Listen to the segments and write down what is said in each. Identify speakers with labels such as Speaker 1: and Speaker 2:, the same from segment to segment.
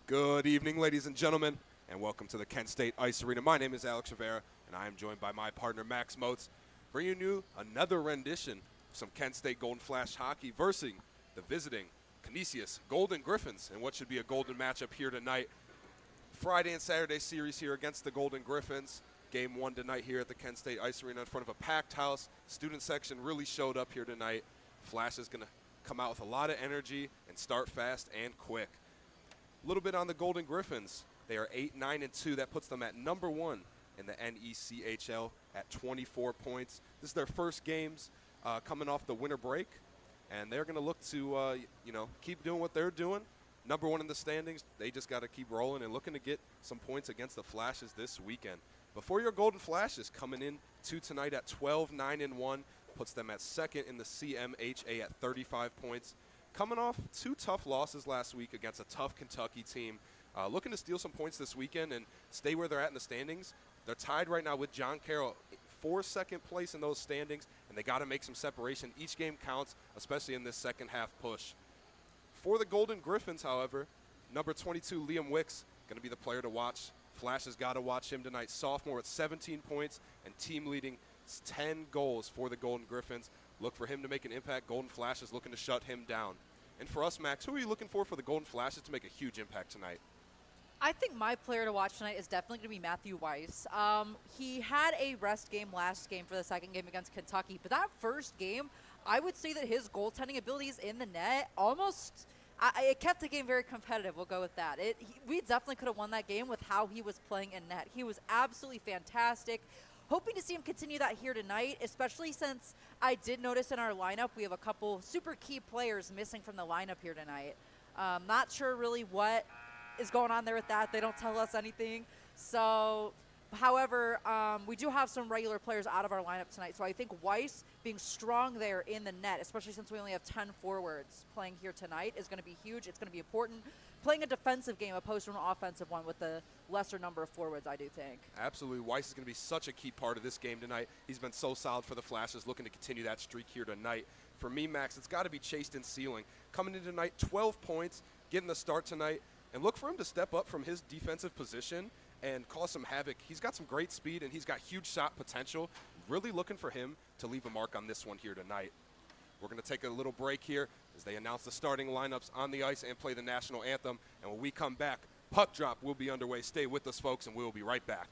Speaker 1: Good evening, ladies and gentlemen, and welcome to the Kent State Ice Arena. My name is Alex Rivera, and I am joined by my partner, Max Motes, bringing you another rendition of some Kent State Golden Flash hockey versus the visiting Canisius Golden Griffins in what should be a golden matchup here tonight. Friday and Saturday series here against the Golden Griffins. Game one tonight here at the Kent State Ice Arena in front of a packed house. Student section really showed up here tonight. Flash is going to come out with a lot of energy and start fast and quick. A little bit on the Golden Griffins. They are 8-9-2. That puts them at number one in the NECHL at 24 points. This is their first games coming off the winter break, and they're going to look to, keep doing what they're doing. Number one in the standings, they just got to keep rolling and looking to get some points against the Flashes this weekend. Before your Golden Flashes coming in to tonight at 12-9-1, puts them at second in the CMHA at 35 points. Coming off 2 tough losses last week against a tough Kentucky team, looking to steal some points this weekend and stay where they're at in the standings. They're tied right now with John Carroll for second place in those standings, and they got to make some separation. Each game counts, especially in this second half push. For the Golden Griffins, however, number 22, Liam Wicks, going to be the player to watch. Flash has got to watch him tonight. Sophomore with 17 points and team leading 10 goals for the Golden Griffins. Look for him to make an impact. Golden Flash is looking to shut him down. And for us, Max, who are you looking for the Golden Flashes to make a huge impact tonight?
Speaker 2: I think my player to watch tonight is definitely going to be Matthew Weiss. He had a rest game last game for the second game against Kentucky, but that first game, I would say that his goaltending abilities in the net it kept the game very competitive. We'll go with that. We definitely could have won that game with how he was playing in net. He was absolutely fantastic. Hoping to see him continue that here tonight, especially since I did notice in our lineup we have a couple super key players missing from the lineup here tonight. Not sure really what is going on there with that. They don't tell us anything. So, however, we do have some regular players out of our lineup tonight. So I think Weiss being strong there in the net, especially since we only have 10 forwards playing here tonight, is going to be huge. It's going to be important. Playing a defensive game opposed to an offensive one with the lesser number of forwards, I do think.
Speaker 1: Absolutely. Weiss is going to be such a key part of this game tonight. He's been so solid for the Flashes, looking to continue that streak here tonight. For me, Max, it's got to be Chaston Sealing. Coming in tonight, 12 points, getting the start tonight. And look for him to step up from his defensive position and cause some havoc. He's got some great speed, and he's got huge shot potential. Really looking for him to leave a mark on this one here tonight. We're going to take a little break here as they announce the starting lineups on the ice and play the national anthem. And when we come back, puck drop will be underway. Stay with us, folks, and we'll be right back.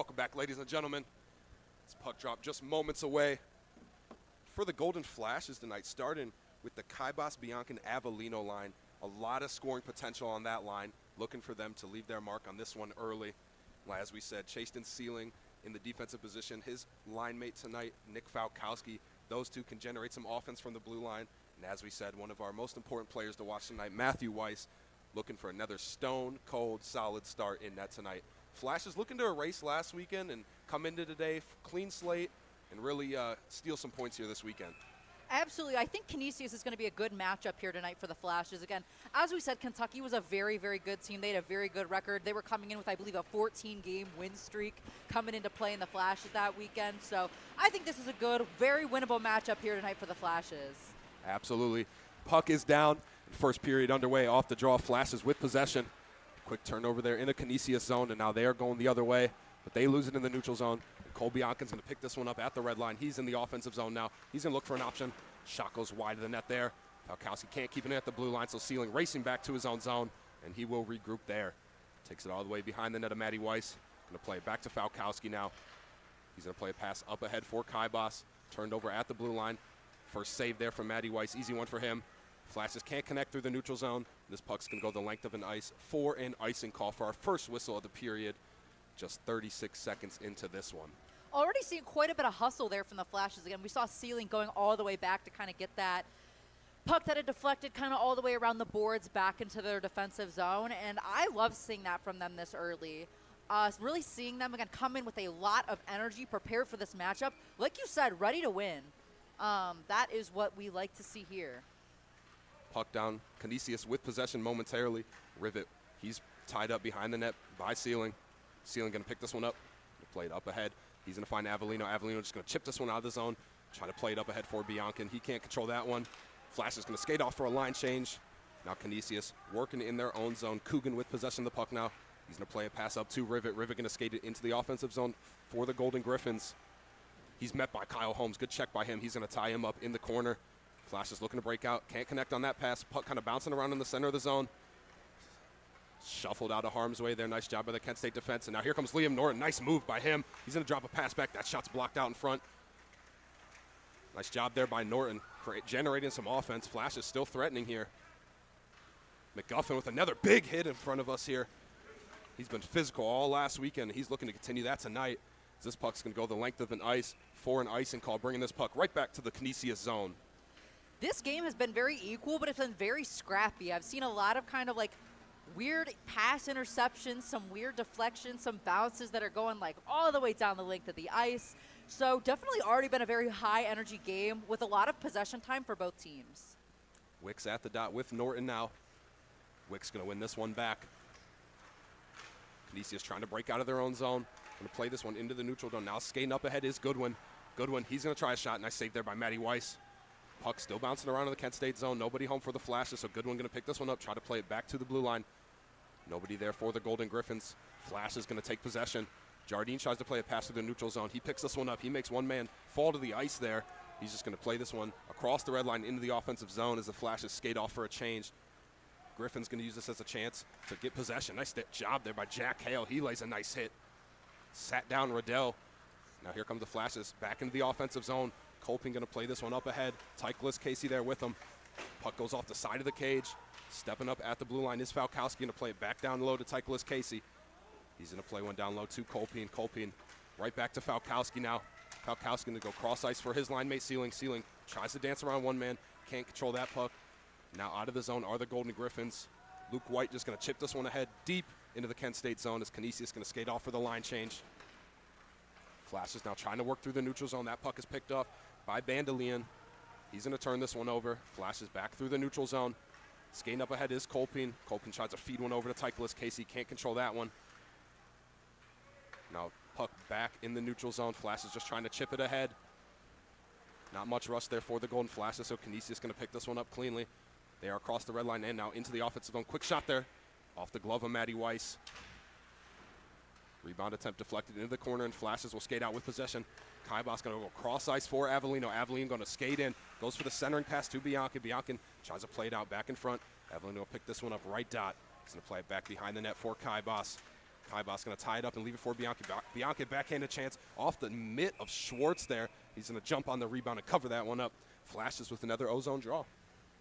Speaker 1: Welcome back, ladies and gentlemen. This puck drop just moments away. For the Golden Flashes tonight, starting with the Kaibas, Biancan, Avellino line. A lot of scoring potential on that line. Looking for them to leave their mark on this one early. As we said, Chaston Sealing in the defensive position. His line mate tonight, Nick Falkowski. Those two can generate some offense from the blue line. And as we said, one of our most important players to watch tonight, Matthew Weiss, looking for another stone-cold, solid start in net tonight. Flashes looking to erase last weekend and come into today, clean slate, and really steal some points here this weekend.
Speaker 2: Absolutely. I think Canisius is going to be a good matchup here tonight for the Flashes. Again, as we said, Kentucky was a very, very good team. They had a very good record. They were coming in with, I believe, a 14-game win streak coming into play in the Flashes that weekend. So I think this is a good, very winnable matchup here tonight for the Flashes.
Speaker 1: Absolutely. Puck is down. First period underway. Off the draw. Flashes with possession. Quick turnover there in the Canisius zone, and now they are going the other way. But they lose it in the neutral zone. Cole Biancan's going to pick this one up at the red line. He's in the offensive zone now. He's going to look for an option. Shot goes wide of the net there. Falkowski can't keep it at the blue line, so Sealing racing back to his own zone, and he will regroup there. Takes it all the way behind the net of Matty Weiss. Going to play it back to Falkowski now. He's going to play a pass up ahead for Kaibas. Turned over at the blue line. First save there from Matty Weiss. Easy one for him. Flashes can't connect through the neutral zone. This puck's going to go the length of an ice for an icing call for our first whistle of the period. Just 36 seconds into this one.
Speaker 2: Already seeing quite a bit of hustle there from the Flashes. Again, we saw Sealing going all the way back to kind of get that puck that had deflected kind of all the way around the boards back into their defensive zone. And I love seeing that from them this early. Really seeing them, again, come in with a lot of energy, prepared for this matchup. Like you said, ready to win. That is what we like to see here.
Speaker 1: Puck down. Canisius with possession momentarily. Rivet, he's tied up behind the net by Sealing. Sealing going to pick this one up. Play it up ahead. He's going to find Avellino. Avellino just going to chip this one out of the zone. Trying to play it up ahead for Biancan. He can't control that one. Flash is going to skate off for a line change. Now Canisius working in their own zone. Coogan with possession of the puck now. He's going to play a pass up to Rivet. Rivet going to skate it into the offensive zone for the Golden Griffins. He's met by Kyle Holmes. Good check by him. He's going to tie him up in the corner. Flash is looking to break out. Can't connect on that pass. Puck kind of bouncing around in the center of the zone. Shuffled out of harm's way there. Nice job by the Kent State defense. And now here comes Liam Norton. Nice move by him. He's going to drop a pass back. That shot's blocked out in front. Nice job there by Norton, generating some offense. Flash is still threatening here. McGuffin with another big hit in front of us here. He's been physical all last weekend. He's looking to continue that tonight. This puck's going to go the length of an ice for an icing call, bringing this puck right back to the Canisius zone.
Speaker 2: This game has been very equal, but it's been very scrappy. I've seen a lot of kind of like weird pass interceptions, some weird deflections, some bounces that are going like all the way down the length of the ice. So definitely already been a very high energy game with a lot of possession time for both teams.
Speaker 1: Wicks at the dot with Norton now. Wicks going to win this one back. Canisius trying to break out of their own zone. Going to play this one into the neutral zone. Now skating up ahead is Goodwin. Goodwin, he's going to try a shot. Nice save there by Matty Weiss. Puck still bouncing around in the Kent State zone. Nobody home for the Flashes, so Goodwin going to pick this one up, try to play it back to the blue line. Nobody there for the Golden Griffins. Flash is going to take possession. Jardine tries to play a pass to the neutral zone. He picks this one up. He makes one man fall to the ice there. He's just going to play this one across the red line into the offensive zone as the Flashes skate off for a change. Griffin's going to use this as a chance to get possession. Nice job there by Jack Hale. He lays a nice hit. Sat down Riddell. Now here comes the Flashes back into the offensive zone. Colping going to play this one up ahead. Titleist Casey there with him. Puck goes off the side of the cage. Stepping up at the blue line is Falkowski. Going to play it back down low to Titleist Casey. He's going to play one down low to Colping. Colping right back to Falkowski now. Falkowski going to go cross ice for his line mate Sealing. Sealing tries to dance around one man. Can't control that puck. Now out of the zone are the Golden Griffins. Luke White just going to chip this one ahead deep into the Kent State zone as Canisius going to skate off for the line change. Flash is now trying to work through the neutral zone. That puck is picked up by Bandelian. He's going to turn this one over. Flash is back through the neutral zone. Skating up ahead is Colpin. Colpin tries to feed one over to Titleist Casey. Can't control that one. Now puck back in the neutral zone. Flash is just trying to chip it ahead. Not much rush there for the Golden Flashes, so Canisius going to pick this one up cleanly. They are across the red line and now into the offensive zone. Quick shot there off the glove of Matty Weiss. Rebound attempt deflected into the corner, and Flashes will skate out with possession. Kaibas going to go cross ice for Avellino. Avellino going to skate in. Goes for the centering pass to Biancan. Biancan tries to play it out back in front. Avellino will pick this one up right dot. He's going to play it back behind the net for Kaibas. Kaibas going to tie it up and leave it for Bianchi. Bianchi backhanded chance off the mitt of Schwartz there. He's going to jump on the rebound and cover that one up. Flashes with another ozone draw.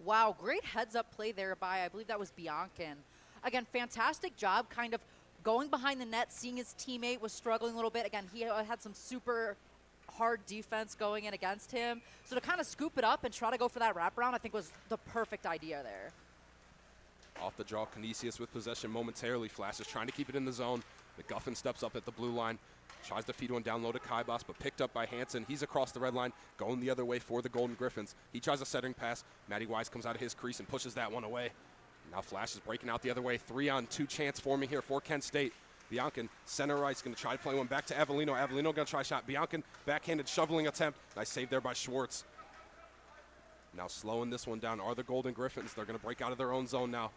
Speaker 2: Wow, great heads-up play there by, I believe that was Biancan. Again, fantastic job kind of going behind the net, seeing his teammate was struggling a little bit. Again, he had some super hard defense going in against him. So to kind of scoop it up and try to go for that wraparound, I think was the perfect idea there.
Speaker 1: Off the draw, Canisius with possession momentarily. Flashes trying to keep it in the zone. McGuffin steps up at the blue line. Tries to feed one down low to Kaibas, but picked up by Hansen. He's across the red line, going the other way for the Golden Griffins. He tries a centering pass. Matty Wise comes out of his crease and pushes that one away. Now Flash is breaking out the other way. 3-on-2 chance forming here for Kent State. Biancan, center right's going to try to play one back to Avellino. Avellino going to try a shot. Biancan, backhanded shoveling attempt. Nice save there by Schwartz. Now slowing this one down are the Golden Griffins. They're going to break out of their own zone now.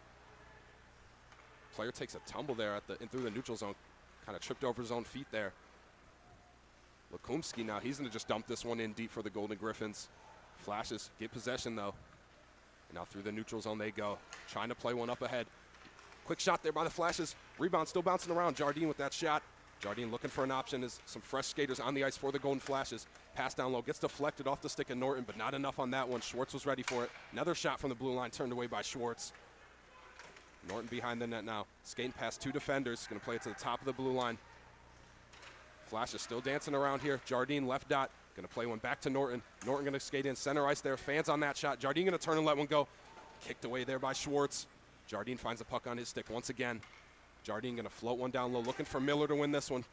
Speaker 1: Player takes a tumble there through the neutral zone. Kind of tripped over his own feet there. Lukumski now, he's going to just dump this one in deep for the Golden Griffins. Flashes, get possession though. And now through the neutral zone they go. Trying to play one up ahead. Quick shot there by the Flashes. Rebound still bouncing around. Jardine with that shot. Jardine looking for an option as some fresh skaters on the ice for the Golden Flashes. Pass down low, gets deflected off the stick of Norton, but not enough on that one. Schwartz was ready for it. Another shot from the blue line turned away by Schwartz. Norton behind the net now. Skating past two defenders. Going to play it to the top of the blue line. Flash is still dancing around here. Jardine left dot. Going to play one back to Norton. Norton going to skate in center ice there. Fans on that shot. Jardine going to turn and let one go. Kicked away there by Schwartz. Jardine finds the puck on his stick once again. Jardine going to float one down low, looking for Miller to win this one.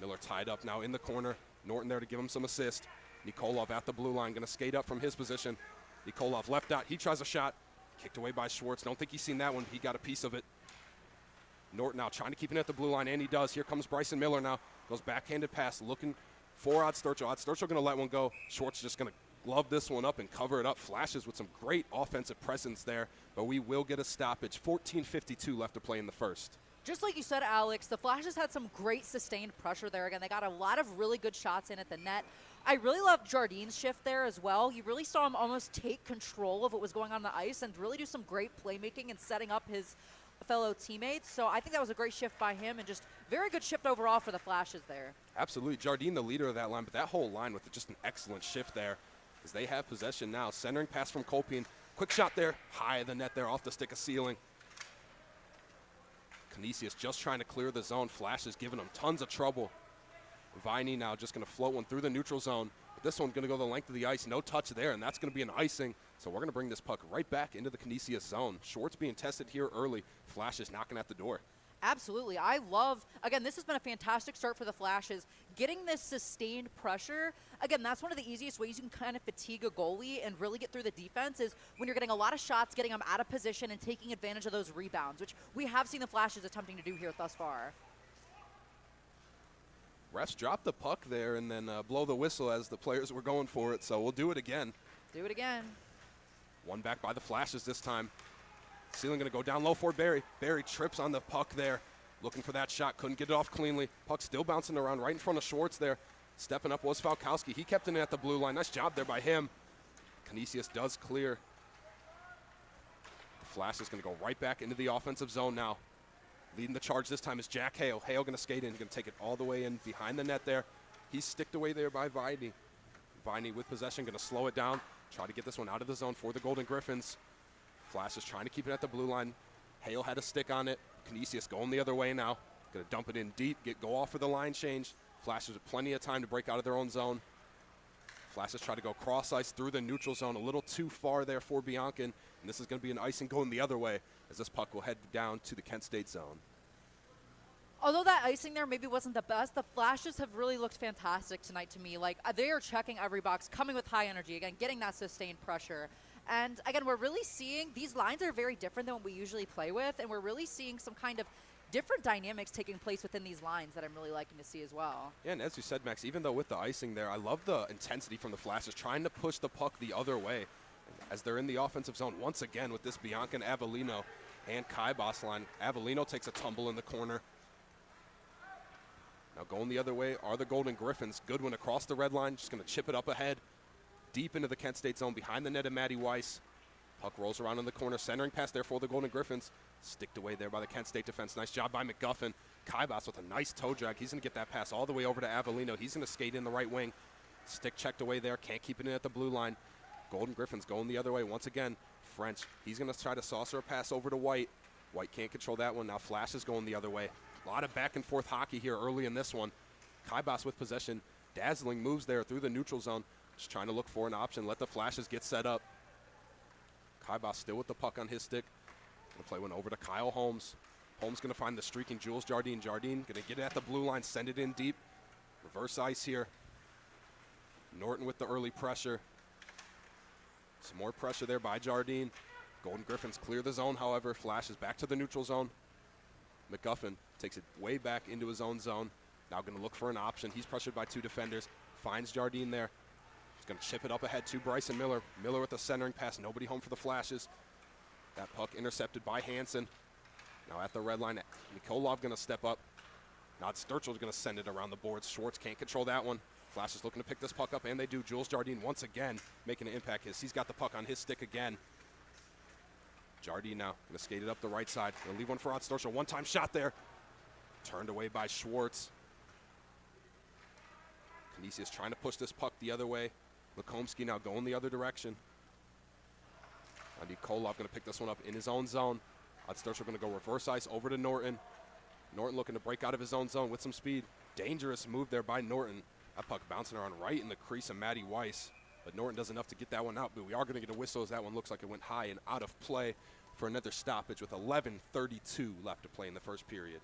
Speaker 1: Miller tied up now in the corner. Norton there to give him some assist. Nikolov at the blue line. Going to skate up from his position. Nikolov left dot. He tries a shot. Kicked away by Schwartz. Don't think he's seen that one. He got a piece of it. Norton now trying to keep it at the blue line, and he does. Here comes Bryson Miller now. Goes backhanded pass, looking for Odd Sturchill. Odd Sturchill going to let one go. Schwartz just going to glove this one up and cover it up. Flashes with some great offensive presence there, but we will get a stoppage. 14:52 left to play in the first.
Speaker 2: Just like you said, Alex, the Flashes had some great sustained pressure there. Again, they got a lot of really good shots in at the net. I really loved Jardine's shift there as well. You really saw him almost take control of what was going on the ice and really do some great playmaking and setting up his fellow teammates. So I think that was a great shift by him and just very good shift overall for the Flashes there.
Speaker 1: Absolutely. Jardine, the leader of that line, but that whole line with just an excellent shift there as they have possession now. Centering pass from Kolpian. Quick shot there. High of the net there off the stick of Ceiling. Canisius just trying to clear the zone. Flashes giving him tons of trouble. Viney now just going to float one through the neutral zone. But this one's going to go the length of the ice. No touch there, and that's going to be an icing. So we're going to bring this puck right back into the Canisius zone. Schwartz being tested here early. Flashes knocking at the door.
Speaker 2: Absolutely. I love, again, this has been a fantastic start for the Flashes. Getting this sustained pressure, again, that's one of the easiest ways you can kind of fatigue a goalie and really get through the defense is when you're getting a lot of shots, getting them out of position and taking advantage of those rebounds, which we have seen the Flashes attempting to do here thus far.
Speaker 1: Refs drop the puck there and then blow the whistle as the players were going for it, so we'll do it again.
Speaker 2: Do it again.
Speaker 1: One back by the Flashes this time. Ceiling going to go down low for Barry. Barry trips on the puck there. Looking for that shot. Couldn't get it off cleanly. Puck still bouncing around right in front of Schwartz there. Stepping up was Falkowski. He kept it in at the blue line. Nice job there by him. Canisius does clear. The Flash is going to go right back into the offensive zone now. Leading the charge this time is Jack Hale. Hale going to skate in. He's going to take it all the way in behind the net there. He's sticked away there by Viney. Viney with possession. Going to slow it down. Try to get this one out of the zone for the Golden Griffins. Flash is trying to keep it at the blue line. Hale had a stick on it. Canisius going the other way now. Going to dump it in deep, go off for the line change. Flashes with plenty of time to break out of their own zone. Flashes try to go cross ice through the neutral zone. A little too far there for Biancan. And this is going to be an icing going the other way as this puck will head down to the Kent State zone.
Speaker 2: Although that icing there maybe wasn't the best, the Flashes have really looked fantastic tonight to me. Like, they are checking every box, coming with high energy, again, getting that sustained pressure. And again, we're really seeing these lines are very different than what we usually play with, and we're really seeing some kind of different dynamics taking place within these lines that I'm really liking to see as well.
Speaker 1: Yeah, and as you said, Max, even though with the icing there, I love the intensity from the Flashes, trying to push the puck the other way as they're in the offensive zone once again with this Biancan, Avellino, and Kaibas line. Avellino takes a tumble in the corner. Now going the other way are the Golden Griffins. Goodwin across the red line, just going to chip it up ahead. Deep into the Kent State zone, behind the net of Matty Weiss. Puck rolls around in the corner, centering pass there for the Golden Griffins. Sticked away there by the Kent State defense. Nice job by McGuffin. Kaibas with a nice toe drag. He's going to get that pass all the way over to Avellino. He's going to skate in the right wing. Stick checked away there. Can't keep it in at the blue line. Golden Griffins going the other way once again. French, he's going to try to saucer a pass over to White. White can't control that one. Now Flash is going the other way. A lot of back and forth hockey here early in this one. Kaibas with possession. Dazzling moves there through the neutral zone. Just trying to look for an option. Let the Flashes get set up. Kaibas still with the puck on his stick. Going to play one over to Kyle Holmes. Holmes going to find the streaking Jules Jardine. Jardine going to get it at the blue line, send it in deep. Reverse ice here. Norton with the early pressure. Some more pressure there by Jardine. Golden Griffins clear the zone, however. Flashes back to the neutral zone. McGuffin takes it way back into his own zone. Now going to look for an option. He's pressured by two defenders. Finds Jardine there. He's going to chip it up ahead to Bryson Miller. Miller with the centering pass. Nobody home for the Flashes. That puck intercepted by Hansen. Now at the red line, Nikolov going to step up. Now Sturchill's going to send it around the boards. Schwartz can't control that one. Flashes looking to pick this puck up, and they do. Jules Jardine once again making an impact. He's got the puck on his stick again. Jardine now going to skate it up the right side. Going to leave one for Odd Sturchill. One-time shot there. Turned away by Schwartz. Canisius trying to push this puck the other way. Lukomsky now going the other direction. Nikolov going to pick this one up in his own zone. Odd Sturchill going to go reverse ice over to Norton. Norton looking to break out of his own zone with some speed. Dangerous move there by Norton. That puck bouncing around right in the crease of Matty Weiss. But Norton does enough to get that one out. But we are going to get a whistle as that one looks like it went high and out of play for another stoppage with 11:32 left to play in the first period.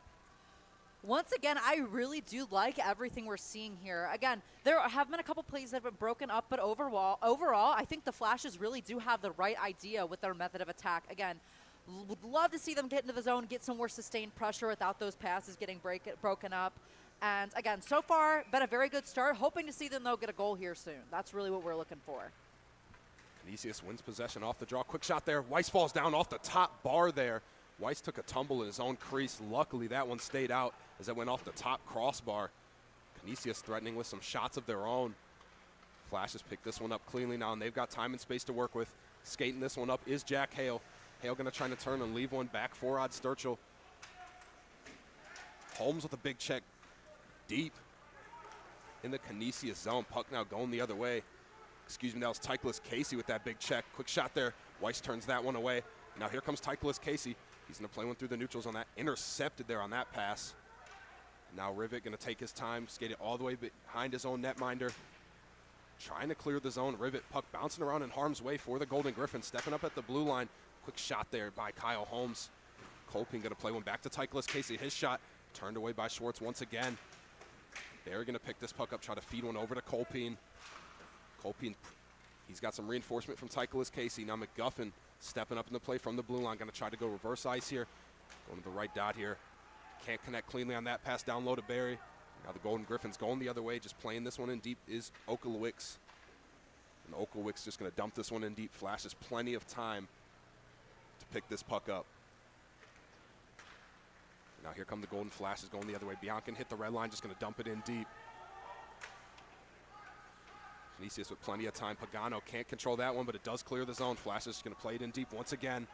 Speaker 2: Once again, I really do like everything we're seeing here. Again, there have been a couple plays that have been broken up, but overall, I think the Flashes really do have the right idea with their method of attack. Again, would love to see them get into the zone, get some more sustained pressure without those passes getting broken up. And again, so far, been a very good start. Hoping to see them, though, get a goal here soon. That's really what we're looking for.
Speaker 1: Canisius wins possession off the draw. Quick shot there. Weiss falls down off the top bar there. Weiss took a tumble in his own crease. Luckily, that one stayed out as it went off the top crossbar. Canisius threatening with some shots of their own. Flashes pick this one up cleanly now, and they've got time and space to work with. Skating this one up is Jack Hale. Hale going to try to turn and leave one back for Odd Sturchill. Holmes with a big check deep in the Canisius zone. Puck now going the other way. Excuse me, that was Titleist Casey with that big check. Quick shot there. Weiss turns that one away. Now here comes Titleist Casey. He's going to play one through the neutrals on that. Intercepted there on that pass. Now Rivet going to take his time, skate it all the way behind his own netminder. Trying to clear the zone. Rivet puck bouncing around in harm's way for the Golden Griffins. Stepping up at the blue line. Quick shot there by Kyle Holmes. Colpin going to play one back to Titleist Casey. His shot turned away by Schwartz once again. They're going to pick this puck up, try to feed one over to Colpin. Colpin, he's got some reinforcement from Titleist Casey. Now McGuffin stepping up in the play from the blue line. Going to try to go reverse ice here. Going to the right dot here. Can't connect cleanly on that pass down low to Barry. Now the Golden Griffins going the other way, just playing this one in deep is Okolowicz. And Okolowicz just going to dump this one in deep. Flashes plenty of time to pick this puck up. Now here come the Golden Flashes going the other way. Biancan hit the red line, just going to dump it in deep. Canisius with plenty of time. Pagano can't control that one, but it does clear the zone. Flashes going to play it in deep once again.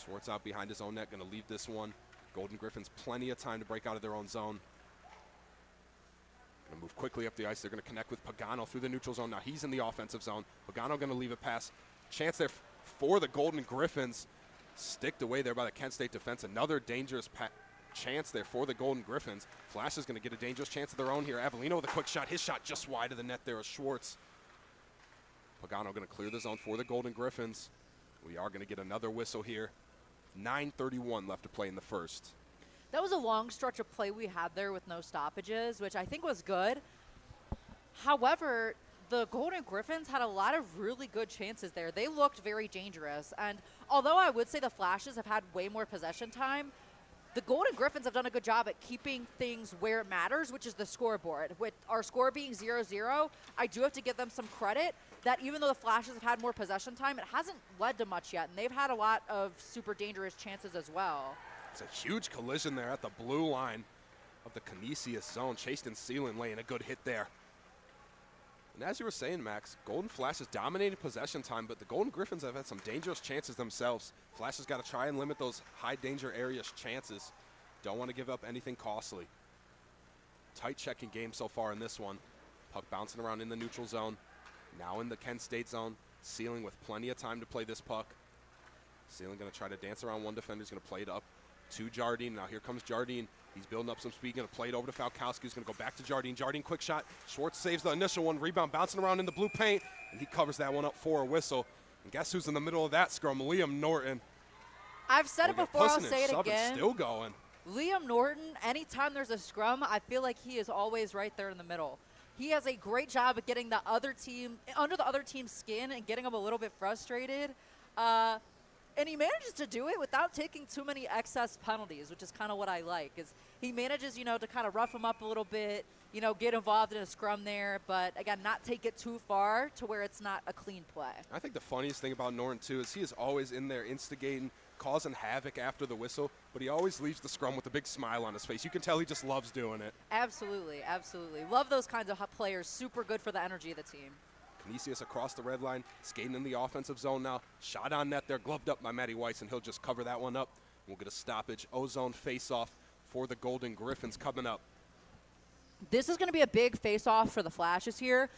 Speaker 1: Schwartz out behind his own net, going to leave this one. Golden Griffins plenty of time to break out of their own zone. Going to move quickly up the ice. They're going to connect with Pagano through the neutral zone. Now he's in the offensive zone. Pagano going to leave a pass. Chance there for the Golden Griffins. Sticked away there by the Kent State defense. Another dangerous chance there for the Golden Griffins. Flash is going to get a dangerous chance of their own here. Avellino with a quick shot. His shot just wide of the net there is Schwartz. Pagano going to clear the zone for the Golden Griffins. We are going to get another whistle here. 9:31 left to play in the first.
Speaker 2: That was a long stretch of play we had there with no stoppages, which I think was good. However, the Golden Griffins had a lot of really good chances there. They looked very dangerous. And although I would say the Flashes have had way more possession time, the Golden Griffins have done a good job at keeping things where it matters, which is the scoreboard. With our score being 0-0, I do have to give them some credit that even though the Flashes have had more possession time, it hasn't led to much yet, and they've had a lot of super dangerous chances as well.
Speaker 1: It's a huge collision there at the blue line of the Canisius zone. Chaston Seelan laying a good hit there. And as you were saying, Max, Golden Flash has dominated possession time, but the Golden Griffins have had some dangerous chances themselves. Flash has got to try and limit those high danger area chances. Don't want to give up anything costly. Tight checking game so far in this one. Puck bouncing around in the neutral zone. Now in the Kent State zone. Sealing with plenty of time to play this puck. Sealing going to try to dance around one defender. He's going to play it up to Jardine. Now here comes Jardine. He's building up some speed. Going to play it over to Falkowski. He's going to go back to Jardine. Jardine, quick shot. Schwartz saves the initial one. Rebound bouncing around in the blue paint. And he covers that one up for a whistle. And guess who's in the middle of that scrum? Liam Norton.
Speaker 2: I've said it before, I'll say it again.
Speaker 1: Still going.
Speaker 2: Liam Norton, anytime there's a scrum, I feel like he is always right there in the middle. He has a great job at getting the other team under the other team's skin and getting them a little bit frustrated. And he manages to do it without taking too many excess penalties, which is kind of what I like. Is he manages, to kind of rough him up a little bit, get involved in a scrum there, but again, not take it too far to where it's not a clean play.
Speaker 1: I think the funniest thing about Norton, too, is he is always in there instigating, causing havoc after the whistle, but he always leaves the scrum with a big smile on his face. You can tell he just loves doing it.
Speaker 2: Absolutely, absolutely. Love those kinds of players. Super good for the energy of the team.
Speaker 1: Canisius across the red line, skating in the offensive zone now. Shot on net there, gloved up by Matty Weiss, and he'll just cover that one up. We'll get a stoppage. O-zone face-off for the Golden Griffins coming up.
Speaker 2: This is going to be a big face-off for the Flashes here.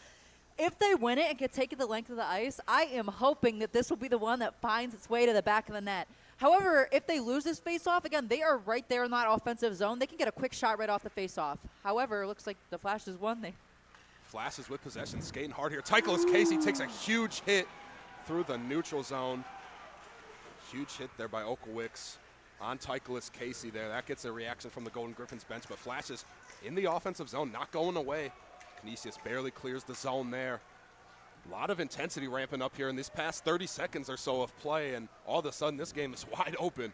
Speaker 2: If they win it and can take it the length of the ice, I am hoping that this will be the one that finds its way to the back of the net. However, if they lose this face-off, again, they are right there in that offensive zone. They can get a quick shot right off the face-off. However, it looks like the Flashes won.
Speaker 1: Flashes with possession, skating hard here. Tychelis Casey takes a huge hit through the neutral zone. Huge hit there by Okowicz on Tychelis Casey there. That gets a reaction from the Golden Griffins bench, but Flashes in the offensive zone, not going away. Canisius barely clears the zone there. A lot of intensity ramping up here in these past 30 seconds or so of play, and all of a sudden this game is wide open.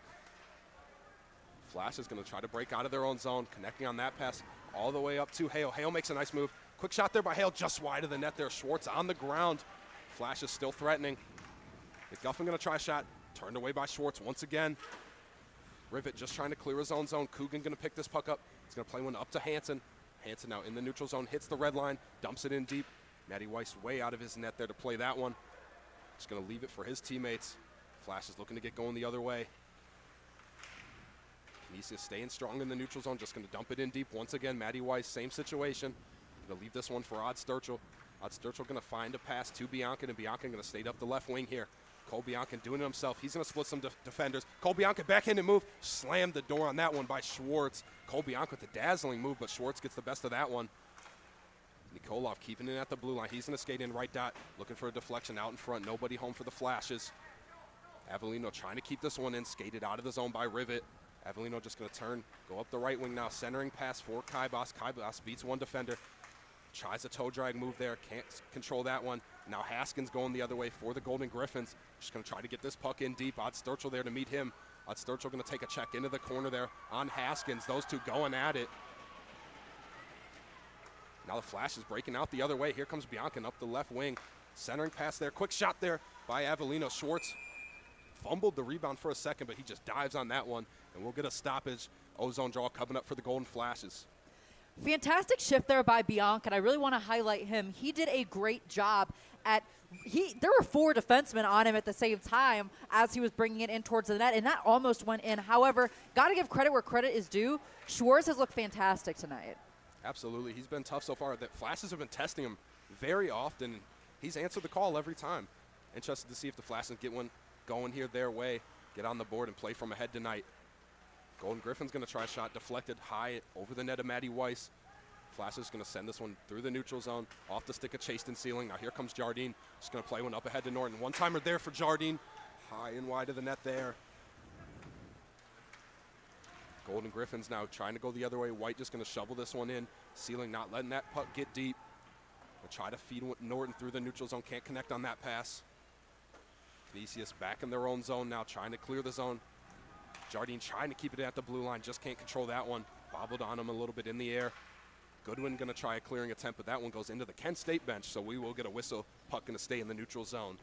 Speaker 1: Flash is going to try to break out of their own zone, connecting on that pass all the way up to Hale. Hale makes a nice move. Quick shot there by Hale, just wide of the net there. Schwartz on the ground. Flash is still threatening. McGuffin going to try a shot. Turned away by Schwartz once again. Rivet just trying to clear his own zone. Coogan going to pick this puck up. He's going to play one up to Hansen. Hansen now in the neutral zone, hits the red line, dumps it in deep. Matty Weiss way out of his net there to play that one. Just going to leave it for his teammates. Flash is looking to get going the other way. Canisius staying strong in the neutral zone, just going to dump it in deep once again. Matty Weiss, same situation. Going to leave this one for Odd Sturchill. Odd Sturchill going to find a pass to Bianca, and Bianca going to stay up the left wing here. Cole Bianca doing it himself. He's going to split some defenders. Cole Bianca backhanded move. Slammed the door on that one by Schwartz. Cole Bianca with a dazzling move, but Schwartz gets the best of that one. Nikolov keeping it at the blue line. He's going to skate in right dot, looking for a deflection out in front. Nobody home for the Flashes. Avellino trying to keep this one in. Skated out of the zone by Rivet. Avellino just going to turn, go up the right wing now. Centering pass for Kaibas. Kaibas beats one defender. Tries a toe drag move there. Can't control that one. Now Haskins going the other way for the Golden Griffins. Just going to try to get this puck in deep. Odd Sturchill there to meet him. Odd Sturchill going to take a check into the corner there on Haskins. Those two going at it. Now the Flash is breaking out the other way. Here comes Bianca up the left wing. Centering pass there. Quick shot there by Avellino. Schwartz fumbled the rebound for a second, but he just dives on that one. And we'll get a stoppage. O-zone draw coming up for the Golden Flashes.
Speaker 2: Fantastic shift there by Bianca, and I really want to highlight him. He did a great job there were 4 defensemen on him at the same time as he was bringing it in towards the net, and that almost went in. However, got to give credit where credit is due. Schwartz has looked fantastic tonight.
Speaker 1: Absolutely. He's been tough so far. The Flashes have been testing him very often. He's answered the call every time. Interested to see if the Flashes get one going here their way, get on the board and play from ahead tonight. Golden Griffin's going to try a shot, deflected high over the net of Matty Weiss. Flash is going to send this one through the neutral zone, off the stick of Chaston Sealing. Now here comes Jardine. Just going to play one up ahead to Norton. One-timer there for Jardine. High and wide of the net there. Golden Griffins now trying to go the other way. White just going to shovel this one in. Sealing not letting that puck get deep. They'll try to feed Norton through the neutral zone. Can't connect on that pass. Canisius back in their own zone now, trying to clear the zone. Jardine trying to keep it at the blue line, just can't control that one. Bobbled on him a little bit in the air. Goodwin going to try a clearing attempt, but that one goes into the Kent State bench, so we will get a whistle. Puck going to stay in the neutral zone.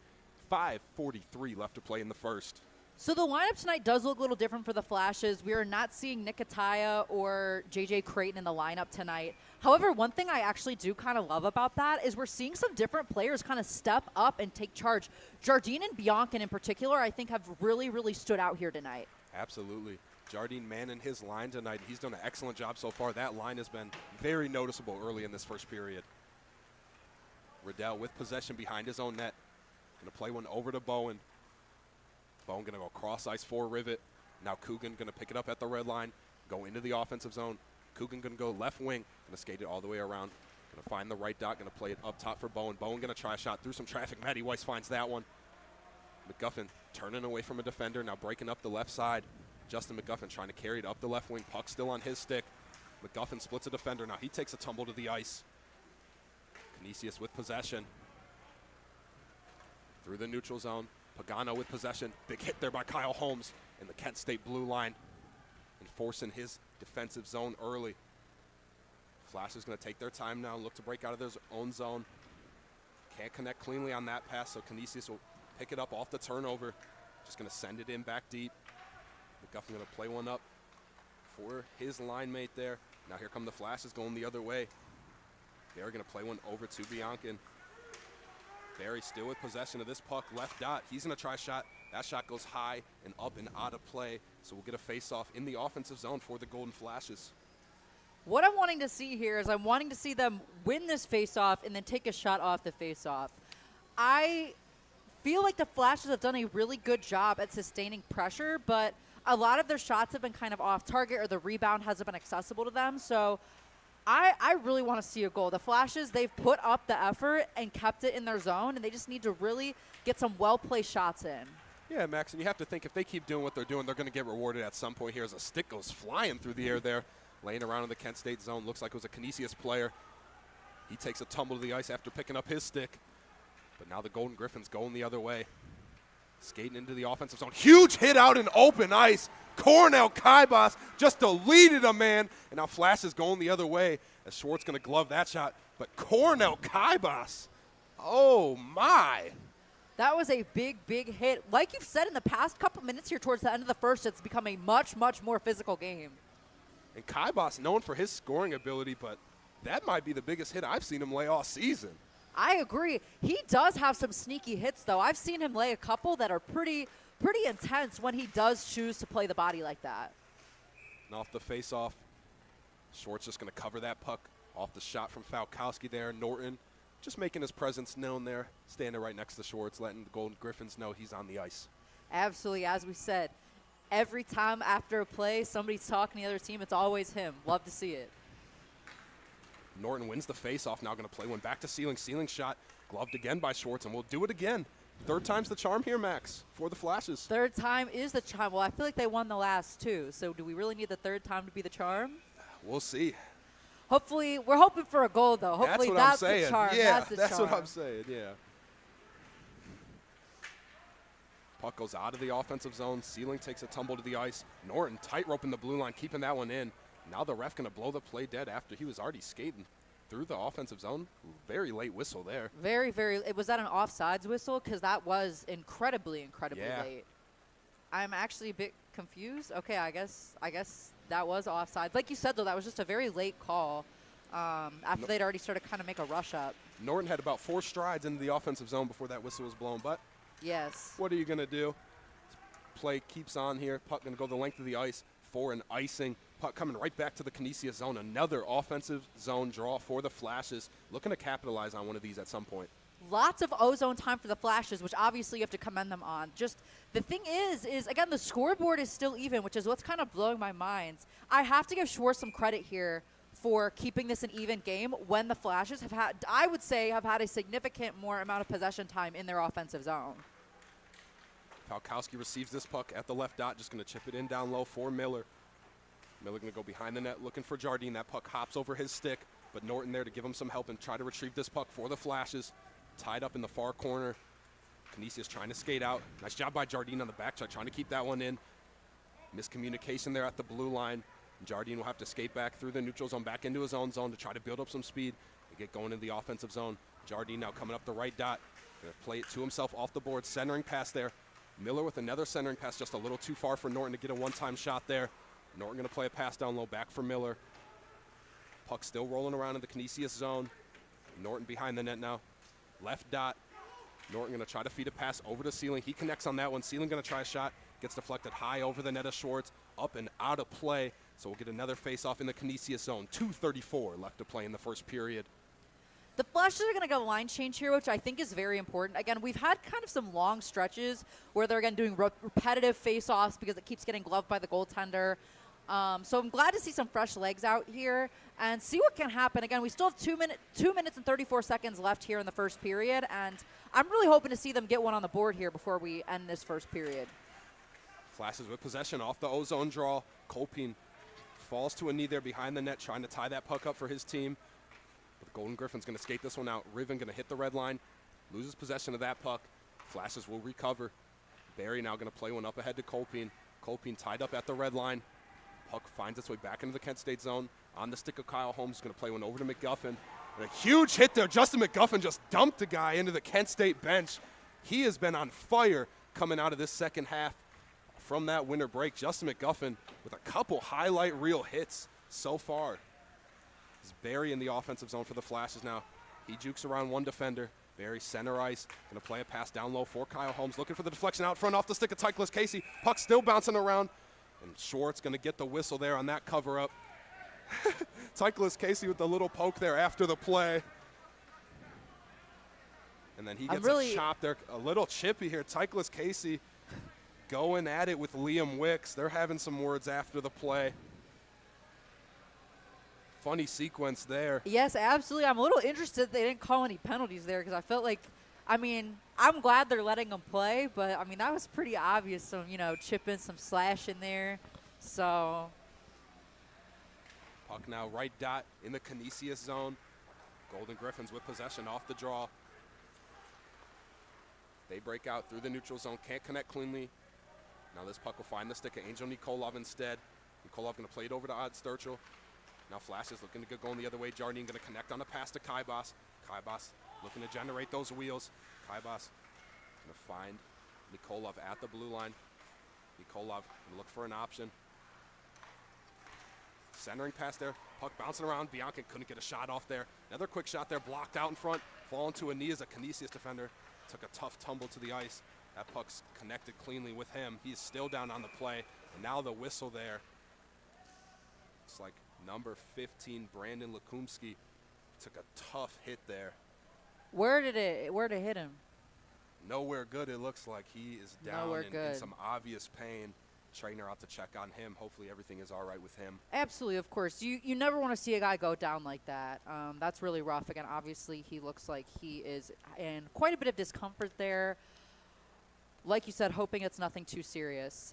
Speaker 1: 5:43 left to play in the first.
Speaker 2: So the lineup tonight does look a little different for the Flashes. We are not seeing Nikitaya or J.J. Creighton in the lineup tonight. However, one thing I actually do kind of love about that is we're seeing some different players kind of step up and take charge. Jardine and Biancan in particular, I think, have really, really stood out here tonight.
Speaker 1: Absolutely. Jardine manning his line tonight. He's done an excellent job so far. That line has been very noticeable early in this first period. Riddell with possession behind his own net. Going to play one over to Bowen. Bowen going to go cross ice for Rivet. Now Coogan going to pick it up at the red line, go into the offensive zone. Coogan going to go left wing, going to skate it all the way around. Going to find the right dot, going to play it up top for Bowen. Bowen going to try a shot through some traffic. Matty Weiss finds that one. McGuffin turning away from a defender, now breaking up the left side. Justin McGuffin trying to carry it up the left wing. Puck still on his stick. McGuffin splits a defender. Now he takes a tumble to the ice. Canisius with possession. Through the neutral zone. Pagano with possession. Big hit there by Kyle Holmes in the Kent State blue line, enforcing his defensive zone early. Flash is going to take their time now, look to break out of their own zone. Can't connect cleanly on that pass, so Canisius will pick it up off the turnover. Just going to send it in back deep. McGuffin going to play one up for his line mate there. Now here come the Flashes going the other way. They're going to play one over to Biancan. Barry still with possession of this puck, left dot. He's going to try a shot. That shot goes high and up and out of play, so we'll get a face-off in the offensive zone for the Golden Flashes.
Speaker 2: What I'm wanting to see here is I'm wanting to see them win this face-off and then take a shot off the face-off. I feel like the Flashes have done a really good job at sustaining pressure, but a lot of their shots have been kind of off target or the rebound hasn't been accessible to them, so I really want to see a goal. The Flashes, they've put up the effort and kept it in their zone, and they just need to really get some well-placed shots in.
Speaker 1: Yeah, Max, and you have to think if they keep doing what they're doing, they're going to get rewarded at some point here as a stick goes flying through the air there, laying around in the Kent State zone. Looks like it was a Canisius player. He takes a tumble to the ice after picking up his stick, but now the Golden Griffins going the other way. Skating into the offensive zone. Huge hit out in open ice. Cornell Kaibas just deleted a man, and now Flash is going the other way as Schwartz going to glove that shot. But Cornell Kaibas, oh my.
Speaker 2: That was a big, big hit. Like you've said in the past couple minutes here towards the end of the first, it's become a much, much more physical game.
Speaker 1: And Kaibas known for his scoring ability, but that might be the biggest hit I've seen him lay all season.
Speaker 2: I agree. He does have some sneaky hits, though. I've seen him lay a couple that are pretty intense when he does choose to play the body like that.
Speaker 1: And off the face-off, Schwartz just going to cover that puck off the shot from Falkowski there. Norton just making his presence known there, standing right next to Schwartz, letting the Golden Griffins know he's on the ice.
Speaker 2: Absolutely. As we said, every time after a play, somebody's talking to the other team, it's always him. Love to see it.
Speaker 1: Norton wins the face-off, now going to play one back to Sealing. Sealing shot, gloved again by Schwartz, and we'll do it again. Third time's the charm here, Max, for the Flashes.
Speaker 2: Third time is the charm. Well, I feel like they won the last two, so do we really need the third time to be the charm?
Speaker 1: We'll see.
Speaker 2: Hopefully, we're hoping for a goal, though. Hopefully that's the charm.
Speaker 1: Yeah,
Speaker 2: that's the
Speaker 1: that's
Speaker 2: charm.
Speaker 1: what I'm saying, yeah. Puck goes out of the offensive zone. Sealing takes a tumble to the ice. Norton tightrope in the blue line, keeping that one in. Now the ref going to blow the play dead after he was already skating through the offensive zone.
Speaker 2: Very
Speaker 1: whistle there.
Speaker 2: Very. Was that an offsides whistle? Because that was incredibly late. I'm actually a bit confused. Okay, I guess that was offsides. Like you said, though, that was just a very late call after they'd already started kind of make a rush up.
Speaker 1: Norton had about 4 strides into the offensive zone before that whistle was blown. But
Speaker 2: yes,
Speaker 1: what are you going to do? Play keeps on here. Puck going to go the length of the ice for an icing. Puck coming right back to the Canisius zone. Another offensive zone draw for the Flashes. Looking to capitalize on one of these at some point.
Speaker 2: Lots of ozone time for the Flashes, which obviously you have to commend them on. Just the thing is again, the scoreboard is still even, which is what's kind of blowing my mind. I have to give Schwartz some credit here for keeping this an even game when the Flashes have had, I would say, have had a significant more amount of possession time in their offensive zone.
Speaker 1: Falkowski receives this puck at the left dot, just going to chip it in down low for Miller. Miller going to go behind the net looking for Jardine. That puck hops over his stick, but Norton there to give him some help and try to retrieve this puck for the Flashes. Tied up in the far corner. Canisius trying to skate out. Nice job by Jardine on the back check, trying to keep that one in. Miscommunication there at the blue line. Jardine will have to skate back through the neutral zone, back into his own zone to try to build up some speed and get going in the offensive zone. Jardine now coming up the right dot. Going to play it to himself off the board. Centering pass there. Miller with another centering pass, just a little too far for Norton to get a one-time shot there. Norton going to play a pass down low, back for Miller. Puck still rolling around in the Canisius zone. Norton behind the net now. Left dot. Norton going to try to feed a pass over to Sealing. He connects on that one. Sealing going to try a shot. Gets deflected high over the net of Schwartz. Up and out of play. So we'll get another face-off in the Canisius zone. 2:34 left to play in the first period.
Speaker 2: The Flashes are going to get a line change here, which I think is very important. Again, we've had kind of some long stretches where they're, again, doing repetitive face-offs because it keeps getting gloved by the goaltender. So I'm glad to see some fresh legs out here and see what can happen. Again, we still have 2 minutes and 34 seconds left here in the first period, and I'm really hoping to see them get one on the board here before we end this first period.
Speaker 1: Flashes with possession off the ozone draw. Kolpin falls to a knee there behind the net, trying to tie that puck up for his team. But the Golden Griffins going to skate this one out. Riven going to hit the red line, loses possession of that puck. Flashes will recover. Barry now going to play one up ahead to Kolpin. Kolpin tied up at the red line. Puck finds its way back into the Kent State zone. On the stick of Kyle Holmes, going to play one over to McGuffin. And a huge hit there. Justin McGuffin just dumped a guy into the Kent State bench. He has been on fire coming out of this second half. From that winter break, Justin McGuffin with a couple highlight reel hits so far. He's Barry in the offensive zone for the Flashes now. He jukes around one defender. Barry center ice, going to play a pass down low for Kyle Holmes, looking for the deflection out front off the stick of Tychless Casey. Puck still bouncing around, and Schwartz going to get the whistle there on that cover-up. Tychless Casey with the little poke there after the play. And then he gets a chop there, a little chippy here. Tychless Casey going at it with Liam Wicks. They're having some words after the play. Funny sequence there.
Speaker 2: Yes, absolutely. I'm a little interested they didn't call any penalties there because I felt like, I mean, I'm glad they're letting them play, but, I mean, that was pretty obvious. Some, chipping, some slash in there. So.
Speaker 1: Puck now right dot in the Canisius zone. Golden Griffins with possession off the draw. They break out through the neutral zone, can't connect cleanly. Now this puck will find the stick of Angel Nikolov instead. Nikolov going to play it over to Odd Sturchill. Now Flashes looking to get going the other way. Jardine going to connect on the pass to Kaibas. Kaibas looking to generate those wheels. Kaibas going to find Nikolov at the blue line. Nikolov going to look for an option. Centering pass there. Puck bouncing around. Bianca couldn't get a shot off there. Another quick shot there, blocked out in front. Falling to a knee as a Canisius defender. Took a tough tumble to the ice. That puck's connected cleanly with him. He's still down on the play. And now the whistle there. It's like number 15, Brandon Lukumski, took a tough hit there.
Speaker 2: Where did it hit him?
Speaker 1: Nowhere good, it looks like. He is down in some obvious pain. Trainer out to check on him. Hopefully everything is all right with him.
Speaker 2: Absolutely, of course. You never want to see a guy go down like that. That's really rough. Again, obviously he looks like he is in quite a bit of discomfort there. Like you said, hoping it's nothing too serious.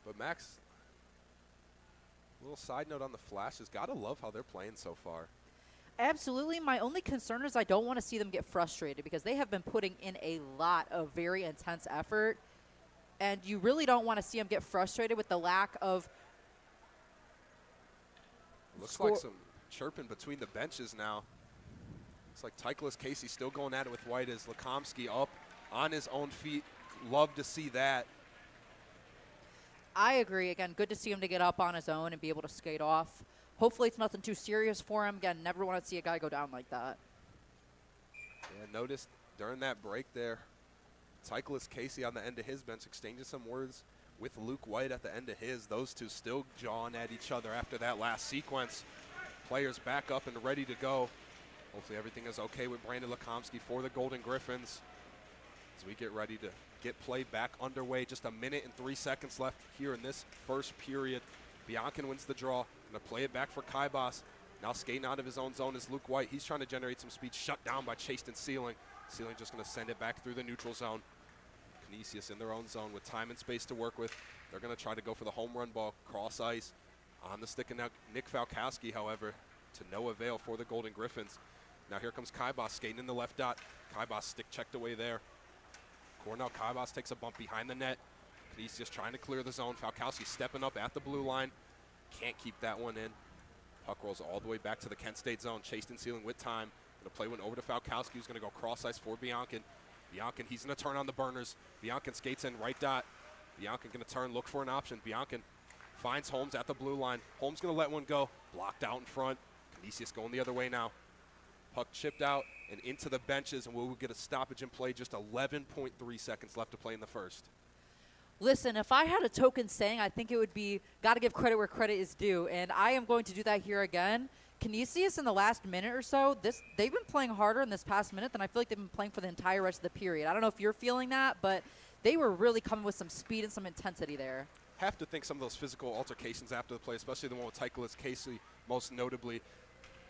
Speaker 1: But Max, a little side note on the Flashes. Gotta love how they're playing so far.
Speaker 2: Absolutely. My only concern is I don't want to see them get frustrated because they have been putting in a lot of very intense effort, and you really don't want to see them get frustrated with the lack of.
Speaker 1: Looks like some chirping between the benches now. Looks like Tychless Casey still going at it with White as Lukomsky up on his own feet. Love to see that.
Speaker 2: I agree. Again, good to see him to get up on his own and be able to skate off. Hopefully it's nothing too serious for him. Again, never want to see a guy go down like that.
Speaker 1: Yeah, noticed during that break there, Tychless Casey on the end of his bench exchanging some words with Luke White at the end of his. Those two still jawing at each other after that last sequence. Players back up and ready to go. Hopefully everything is okay with Brandon Lukomsky for the Golden Griffins as we get ready to get play back underway. Just a minute and 3 seconds left here in this first period. Biancan wins the draw. Going to play it back for Kaibas. Now skating out of his own zone is Luke White. He's trying to generate some speed. Shut down by Chaston Sealing. Sealing just going to send it back through the neutral zone. Canisius in their own zone with time and space to work with. They're going to try to go for the home run ball. Cross ice on the stick of Nick Falkowski, however, to no avail for the Golden Griffins. Now here comes Kaibas skating in the left dot. Kaibas stick checked away there. Cornell Kaibas takes a bump behind the net. Canisius trying to clear the zone. Falkowski stepping up at the blue line. Can't keep that one in. Puck rolls all the way back to the Kent State zone. Chaston Sealing with time. Going to play one over to Falkowski, who's going to go cross ice for Biancan. Biancan, he's going to turn on the burners. Biancan skates in right dot. Bianca going to turn, look for an option. Bianca finds Holmes at the blue line. Holmes going to let one go. Blocked out in front. Canisius going the other way now. Puck chipped out and into the benches, and we'll get a stoppage in play. Just 11.3 seconds left to play in the first.
Speaker 2: Listen, if I had a token saying, I think it would be got to give credit where credit is due, and I am going to do that here again. Canisius in the last minute or so, they've been playing harder in this past minute than I feel like they've been playing for the entire rest of the period. I don't know if you're feeling that, but they were really coming with some speed and some intensity there.
Speaker 1: Have to think some of those physical altercations after the play, especially the one with Tychelis Casey, most notably,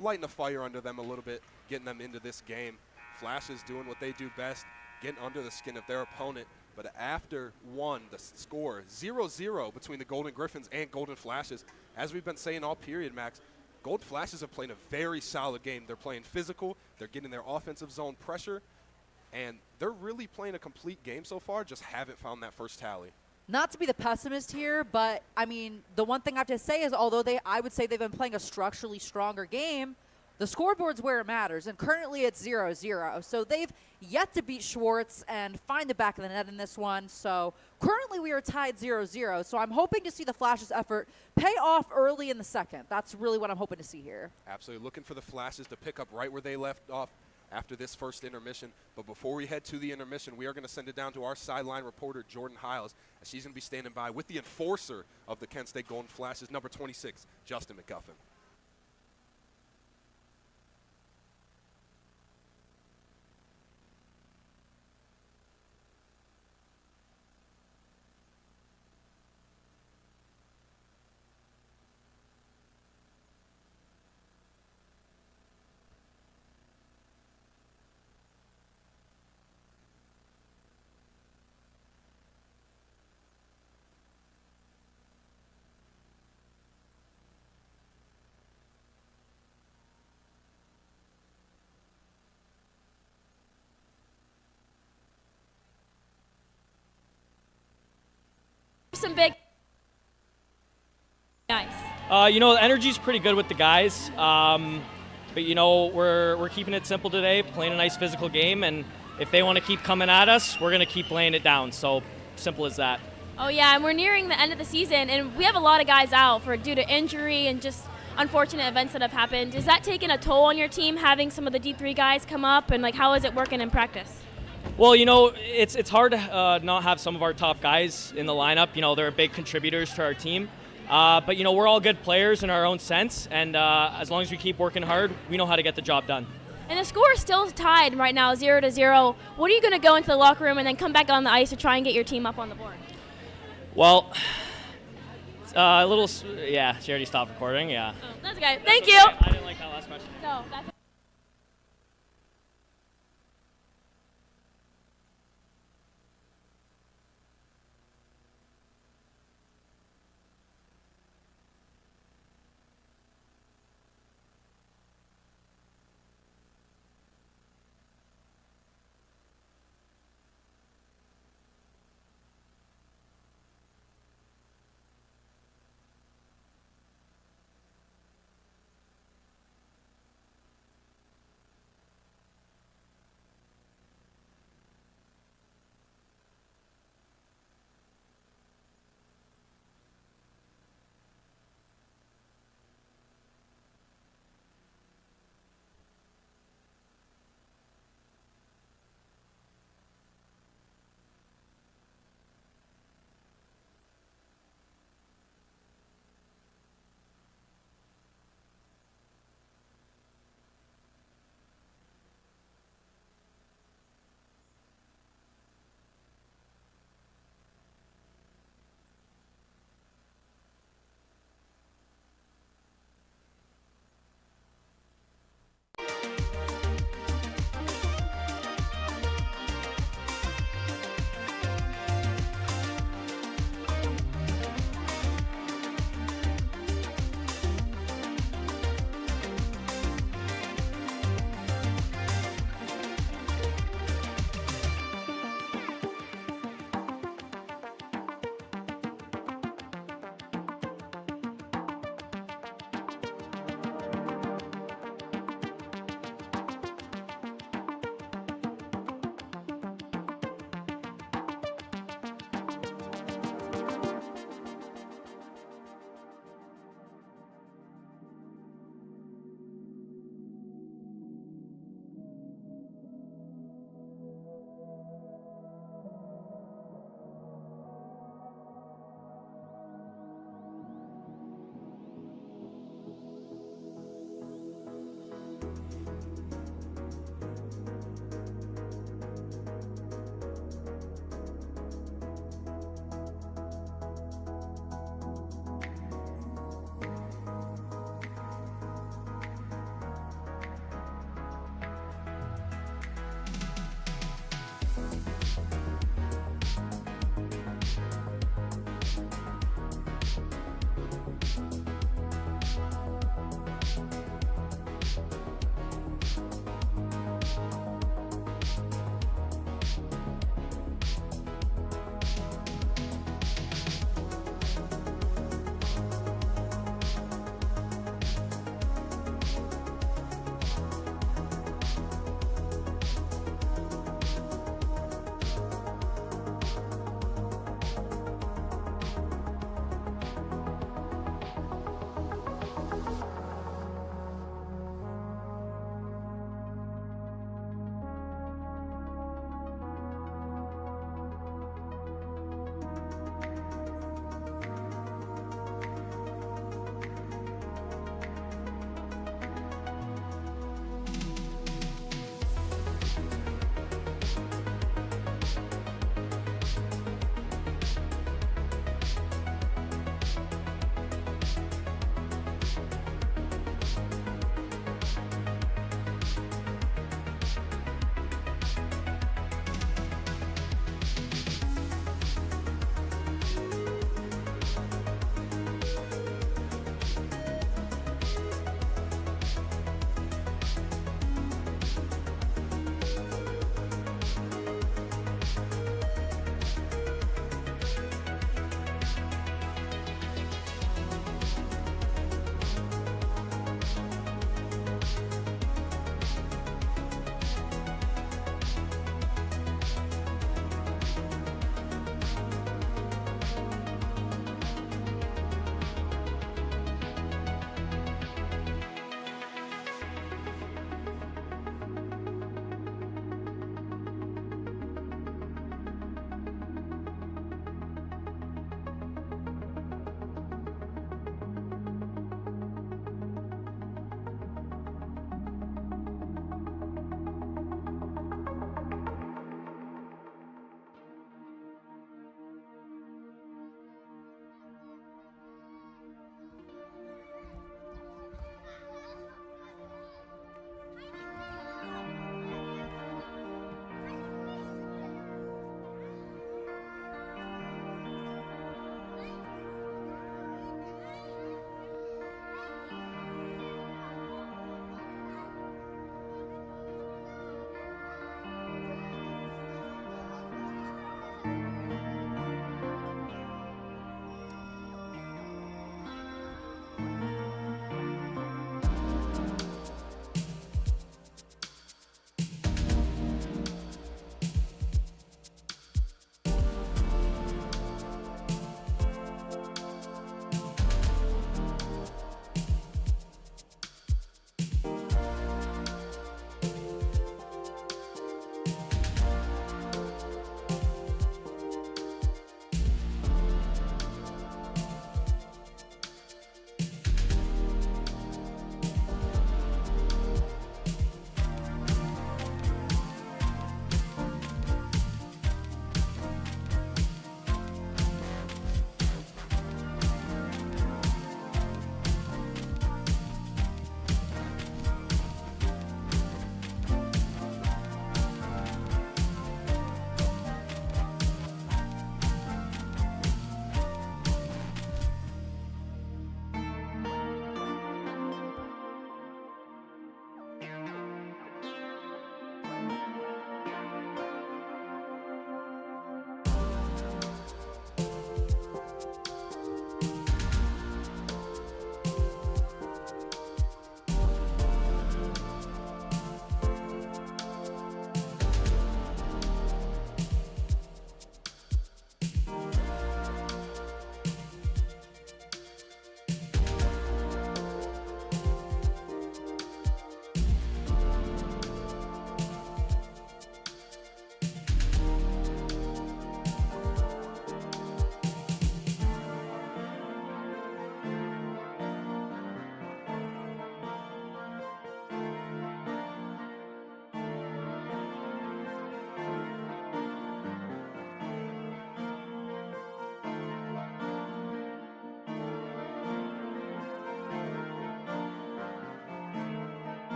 Speaker 1: lighting the fire under them a little bit, getting them into this game. Flash is doing what they do best, getting under the skin of their opponent. But after the score, 0-0 between the Golden Griffins and Golden Flashes. As we've been saying all period, Max, Golden Flashes have played a very solid game. They're playing physical. They're getting their offensive zone pressure. And they're really playing a complete game so far, just haven't found that first tally.
Speaker 2: Not to be the pessimist here, but, I mean, the one thing I have to say is although I would say they've been playing a structurally stronger game, the scoreboard's where it matters, and currently it's 0-0. So they've yet to beat Schwartz and find the back of the net in this one. So currently we are tied 0-0. So I'm hoping to see the Flashes' effort pay off early in the second. That's really what I'm hoping to see here.
Speaker 1: Absolutely. Looking for the Flashes to pick up right where they left off after this first intermission. But before we head to the intermission, we are going to send it down to our sideline reporter, Jordan Hiles, as she's going to be standing by with the enforcer of the Kent State Golden Flashes, number 26, Justin McGuffin.
Speaker 3: Some big nice.
Speaker 4: The energy's pretty good with the guys, but we're keeping it simple today, playing a nice physical game, and if they want to keep coming at us, we're going to keep laying it down. So simple as that.
Speaker 3: Oh yeah, and we're nearing the end of the season, and we have a lot of guys out due to injury and just unfortunate events that have happened. Is that taking a toll on your team, having some of the D3 guys come up, and how is it working in practice?
Speaker 4: Well, it's hard to not have some of our top guys in the lineup. They're big contributors to our team. But, we're all good players in our own sense, and as long as we keep working hard, we know how to get the job done.
Speaker 3: And the score is still tied right now, 0-0. What are you going to go into the locker room and then come back on the ice to try and get your team up on the board?
Speaker 4: Well, she already stopped recording, yeah.
Speaker 3: Oh, that's okay. Thank
Speaker 4: okay.
Speaker 3: you.
Speaker 4: I didn't like that last question.
Speaker 3: No, that's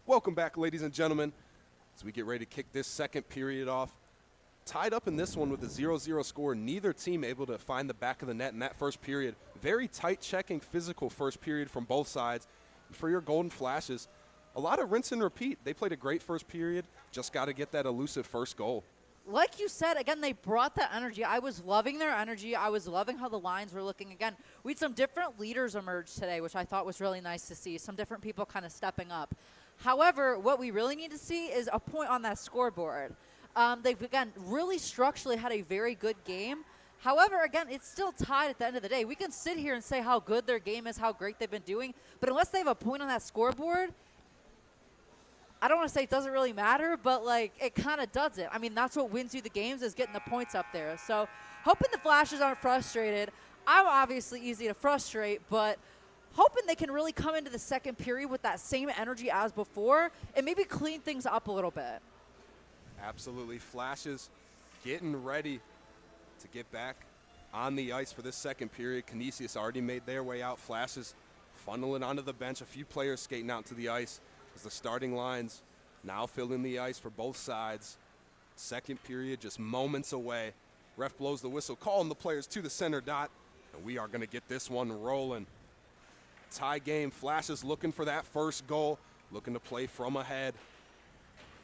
Speaker 1: Welcome back, ladies and gentlemen, as we get ready to kick this second period off. Tied up in this one with a 0-0 score. Neither team able to find the back of the net in that first period. Very tight checking, physical first period from both sides. And for your Golden Flashes, a lot of rinse and repeat. They played a great first period, just got to get that elusive first goal.
Speaker 2: Like you said, again, they brought that energy. I was loving their energy. I was loving how the lines were looking. Again, we had some different leaders emerge today, which I thought was really nice to see. Some different people kind of stepping up. However, what we really need to see is a point on that scoreboard. They've, again, really structurally had a very good game. However, again, it's still tied at the end of the day. We can sit here and say how good their game is, how great they've been doing, but unless they have a point on that scoreboard, I don't want to say it doesn't really matter, but, like, it kind of doesn't. I mean, that's what wins you the games is getting the points up there. So hoping the Flashes aren't frustrated. I'm obviously easy to frustrate, but hoping they can really come into the second period with that same energy as before and maybe clean things up a little bit.
Speaker 1: Absolutely. Flashes getting ready to get back on the ice for this second period. Canisius already made their way out. Flashes funneling onto the bench. A few players skating out to the ice as the starting lines now filling the ice for both sides. Second period just moments away. Ref blows the whistle, calling the players to the center dot, and we are going to get this one rolling. Tie game. Flashes looking for that first goal, looking to play from ahead.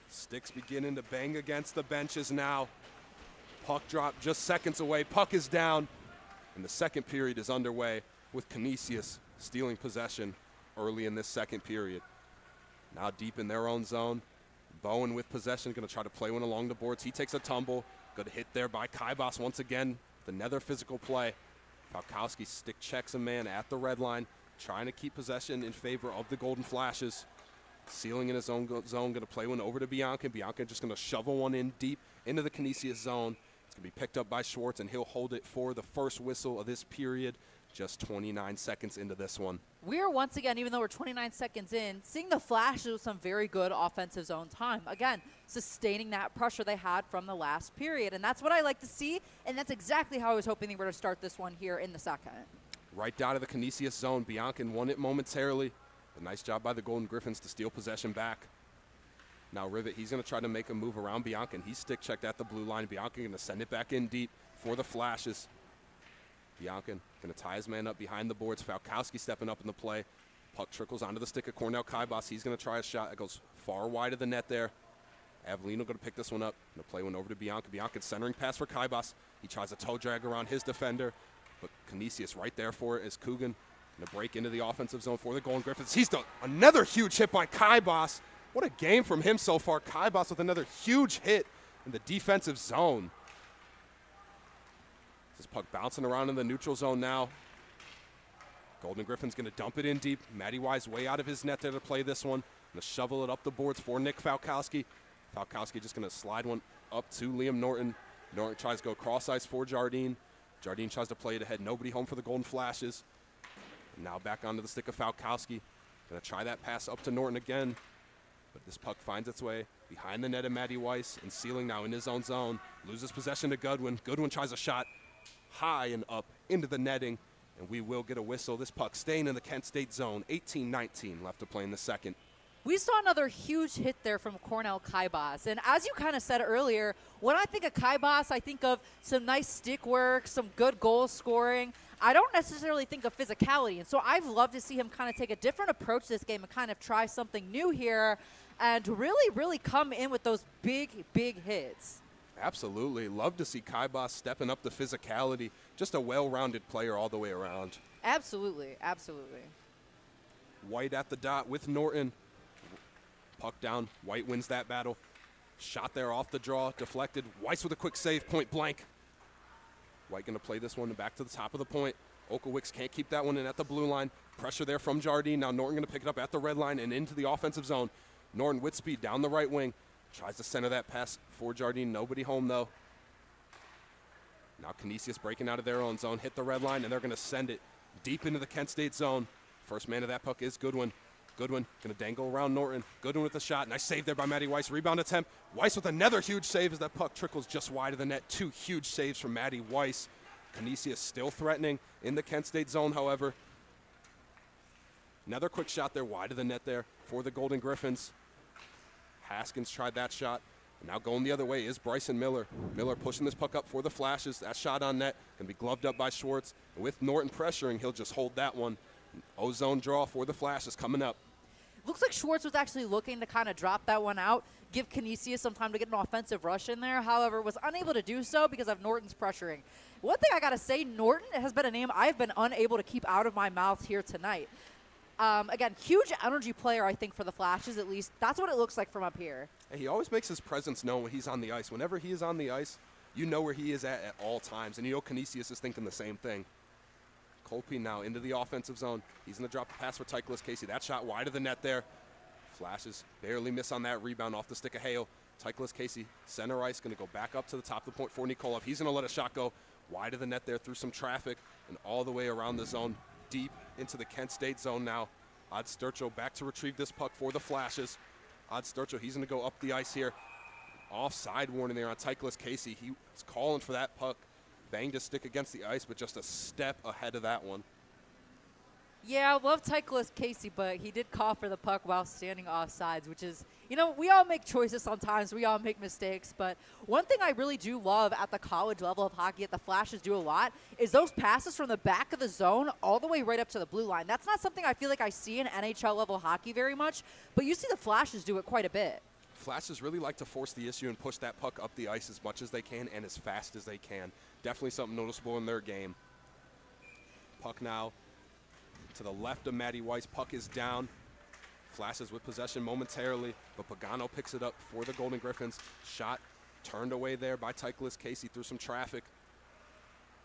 Speaker 1: Sticks beginning to bang against the benches now. Puck drop just seconds away. Puck is down, and the second period is underway with Canisius stealing possession early in this second period. Now deep in their own zone. Bowen with possession, going to try to play one along the boards. He takes a tumble. Good hit there by Kaibas once again. Another physical play. Falkowski stick checks a man at the red line, trying to keep possession in favor of the Golden Flashes. Sealing in his own zone, going to play one over to Bianca. Bianca just going to shovel one in deep into the Canisius zone. It's going to be picked up by Schwartz, and he'll hold it for the first whistle of this period, just 29 seconds into this one.
Speaker 2: We are once again, even though we're 29 seconds in, seeing the Flashes with some very good offensive zone time. Again, sustaining that pressure they had from the last period, and that's what I like to see, and that's exactly how I was hoping they were to start this one here in the second.
Speaker 1: Right down to the Canisius zone. Bianca won it momentarily. A nice job by the Golden Griffins to steal possession back. Now Rivet, he's going to try to make a move around Bianca, and he's stick checked at the blue line. Bianca going to send it back in deep for the Flashes. Bianca going to tie his man up behind the boards. Falkowski stepping up in the play. Puck trickles onto the stick of Cornell Kaibas. He's going to try a shot. It goes far wide of the net there. Avellino going to pick this one up. Going to play one over to Bianca. Bianca's centering pass for Kaibas. He tries a toe drag around his defender, but Canisius right there for it as Coogan going to break into the offensive zone for the Golden Griffins. He's done another huge hit by Kaibas. What a game from him so far. Kaibas with another huge hit in the defensive zone. This puck bouncing around in the neutral zone now. Golden Griffin's going to dump it in deep. Matty Wise way out of his net there to play this one. Going to shovel it up the boards for Nick Falkowski. Falkowski just going to slide one up to Liam Norton. Norton tries to go cross ice for Jardine. Jardine tries to play it ahead. Nobody home for the Golden Flashes. And now back onto the stick of Falkowski. Going to try that pass up to Norton again. But this puck finds its way behind the net of Matty Weiss, and Sealing now in his own zone. Loses possession to Goodwin. Goodwin tries a shot high and up into the netting, and we will get a whistle. This puck staying in the Kent State zone. 18-19 left to play in the second.
Speaker 2: We saw another huge hit there from Cornell Kaibas. And as you kind of said earlier, when I think of Kaibas, I think of some nice stick work, some good goal scoring. I don't necessarily think of physicality. And so I've loved to see him kind of take a different approach this game and kind of try something new here and really, really come in with those big, big hits.
Speaker 1: Absolutely. Love to see Kaibas stepping up the physicality. Just a well-rounded player all the way around.
Speaker 2: Absolutely, absolutely.
Speaker 1: White at the dot with Norton. Puck down. White wins that battle. Shot there off the draw. Deflected. Weiss with a quick save. Point blank. White going to play this one back to the top of the point. Okowicz can't keep that one in at the blue line. Pressure there from Jardine. Now Norton going to pick it up at the red line and into the offensive zone. Norton with speed down the right wing. Tries to center that pass for Jardine. Nobody home, though. Now Canisius breaking out of their own zone, hit the red line, and they're going to send it deep into the Kent State zone. First man of that puck is Goodwin. Goodwin going to dangle around Norton. Goodwin with the shot. Nice save there by Maddie Weiss. Rebound attempt. Weiss with another huge save as that puck trickles just wide of the net. 2 huge saves from Maddie Weiss. Canisius still threatening in the Kent State zone, however. Another quick shot there wide of the net there for the Golden Griffins. Haskins tried that shot. And now going the other way is Bryson Miller. Miller pushing this puck up for the Flashes. That shot on net can be gloved up by Schwartz. And with Norton pressuring, he'll just hold that one. O-zone draw for the Flashes coming up.
Speaker 2: Looks like Schwartz was actually looking to kind of drop that one out, give Canisius some time to get an offensive rush in there. However, was unable to do so because of Norton's pressuring. One thing I got to say, Norton has been a name I've been unable to keep out of my mouth here tonight. Again, huge energy player, I think, for the Flashes, at least. That's what it looks like from up here.
Speaker 1: He always makes his presence known when he's on the ice. Whenever he is on the ice, you know where he is at all times. And you know Canisius is thinking the same thing. Colpe now into the offensive zone. He's going to drop the pass for Tychus Casey. That shot wide of the net there. Flashes barely miss on that rebound off the stick of Hale. Tychus Casey, center ice, going to go back up to the top of the point for Nikolov. He's going to let a shot go wide of the net there through some traffic and all the way around the zone, deep into the Kent State zone now. Odd Sturcho back to retrieve this puck for the Flashes. Odd Sturcho, he's going to go up the ice here. Offside warning there on Tychus Casey. He was calling for that puck. Banged his stick against the ice, but just a step ahead of that one.
Speaker 2: Yeah, I love Tychus Casey, but he did call for the puck while standing offsides, which is, you know, we all make choices sometimes. We all make mistakes. But one thing I really do love at the college level of hockey, at the Flashes do a lot, is those passes from the back of the zone all the way right up to the blue line. That's not something I feel like I see in NHL level hockey very much, but you see the Flashes do it quite a bit.
Speaker 1: Flashes really like to force the issue and push that puck up the ice as much as they can and as fast as they can. Definitely something noticeable in their game. Puck now to the left of Maddie Weiss. Puck is down. Flashes with possession momentarily, but Pagano picks it up for the Golden Griffins. Shot turned away there by Tychus Casey through some traffic.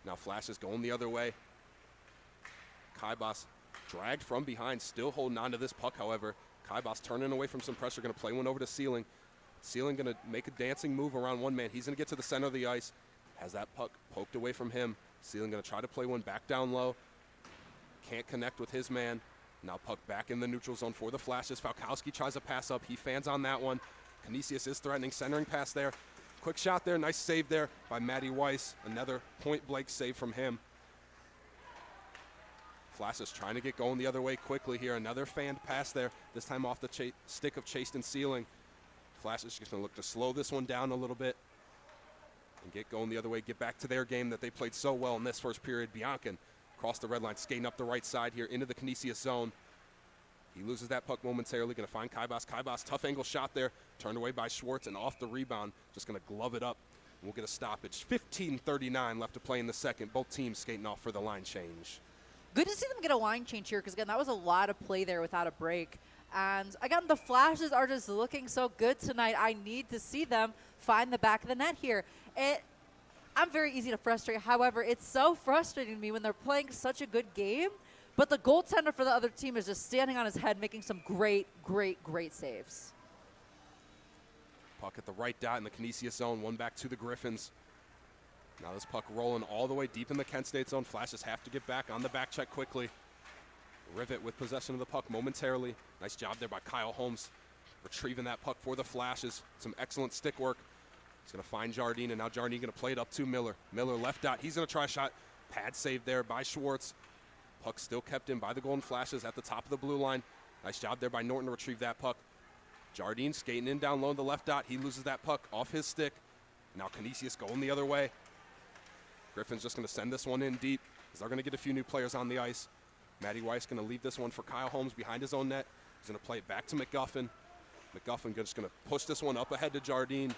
Speaker 1: Now Flashes going the other way. Kaibas dragged from behind, still holding on to this puck, however. Kaibas turning away from some pressure, going to play one over to Sealing. Sealing going to make a dancing move around one man. He's going to get to the center of the ice. Has that puck poked away from him. Sealing going to try to play one back down low. Can't connect with his man. Now puck back in the neutral zone for the Flashes. Falkowski tries to pass up. He fans on that one. Canisius is threatening, centering pass there. Quick shot there. Nice save there by Maddie Weiss. Another point-blank save from him. Flashes trying to get going the other way quickly here. Another fanned pass there, this time off the stick of Chased and Sealing. Flashes just going to look to slow this one down a little bit and get going the other way, get back to their game that they played so well in this first period. Biancan across the red line, skating up the right side here into the Canisius zone. He loses that puck momentarily, going to find Kaibas. Kaibas, tough angle shot there, turned away by Schwartz, and off the rebound, just going to glove it up. We'll get a stoppage. 15:39 left to play in the second. Both teams skating off for the line change.
Speaker 2: Good to see them get a line change here because, again, that was a lot of play there without a break. And, again, the Flashes are just looking so good tonight. I need to see them find the back of the net here. I'm very easy to frustrate. However, it's so frustrating to me when they're playing such a good game, but the goaltender for the other team is just standing on his head making some great, great, great saves.
Speaker 1: Puck at the right dot in the Canisius zone. One back to the Griffins. Now this puck rolling all the way deep in the Kent State zone. Flashes have to get back on the back check quickly. Rivet with possession of the puck momentarily. Nice job there by Kyle Holmes, retrieving that puck for the Flashes. Some excellent stick work. He's going to find Jardine, and now Jardine going to play it up to Miller. Miller left dot. He's going to try a shot. Pad save there by Schwartz. Puck still kept in by the Golden Flashes at the top of the blue line. Nice job there by Norton to retrieve that puck. Jardine skating in down low in the left dot. He loses that puck off his stick. Now Canisius going the other way. Griffin's just going to send this one in deep because they're going to get a few new players on the ice. Maddie Weiss going to leave this one for Kyle Holmes behind his own net. He's going to play it back to McGuffin. McGuffin just going to push this one up ahead to Jardine.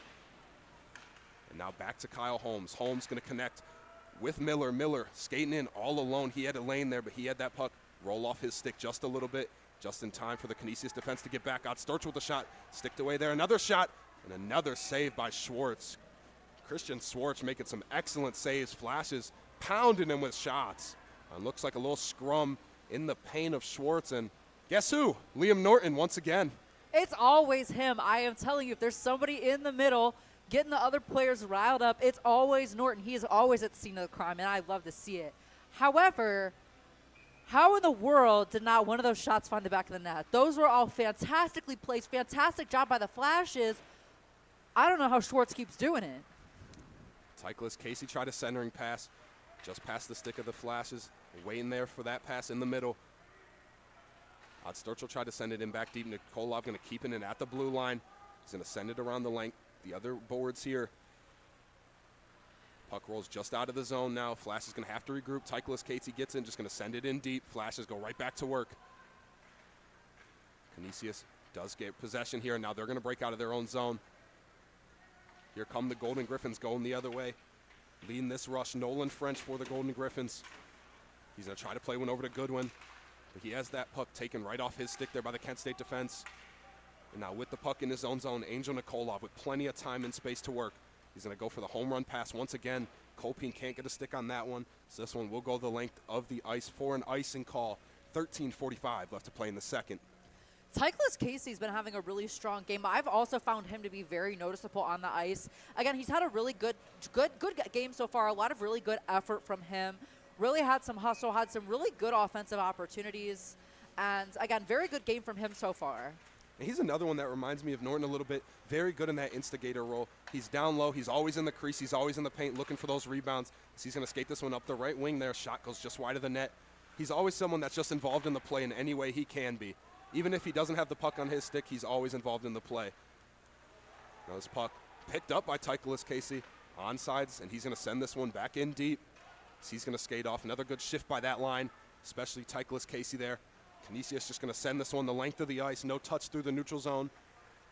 Speaker 1: And now back to Kyle Holmes. Holmes going to connect with Miller. Miller skating in all alone. He had a lane there, but he had that puck roll off his stick just a little bit, just in time for the Canisius defense to get back out. Sturch with a shot, sticked away there. Another shot, and another save by Schwartz. Christian Schwartz making some excellent saves. Flashes pounding him with shots. And looks like a little scrum in the paint of Schwartz. And guess who? Liam Norton once again.
Speaker 2: It's always him. I am telling you, if there's somebody in the middle getting the other players riled up. It's always Norton. He is always at the scene of the crime, and I love to see it. However, how in the world did not one of those shots find the back of the net? Those were all fantastically placed. Fantastic job by the Flashes. I don't know how Schwartz keeps doing it.
Speaker 1: Titleist Casey tried a centering pass, just past the stick of the Flashes, waiting there for that pass in the middle. Odd Sturchill tried to send it in back deep. Nikolov going to keep it in at the blue line. He's going to send it around the length. The other boards here. Puck rolls just out of the zone now. Flash is going to have to regroup. Titleist Casey gets in, just going to send it in deep. Flashes go right back to work. Canisius does get possession here, and now they're going to break out of their own zone. Here come the Golden Griffins going the other way. Leading this rush, Nolan French for the Golden Griffins. He's going to try to play one over to Goodwin. But he has that puck taken right off his stick there by the Kent State defense. And now with the puck in his own zone, Angel Nikolov with plenty of time and space to work. He's going to go for the home run pass once again. Kolpin can't get a stick on that one. So this one will go the length of the ice for an icing call. 13:45 left to play in the second.
Speaker 2: Titleist Casey's been having a really strong game. I've also found him to be very noticeable on the ice. Again, he's had a really good game so far. A lot of really good effort from him. Really had some hustle, had some really good offensive opportunities. And again, very good game from him so far.
Speaker 1: And he's another one that reminds me of Norton a little bit. Very good in that instigator role. He's down low. He's always in the crease. He's always in the paint looking for those rebounds. So he's going to skate this one up the right wing there. Shot goes just wide of the net. He's always someone that's just involved in the play in any way he can be. Even if he doesn't have the puck on his stick, he's always involved in the play. Now this puck picked up by Titleist Casey on sides, and he's going to send this one back in deep. So he's going to skate off. Another good shift by that line, especially Titleist Casey there. Canisius just going to send this one the length of the ice. No touch through the neutral zone.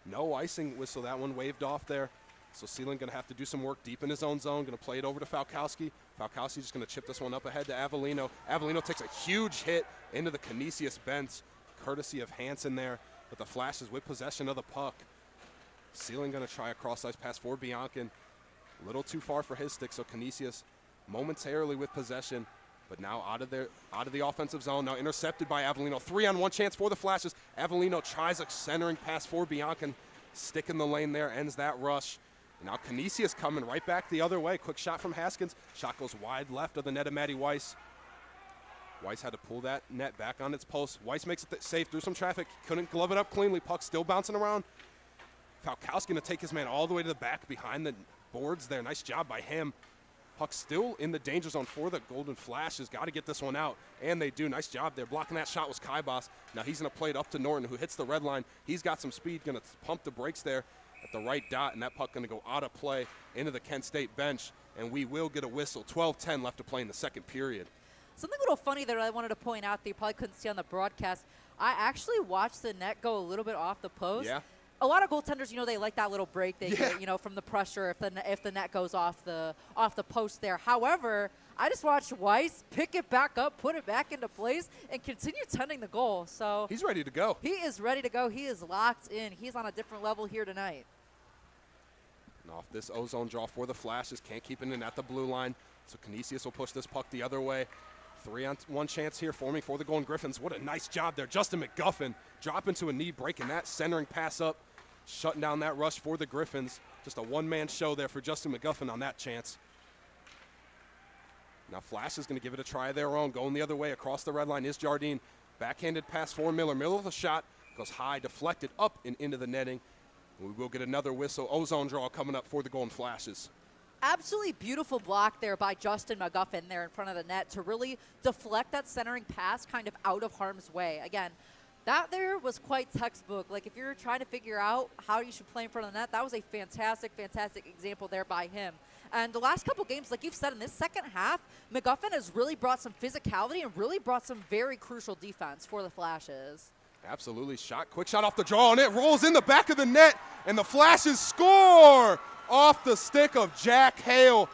Speaker 1: No icing whistle. That one waved off there. So Seelan going to have to do some work deep in his own zone. Going to play it over to Falkowski. Falkowski just going to chip this one up ahead to Avellino. Avellino takes a huge hit into the Canisius bench, courtesy of Hansen there. But the Flashes with possession of the puck. Seelan going to try a cross-ice pass for Biancan. A little too far for his stick, so Canisius momentarily with possession. But now out of the offensive zone, now intercepted by Avellino. 3-on-1 chance for the Flashes. Avellino tries a centering pass for Biancan. Stick in the lane there, ends that rush. And now Canisius coming right back the other way. Quick shot from Haskins. Shot goes wide left of the net of Matty Weiss. Weiss had to pull that net back on its post. Weiss makes it safe through some traffic. Couldn't glove it up cleanly. Puck still bouncing around. Falkowski going to take his man all the way to the back behind the boards there. Nice job by him. Puck still in the danger zone for the Golden Flashes. Got to get this one out, and they do. Nice job there. Blocking that shot was Kaibas. Now he's going to play it up to Norton, who hits the red line. He's got some speed, going to pump the brakes there at the right dot, and that puck going to go out of play into the Kent State bench, and we will get a whistle. 12:10 left to play in the second period.
Speaker 2: Something a little funny that I wanted to point out that you probably couldn't see on the broadcast. I actually watched the net go a little bit off the post.
Speaker 1: Yeah.
Speaker 2: A lot of goaltenders, they like that little break they get, from the pressure if the net goes off the post there. However, I just watched Weiss pick it back up, put it back into place, and continue tending the goal. So
Speaker 1: he's ready to go.
Speaker 2: He is ready to go. He is locked in. He's on a different level here tonight.
Speaker 1: And off this ozone draw for the Flashes, can't keep it in at the blue line. So Canisius will push this puck the other way. 3-on-1 chance here forming for the Golden Griffins. What a nice job there. Justin McGuffin dropping to a knee, breaking that centering pass up, shutting down that rush for the Griffins. Just a one-man show there for Justin McGuffin on that chance. Now Flash is going to give it a try of their own. Going the other way across the red line is Jardine. Backhanded pass for Miller. Miller with a shot. Goes high, deflected up and into the netting. We will get another whistle. Ozone draw coming up for the Golden Flashes.
Speaker 2: Absolutely beautiful block there by Justin McGuffin there in front of the net to really deflect that centering pass kind of out of harm's way. Again, that there was quite textbook. Like, if you're trying to figure out how you should play in front of the net, that was a fantastic, fantastic example there by him. And the last couple games, like you've said, in this second half, McGuffin has really brought some physicality and really brought some very crucial defense for the Flashes.
Speaker 1: Absolutely. Quick shot off the draw, and it rolls in the back of the net, and the Flashes score off the stick of Jack Hale.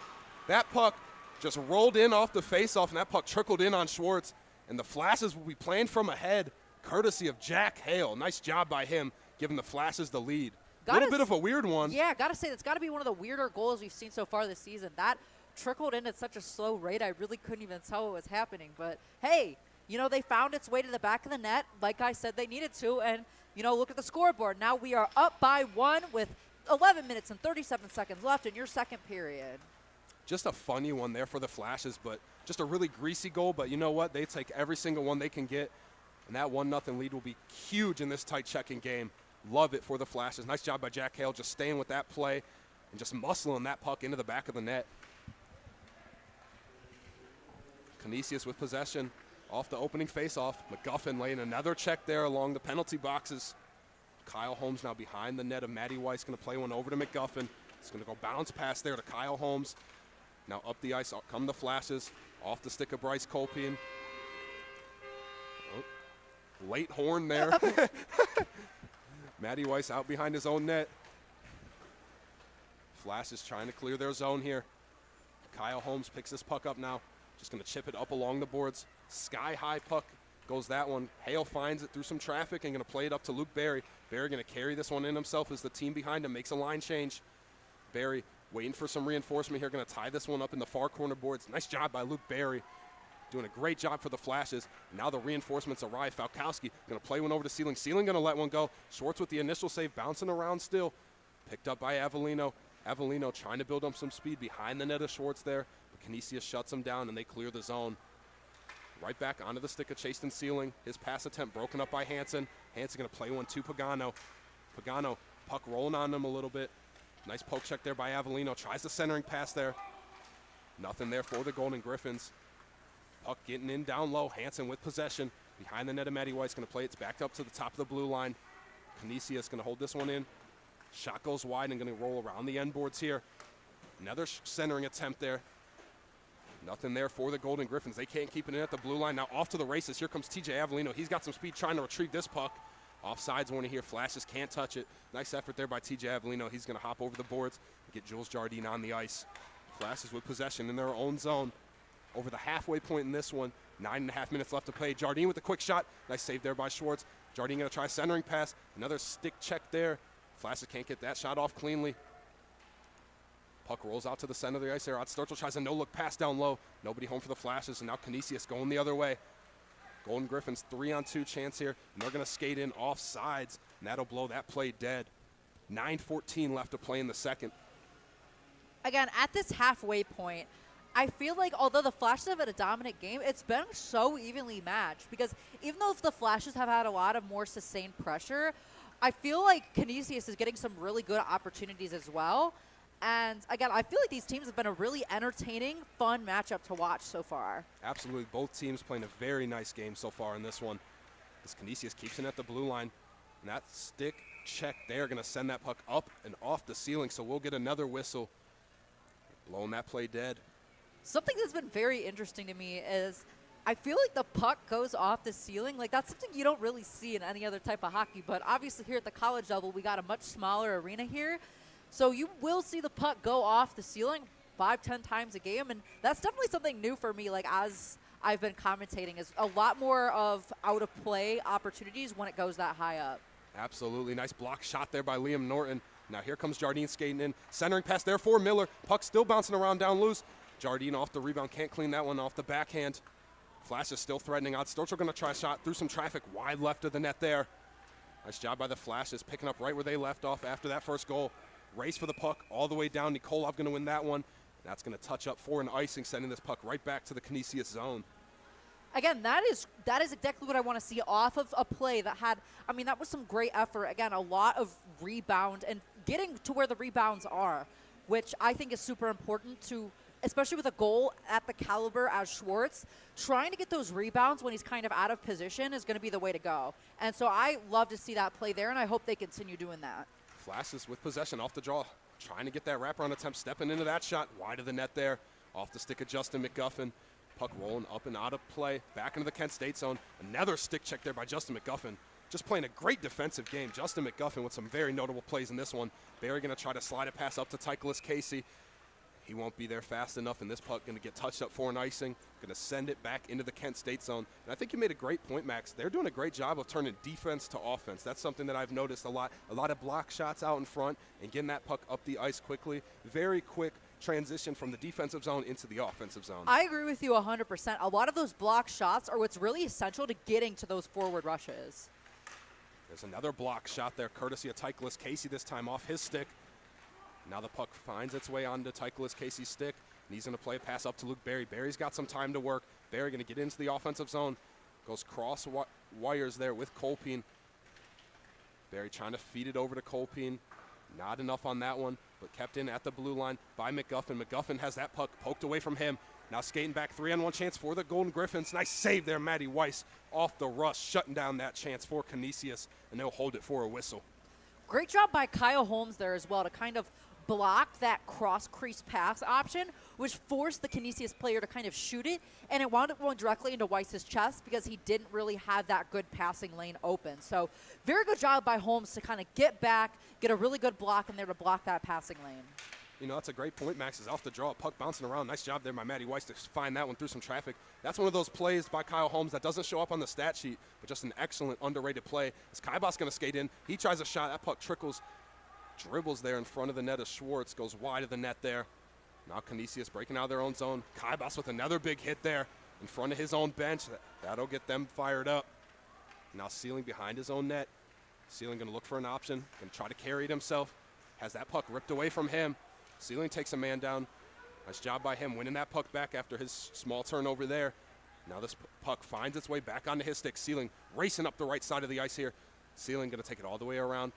Speaker 1: That puck just rolled in off the faceoff, and that puck trickled in on Schwartz, and the Flashes will be playing from ahead, courtesy of Jack Hale. Nice job by him, giving the Flashes the lead. A little bit of a weird one.
Speaker 2: Yeah, got to say, that's got to be one of the weirder goals we've seen so far this season. That trickled in at such a slow rate, I really couldn't even tell what was happening. But, hey, they found its way to the back of the net, like I said they needed to, and, look at the scoreboard. Now we are up by 1 with 11 minutes and 37 seconds left in your second period.
Speaker 1: Just a funny one there for the Flashes, but just a really greasy goal. But you know what? They take every single one they can get, and that 1-0 lead will be huge in this tight checking game. Love it for the Flashes. Nice job by Jack Hale just staying with that play and just muscling that puck into the back of the net. Canisius with possession off the opening faceoff. McGuffin laying another check there along the penalty boxes. Kyle Holmes now behind the net of Matty Weiss, going to play one over to McGuffin. It's going to go bounce pass there to Kyle Holmes. Now up the ice, come the Flashes. Off the stick of Bryce Colpine. Oh, late horn there. Matty Weiss out behind his own net. Flashes trying to clear their zone here. Kyle Holmes picks this puck up now. Just going to chip it up along the boards. Sky-high puck goes that one. Hale finds it through some traffic and going to play it up to Luke Barry. Barry going to carry this one in himself as the team behind him makes a line change. Barry waiting for some reinforcement here, going to tie this one up in the far corner boards. Nice job by Luke Barry. Doing a great job for the Flashes. Now the reinforcements arrive. Falkowski going to play one over to Sealing. Sealing going to let one go. Schwartz with the initial save, bouncing around still. Picked up by Avellino. Avellino trying to build up some speed behind the net of Schwartz there. But Canisius shuts him down and they clear the zone. Right back onto the stick of Chasten Sealing. His pass attempt broken up by Hansen. Hansen going to play one to Pagano. Pagano, puck rolling on him a little bit. Nice poke check there by Avellino. Tries the centering pass there. Nothing there for the Golden Griffins. Puck getting in down low. Hansen with possession. Behind the net of Matty White's going to play. It's backed up to the top of the blue line. Canisius going to hold this one in. Shot goes wide and going to roll around the end boards here. Another centering attempt there. Nothing there for the Golden Griffins. They can't keep it in at the blue line. Now off to the races. Here comes TJ Avellino. He's got some speed trying to retrieve this puck. Offsides one here. Flashes can't touch it. Nice effort there by TJ Avellino. He's going to hop over the boards and get Jules Jardine on the ice. Flashes with possession in their own zone. Over the halfway point in this one. 9.5 minutes left to play. Jardine with a quick shot. Nice save there by Schwartz. Jardine going to try centering pass. Another stick check there. Flashes can't get that shot off cleanly. Puck rolls out to the center of the ice there. Sturchel tries a no-look pass down low. Nobody home for the Flashes, and now Canisius going the other way. Golden Griffins 3-on-2 chance here, and they're going to skate in off sides, and that'll blow that play dead. 9:14 left to play in the second.
Speaker 2: Again, at this halfway point, I feel like although the Flashes have had a dominant game, it's been so evenly matched because even though the Flashes have had a lot of more sustained pressure, I feel like Canisius is getting some really good opportunities as well. And again, I feel like these teams have been a really entertaining, fun matchup to watch so far.
Speaker 1: Absolutely. Both teams playing a very nice game so far in this one. As Canisius keeps it at the blue line. And that stick check there going to send that puck up and off the ceiling. So we'll get another whistle. Blowing that play dead.
Speaker 2: Something that's been very interesting to me is I feel like the puck goes off the ceiling. Like that's something you don't really see in any other type of hockey. But obviously here at the college level, we got a much smaller arena here. So you will see the puck go off the ceiling 5-10 times a game, and that's definitely something new for me. Like as I've been commentating, is a lot more of out of play opportunities when it goes that high up.
Speaker 1: Absolutely, nice block shot there by Liam Norton. Now here comes Jardine skating in, centering pass there for Miller. Puck still bouncing around down loose. Jardine off the rebound, can't clean that one off the backhand. Flash is still threatening out. Storchel going to try a shot through some traffic wide left of the net there. Nice job by the Flashes, picking up right where they left off after that first goal. Race for the puck all the way down. Nikolov going to win that one. That's going to touch up for an icing, sending this puck right back to the Canisius zone.
Speaker 2: Again, that is exactly what I want to see off of a play that had, I mean, that was some great effort. Again, a lot of rebound and getting to where the rebounds are, which I think is super important to, especially with a goal at the caliber as Schwartz, trying to get those rebounds when he's kind of out of position is going to be the way to go. And so I love to see that play there, and I hope they continue doing that.
Speaker 1: Flashes with possession off the draw, trying to get that wraparound attempt, stepping into that shot, wide of the net there, off the stick of Justin McGuffin. Puck rolling up and out of play, back into the Kent State zone. Another stick check there by Justin McGuffin. Just playing a great defensive game. Justin McGuffin with some very notable plays in this one. Barry going to try to slide a pass up to Tycholas Casey. He won't be there fast enough, and this puck going to get touched up for an icing. Going to send it back into the Kent State zone. And I think you made a great point, Max. They're doing a great job of turning defense to offense. That's something that I've noticed a lot. A lot of block shots out in front and getting that puck up the ice quickly. Very quick transition from the defensive zone into the offensive zone.
Speaker 2: I agree with you 100%. A lot of those block shots are what's really essential to getting to those forward rushes.
Speaker 1: There's another block shot there, courtesy of Tycholas Casey this time off his stick. Now the puck finds its way onto Tycholas Casey's stick, and he's going to play a pass up to Luke Berry. Berry's got some time to work. Berry going to get into the offensive zone. Goes cross wires there with Colpine. Berry trying to feed it over to Colpine. Not enough on that one, but kept in at the blue line by McGuffin. McGuffin has that puck poked away from him. Now skating back, 3-on-1 chance for the Golden Griffins. Nice save there, Matty Weiss off the rush, shutting down that chance for Canisius, and they'll hold it for a whistle.
Speaker 2: Great job by Kyle Holmes there as well to kind of block that cross-crease pass option, which forced the Canisius player to kind of shoot it, and it wound up going directly into Weiss's chest because he didn't really have that good passing lane open. So very good job by Holmes to kind of get back, get a really good block in there to block that passing lane.
Speaker 1: You know, that's a great point. Max is off the draw. Puck bouncing around. Nice job there by Matty Weiss to find that one through some traffic. That's one of those plays by Kyle Holmes that doesn't show up on the stat sheet, but just an excellent, underrated play. As Kaibas going to skate in, he tries a shot. That puck trickles, dribbles there in front of the net of Schwartz, goes wide of the net there. Now Canisius breaking out of their own zone. Kaibas with another big hit there in front of his own bench. That'll get them fired up. Now Sealing behind his own net. Sealing going to look for an option, going to try to carry it himself. Has that puck ripped away from him. Sealing takes a man down. Nice job by him winning that puck back after his small turnover there. Now this puck finds its way back onto his stick. Sealing racing up the right side of the ice here. Sealing going to take it all the way around.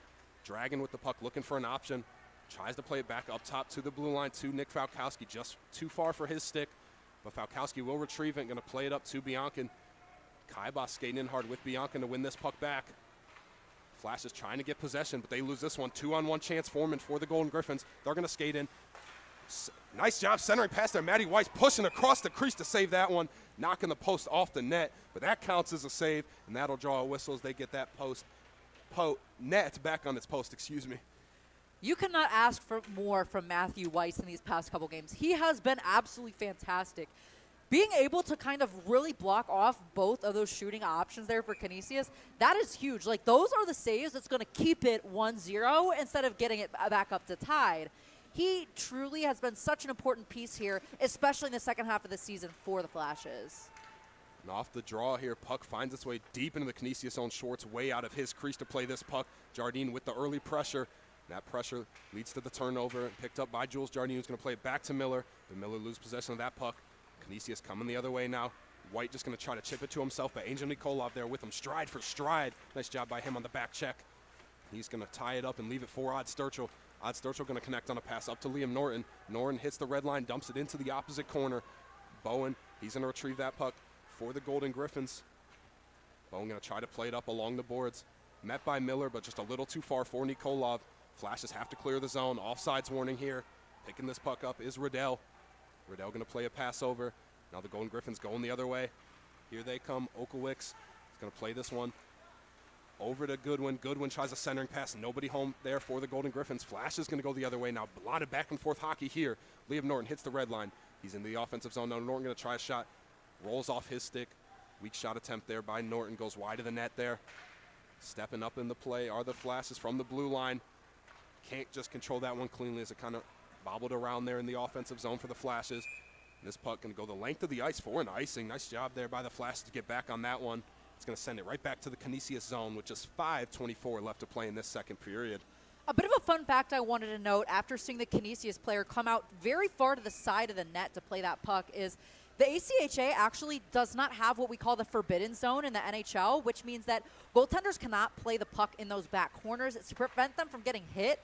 Speaker 1: Dragging with the puck, looking for an option. Tries to play it back up top to the blue line to Nick Falkowski. Just too far for his stick. But Falkowski will retrieve it. Going to play it up to Biancan. Kaibas skating in hard with Biancan to win this puck back. Flash is trying to get possession, but they lose this one. 2-on-1 chance forming for the Golden Griffins. They're going to skate in. Nice job centering pass there. Matty Weiss pushing across the crease to save that one, knocking the post off the net. But that counts as a save, and that'll draw a whistle as they get that net back on its post, excuse me.
Speaker 2: You cannot ask for more from Matthew Weiss in these past couple games. He has been absolutely fantastic. Being able to kind of really block off both of those shooting options there for Canisius, that is huge. Like, those are the saves that's going to keep it 1-0 instead of getting it back up to tied. He truly has been such an important piece here, especially in the second half of the season for the Flashes.
Speaker 1: And off the draw here, puck finds its way deep into the Canisius own Schwartz, way out of his crease to play this puck. Jardine with the early pressure. That pressure leads to the turnover, picked up by Jules Jardine, who's going to play it back to Miller. But Miller loses possession of that puck. Canisius coming the other way now. White just going to try to chip it to himself, but Angel Nikolov there with him, stride for stride. Nice job by him on the back check. He's going to tie it up and leave it for Odd Sturchill. Odd Sturchill going to connect on a pass up to Liam Norton. Norton hits the red line, dumps it into the opposite corner. Bowen, he's going to retrieve that puck for the Golden Griffins. Bowen going to try to play it up along the boards. Met by Miller, but just a little too far for Nikolov. Flashes have to clear the zone. Offsides warning here. Picking this puck up is Riddell. Riddell going to play a pass over. Now the Golden Griffins going the other way. Here they come. Okolwicz is going to play this one over to Goodwin. Goodwin tries a centering pass. Nobody home there for the Golden Griffins. Flash is going to go the other way now. A lot of back and forth hockey here. Liam Norton hits the red line. He's in the offensive zone. Now Norton going to try a shot. Rolls off his stick. Weak shot attempt there by Norton. Goes wide of the net there. Stepping up in the play are the Flashes from the blue line. Can't just control that one cleanly as it kind of bobbled around there in the offensive zone for the Flashes. And this puck going to go the length of the ice for an icing. Nice job there by the Flashes to get back on that one. It's going to send it right back to the Canisius zone with just 5:24 left to play in this second period.
Speaker 2: A bit of a fun fact I wanted to note after seeing the Canisius player come out very far to the side of the net to play that puck is the ACHA actually does not have what we call the forbidden zone in the NHL, which means that goaltenders cannot play the puck in those back corners. It's to prevent them from getting hit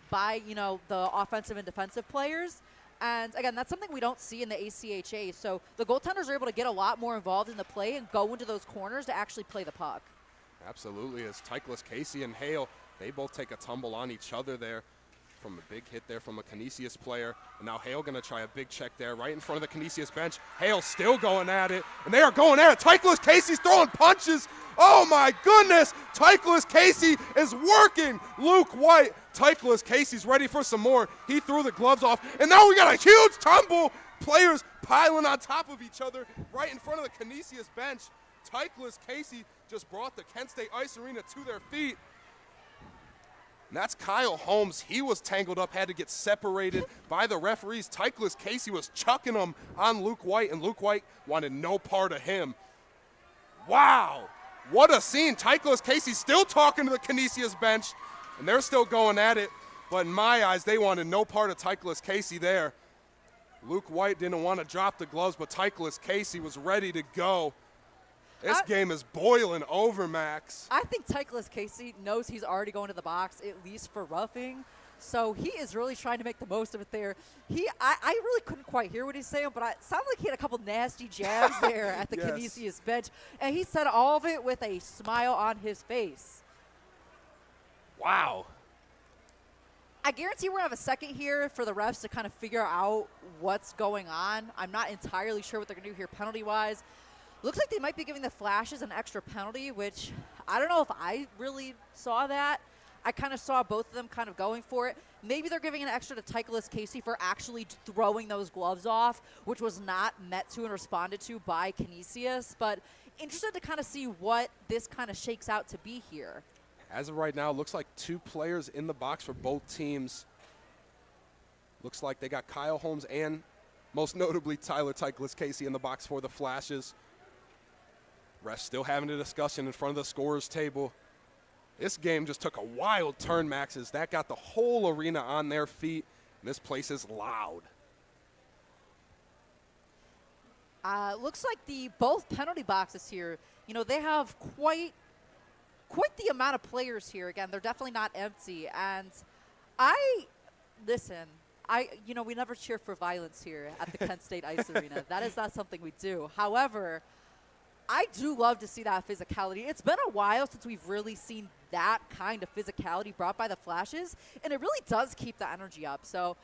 Speaker 2: by, the offensive and defensive players. And again, that's something we don't see in the ACHA. So the goaltenders are able to get a lot more involved in the play and go into those corners to actually play the puck.
Speaker 1: Absolutely. As Tycholas Casey and Hale, they both take a tumble on each other there from a big hit there from a Canisius player. And now Hale going to try a big check there right in front of the Canisius bench. Hale still going at it, and they are going at it. Tycholas Casey's throwing punches. Oh my goodness. Tycholas Casey is working Luke White. Tycholas Casey's ready for some more. He threw the gloves off, and now we got a huge tumble. Players piling on top of each other right in front of the Canisius bench. Tycholas Casey just brought the Kent State Ice Arena to their feet. And that's Kyle Holmes. He was tangled up, had to get separated by the referees. Tycholas Casey was chucking him on Luke White, and Luke White wanted no part of him. Wow, what a scene. Tycholas Casey still talking to the Canisius bench, and they're still going at it. But in my eyes, they wanted no part of Titleist Casey there. Luke White didn't want to drop the gloves, but Titleist Casey was ready to go. This game is boiling over, Max.
Speaker 2: I think Titleist Casey knows he's already going to the box, at least for roughing. So he is really trying to make the most of it there. I really couldn't quite hear what he's saying, but it sounded like he had a couple nasty jabs there at the
Speaker 1: Yes.
Speaker 2: Canisius bench. And he said all of it with a smile on his face.
Speaker 1: Wow.
Speaker 2: I guarantee we're going to have a second here for the refs to kind of figure out what's going on. I'm not entirely sure what they're going to do here penalty-wise. Looks like they might be giving the Flashes an extra penalty, which I don't know if I really saw that. I kind of saw both of them kind of going for it. Maybe they're giving an extra to Titleist Casey for actually throwing those gloves off, which was not met to and responded to by Canisius. But interested to kind of see what this kind of shakes out to be here.
Speaker 1: As of right now, it looks like 2 players in the box for both teams. Looks like they got Kyle Holmes and, most notably, Tyler Titleist Casey in the box for the Flashes. Refs still having a discussion in front of the scorer's table. This game just took a wild turn, Max, as that got the whole arena on their feet, and this place is loud.
Speaker 2: Looks like both penalty boxes here, they have quite the amount of players here. Again, they're definitely not empty. And we never cheer for violence here at the Kent State Ice Arena. That is not something we do. However, I do love to see that physicality. It's been a while since we've really seen that kind of physicality brought by the Flashes, and it really does keep the energy up. So,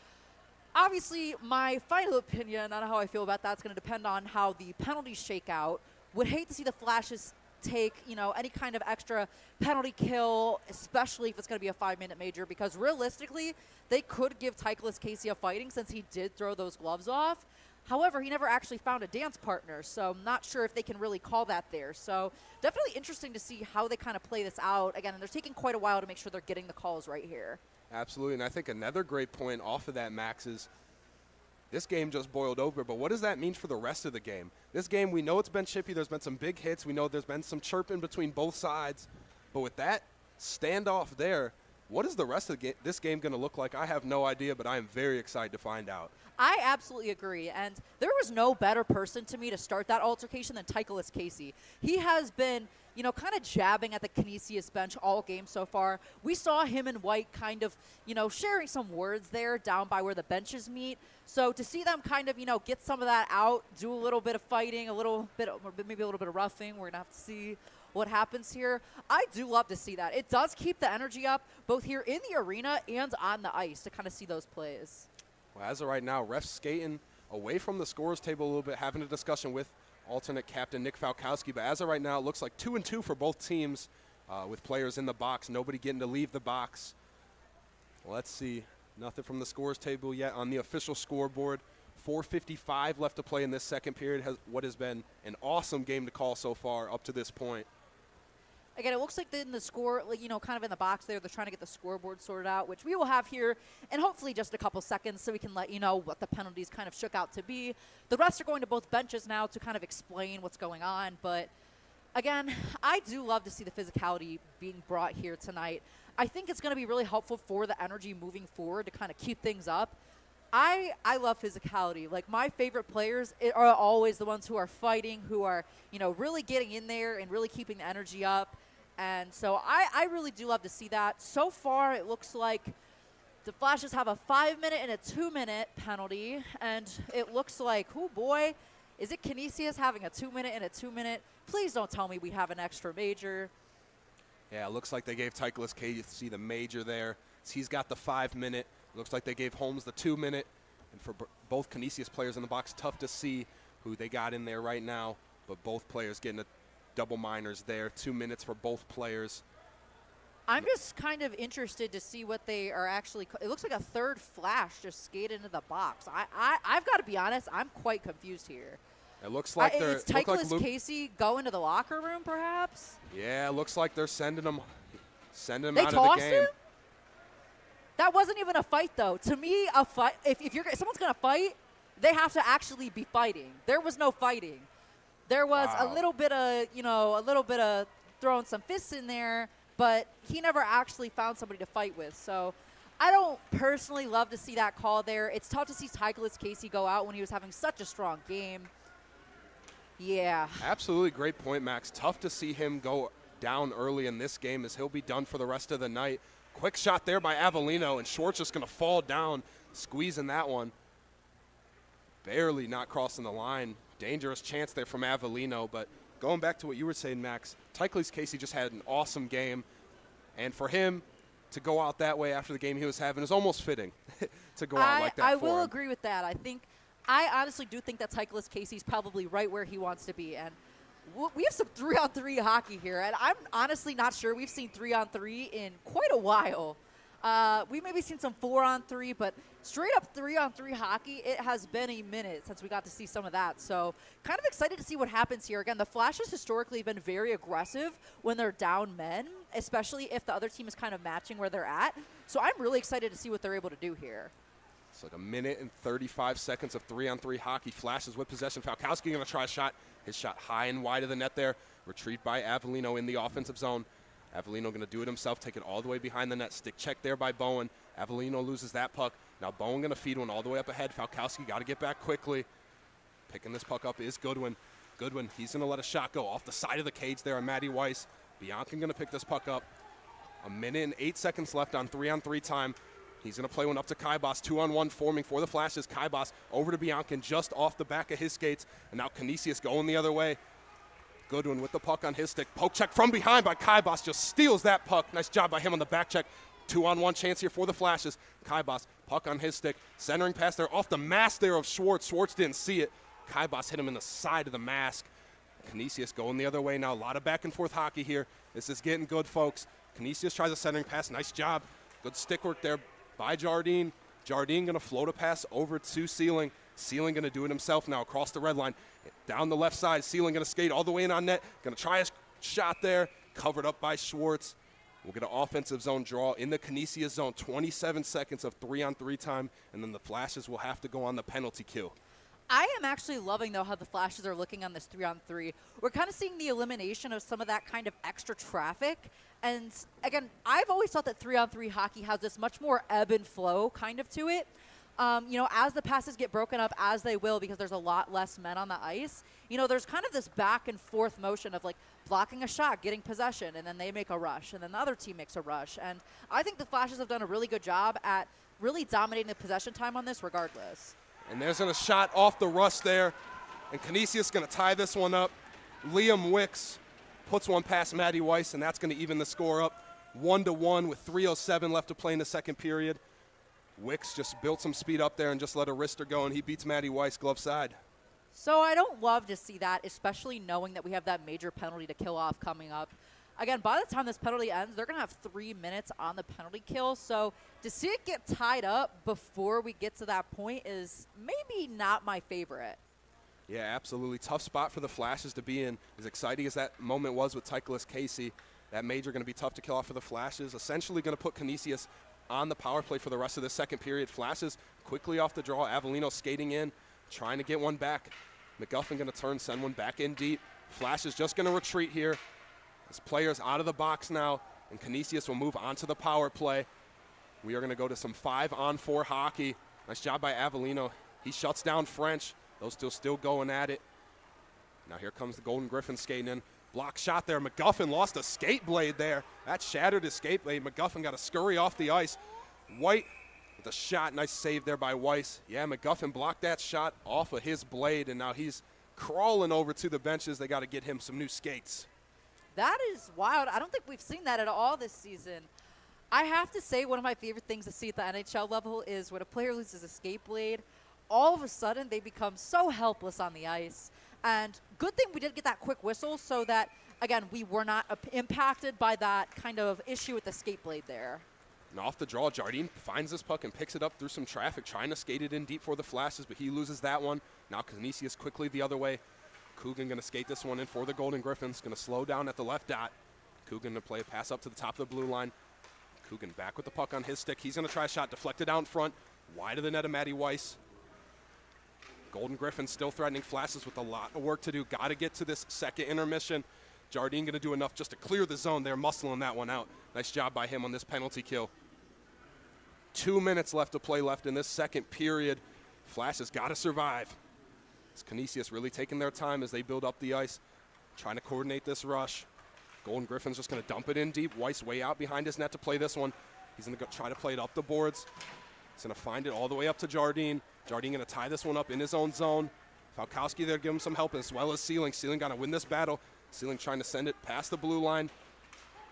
Speaker 2: obviously, my final opinion on how I feel about that's going to depend on how the penalties shake out. Would hate to see the Flashes take, any kind of extra penalty kill, especially if it's going to be a 5-minute major, because realistically, they could give Titleist Casey a fighting since he did throw those gloves off. However, he never actually found a dance partner, so I'm not sure if they can really call that there. So definitely interesting to see how they kind of play this out. Again, and they're taking quite a while to make sure they're getting the calls right here.
Speaker 1: Absolutely, and I think another great point off of that, Max, is this game just boiled over, but what does that mean for the rest of the game? This game, we know it's been chippy. There's been some big hits. We know there's been some chirping between both sides. But with that standoff there, what is the rest of this game going to look like? I have no idea, but I am very excited to find out.
Speaker 2: I absolutely agree, and there was no better person to me to start that altercation than Titleist Casey. He has been, kind of jabbing at the Canisius bench all game so far. We saw him and White kind of, sharing some words there down by where the benches meet. So to see them kind of, get some of that out, do a little bit of fighting, maybe a little bit of roughing, we're going to have to see what happens here. I do love to see that. It does keep the energy up, both here in the arena and on the ice, to kind of see those plays.
Speaker 1: Well, as of right now, refs skating away from the scorer's table a little bit, having a discussion with alternate captain Nick Falkowski. But as of right now, it looks like 2-2 for both teams with players in the box, nobody getting to leave the box. Well, let's see. Nothing from the scorer's table yet on the official scoreboard. 4:55 left to play in this second period. What has been an awesome game to call so far up to this point.
Speaker 2: Again, it looks like in the score, kind of in the box there, they're trying to get the scoreboard sorted out, which we will have here in hopefully just a couple seconds so we can let you know what the penalties kind of shook out to be. The refs are going to both benches now to kind of explain what's going on. But, again, I do love to see the physicality being brought here tonight. I think it's going to be really helpful for the energy moving forward to kind of keep things up. I love physicality. Like, my favorite players are always the ones who are fighting, who are, really getting in there and really keeping the energy up. And so I really do love to see that. So far, it looks like the Flashes have a 5-minute and a 2-minute penalty. And it looks like, oh boy, is it Canisius having a 2-minute and a 2-minute? Please don't tell me we have an extra major.
Speaker 1: Yeah, it looks like they gave Titleist Casey the major there. He's got the 5-minute. Looks like they gave Holmes the 2-minute. And for both Canisius players in the box, tough to see who they got in there right now. But both players getting a double minors there. 2 minutes for both players.
Speaker 2: I'm just kind of interested to see what they are actually. It looks like a third Flash just skated into the box. I've got to be honest. I'm quite confused here.
Speaker 1: It looks like they're.
Speaker 2: Is Titleist Casey going to the locker room, perhaps?
Speaker 1: Yeah, it looks like they're sending him out
Speaker 2: They
Speaker 1: of the
Speaker 2: tossed
Speaker 1: game.
Speaker 2: him? That wasn't even a fight, though. To me, a fight. If someone's going to fight, they have to actually be fighting. There was no fighting. There was a little bit of throwing some fists in there, but he never actually found somebody to fight with. So I don't personally love to see that call there. It's tough to see Tychus Casey go out when he was having such a strong game. Yeah.
Speaker 1: Absolutely great point, Max. Tough to see him go down early in this game as he'll be done for the rest of the night. Quick shot there by Avellino, and Schwartz just going to fall down, squeezing that one. Barely not crossing the line. Dangerous chance there from Avellino, but going back to what you were saying, Max, Tychus Casey just had an awesome game, and for him to go out that way after the game he was having is almost fitting to go out like that.
Speaker 2: I
Speaker 1: for
Speaker 2: will
Speaker 1: him.
Speaker 2: agree with that. I honestly do think that Tychus Casey's probably right where he wants to be, and we have some 3-on-3 hockey here, and I'm honestly not sure we've seen 3-on-3 in quite a while. We maybe seen some 4-on-3, but straight up 3-on-3 hockey, it has been a minute since we got to see some of that. So kind of excited to see what happens here. Again, the Flashes historically have been very aggressive when they're down men, especially if the other team is kind of matching where they're at. So I'm really excited to see what they're able to do here.
Speaker 1: It's like a minute and 35 seconds of 3-on-3 hockey. Flashes with possession. Falkowski going to try a shot. His shot high and wide of the net there. Retrieved by Avellino in the offensive zone. Avellino going to do it himself, take it all the way behind the net. Stick check there by Bowen. Avellino loses that puck. Now Bowen going to feed one all the way up ahead. Falkowski got to get back quickly. Picking this puck up is Goodwin. Goodwin, he's going to let a shot go off the side of the cage there on Matty Weiss. Bianca going to pick this puck up. A minute and 8 seconds left on 3-on-3 time. He's going to play one up to Kaibas. 2-on-1 forming for the Flashes. Kaibas over to Biancan just off the back of his skates. And now Canisius going the other way. Goodwin with the puck on his stick. Poke check from behind by Kaibas. Just steals that puck. Nice job by him on the back check. 2-on-1 chance here for the Flashes. Kaibas, puck on his stick. Centering pass there off the mask there of Schwartz. Schwartz didn't see it. Kaibas hit him in the side of the mask. Canisius going the other way now. A lot of back and forth hockey here. This is getting good, folks. Canisius tries a centering pass. Nice job. Good stick work there by Jardine. Jardine going to float a pass over to Sealing. Sealing going to do it himself now across the red line. Down the left side, Sealing going to skate all the way in on net. Going to try a shot there. Covered up by Schwartz. We'll get an offensive zone draw in the Canisius zone. 27 seconds of 3-on-3 time, and then the Flashes will have to go on the penalty kill.
Speaker 2: I am actually loving, though, how the Flashes are looking on this 3-on-3. We're kind of seeing the elimination of some of that kind of extra traffic. And, again, I've always thought that 3-on-3 hockey has this much more ebb and flow kind of to it. As the passes get broken up, as they will, because there's a lot less men on the ice, there's kind of this back and forth motion of, like, blocking a shot, getting possession, and then they make a rush, and then the other team makes a rush. And I think the Flashes have done a really good job at really dominating the possession time on this regardless.
Speaker 1: And there's a shot off the rush there, and Canisius going to tie this one up. Liam Wicks puts one past Matty Weiss, and that's going to even the score up 1-1 with 3:07 left to play in the second period. Wicks just built some speed up there and just let a wrister go, and he beats Matty Weiss glove side.
Speaker 2: So I don't love to see that, especially knowing that we have that major penalty to kill off coming up. Again, by the time this penalty ends, they're going to have 3 minutes on the penalty kill. So to see it get tied up before we get to that point is maybe not my favorite.
Speaker 1: Yeah, absolutely. Tough spot for the Flashes to be in. As exciting as that moment was with Tychus Casey, that major going to be tough to kill off for the Flashes. Essentially going to put Canisius on the power play for the rest of the second period. Flashes quickly off the draw. Avellino skating in, trying to get one back. McGuffin going to turn, send one back in deep. Flashes just going to retreat here. His players out of the box now, and Canisius will move on to the power play. We are going to go to some 5-on-4 hockey. Nice job by Avellino. He shuts down French. Those two still going at it. Now here comes the Golden Griffin skating in. Block shot there. McGuffin lost a skate blade there. That shattered his skate blade. McGuffin got to scurry off the ice. White with a shot. Nice save there by Weiss. Yeah, McGuffin blocked that shot off of his blade, and now he's crawling over to the benches. They got to get him some new skates.
Speaker 2: That is wild. I don't think we've seen that at all this season. I have to say one of my favorite things to see at the NHL level is when a player loses a skate blade, all of a sudden they become so helpless on the ice. And good thing we did get that quick whistle so that, again, we were not impacted by that kind of issue with the skate blade there.
Speaker 1: And off the draw, Jardine finds this puck and picks it up through some traffic, trying to skate it in deep for the Flashes, but he loses that one. Now Canisius quickly the other way. Coogan going to skate this one in for the Golden Griffins. Going to slow down at the left dot. Coogan to play a pass up to the top of the blue line. Coogan back with the puck on his stick. He's going to try a shot deflected out in front. Wide of the net of Matty Weiss. Golden Griffins still threatening Flashes with a lot of work to do. Got to get to this second intermission. Jardine going to do enough just to clear the zone there, muscling that one out. Nice job by him on this penalty kill. 2 minutes left to play left in this second period. Flash has got to survive. It's Canisius really taking their time as they build up the ice, trying to coordinate this rush. Golden Griffin's just going to dump it in deep. Weiss way out behind his net to play this one. He's going to try to play it up the boards. He's going to find it all the way up to Jardine. Jardine going to tie this one up in his own zone. Falkowski there give him some help, as well as Sealing. Sealing got to win this battle. Sealing trying to send it past the blue line.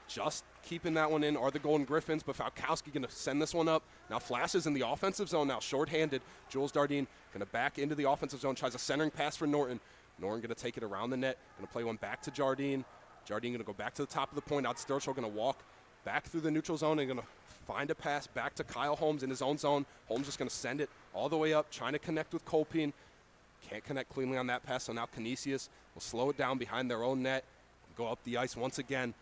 Speaker 1: Just keeping that one in are the Golden Griffins, but Falkowski going to send this one up. Now Flash is in the offensive zone now, shorthanded. Jules Jardine going to back into the offensive zone, tries a centering pass for Norton. Norton going to take it around the net, going to play one back to Jardine. Jardine going to go back to the top of the point. Out Sturchill going to walk back through the neutral zone and going to find a pass back to Kyle Holmes in his own zone. Holmes just going to send it all the way up, trying to connect with Colpine. Can't connect cleanly on that pass, so now Canisius will slow it down behind their own net, go up the ice once again.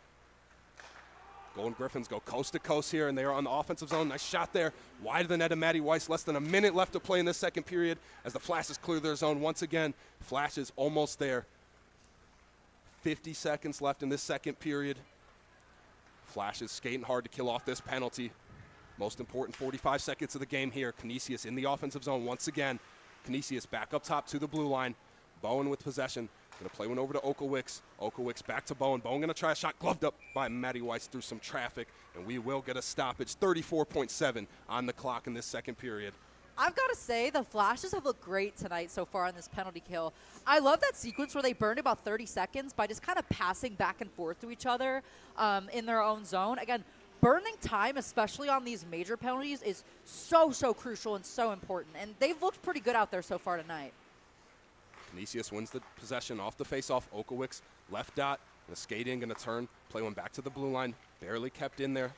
Speaker 1: Golden Griffins go coast to coast here, and they are on the offensive zone. Nice shot there, wide of the net of Matty Weiss. Less than a minute left to play in this second period as the Flashes clear their zone once again. Flashes almost there. 50 seconds left in this second period. Flashes skating hard to kill off this penalty. Most important 45 seconds of the game here. Canisius in the offensive zone once again. Canisius back up top to the blue line. Bowen with possession. Going to play one over to Okelwicks. Okelwicks back to Bowen. Bowen going to try a shot, gloved up by Matty Weiss through some traffic, and we will get a stoppage. 34.7 on the clock in this second period.
Speaker 2: I've got to say, the Flashes have looked great tonight so far on this penalty kill. I love that sequence where they burned about 30 seconds by just kind of passing back and forth to each other in their own zone. Again, burning time, especially on these major penalties, is so crucial and so important. And they've looked pretty good out there so far tonight.
Speaker 1: Canisius wins the possession off the faceoff. Okelwicks left dot, going to skate in, going to turn, play one back to the blue line. Barely kept in there.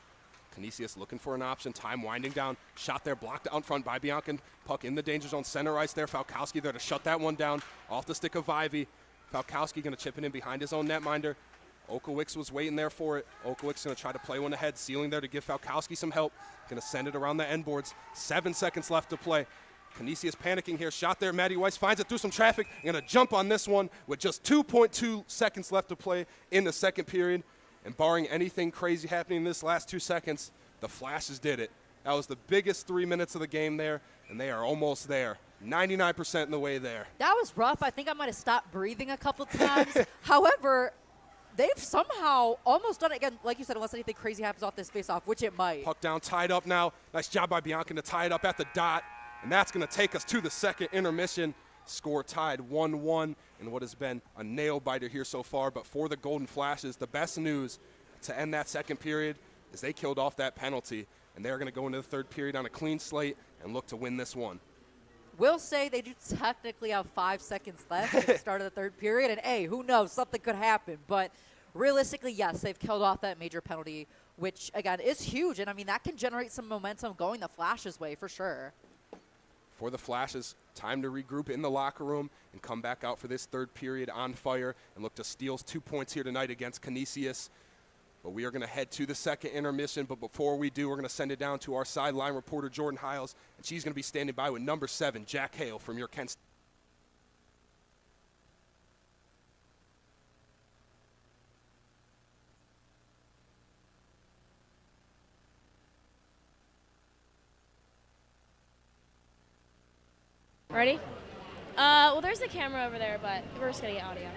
Speaker 1: Canisius looking for an option. Time winding down. Shot there, blocked out front by Biancan. Puck in the danger zone, center ice there. Falkowski there to shut that one down. Off the stick of Ivy. Falkowski going to chip it in behind his own netminder. Okelwicks was waiting there for it. Okelwicks going to try to play one ahead. Sealing there to give Falkowski some help. Going to send it around the end boards. 7 seconds left to play. Canisius panicking here. Shot there. Matty Weiss finds it through some traffic. Going to jump on this one with just 2.2 seconds left to play in the second period. And barring anything crazy happening in this last 2 seconds, the Flashes did it. That was the biggest 3 minutes of the game there, and they are almost there. 99% in the way there.
Speaker 2: That was rough. I think I might have stopped breathing a couple times. However, they've somehow almost done it again, like you said, unless anything crazy happens off this face-off, which it might.
Speaker 1: Puck down, tied up now. Nice job by Bianca to tie it up at the dot, and that's going to take us to the second intermission. Score tied 1-1 in what has been a nail-biter here so far. But for the Golden Flashes, the best news to end that second period is they killed off that penalty, and they're going to go into the third period on a clean slate and look to win this one.
Speaker 2: Will say they do technically have 5 seconds left at the start of the third period, and hey, who knows, something could happen. But realistically, yes, they've killed off that major penalty, which, again, is huge. And, I mean, that can generate some momentum going the Flashes' way for sure.
Speaker 1: For the Flashes, time to regroup in the locker room and come back out for this third period on fire and look to steal 2 points here tonight against Canisius. But we are going to head to the second intermission. But before we do, we're going to send it down to our sideline reporter, Jordan Hiles, and she's going to be standing by with number 7, Jack Hale from your Kent State.
Speaker 3: Ready? Well, there's the camera over there, but we're just going to get audio.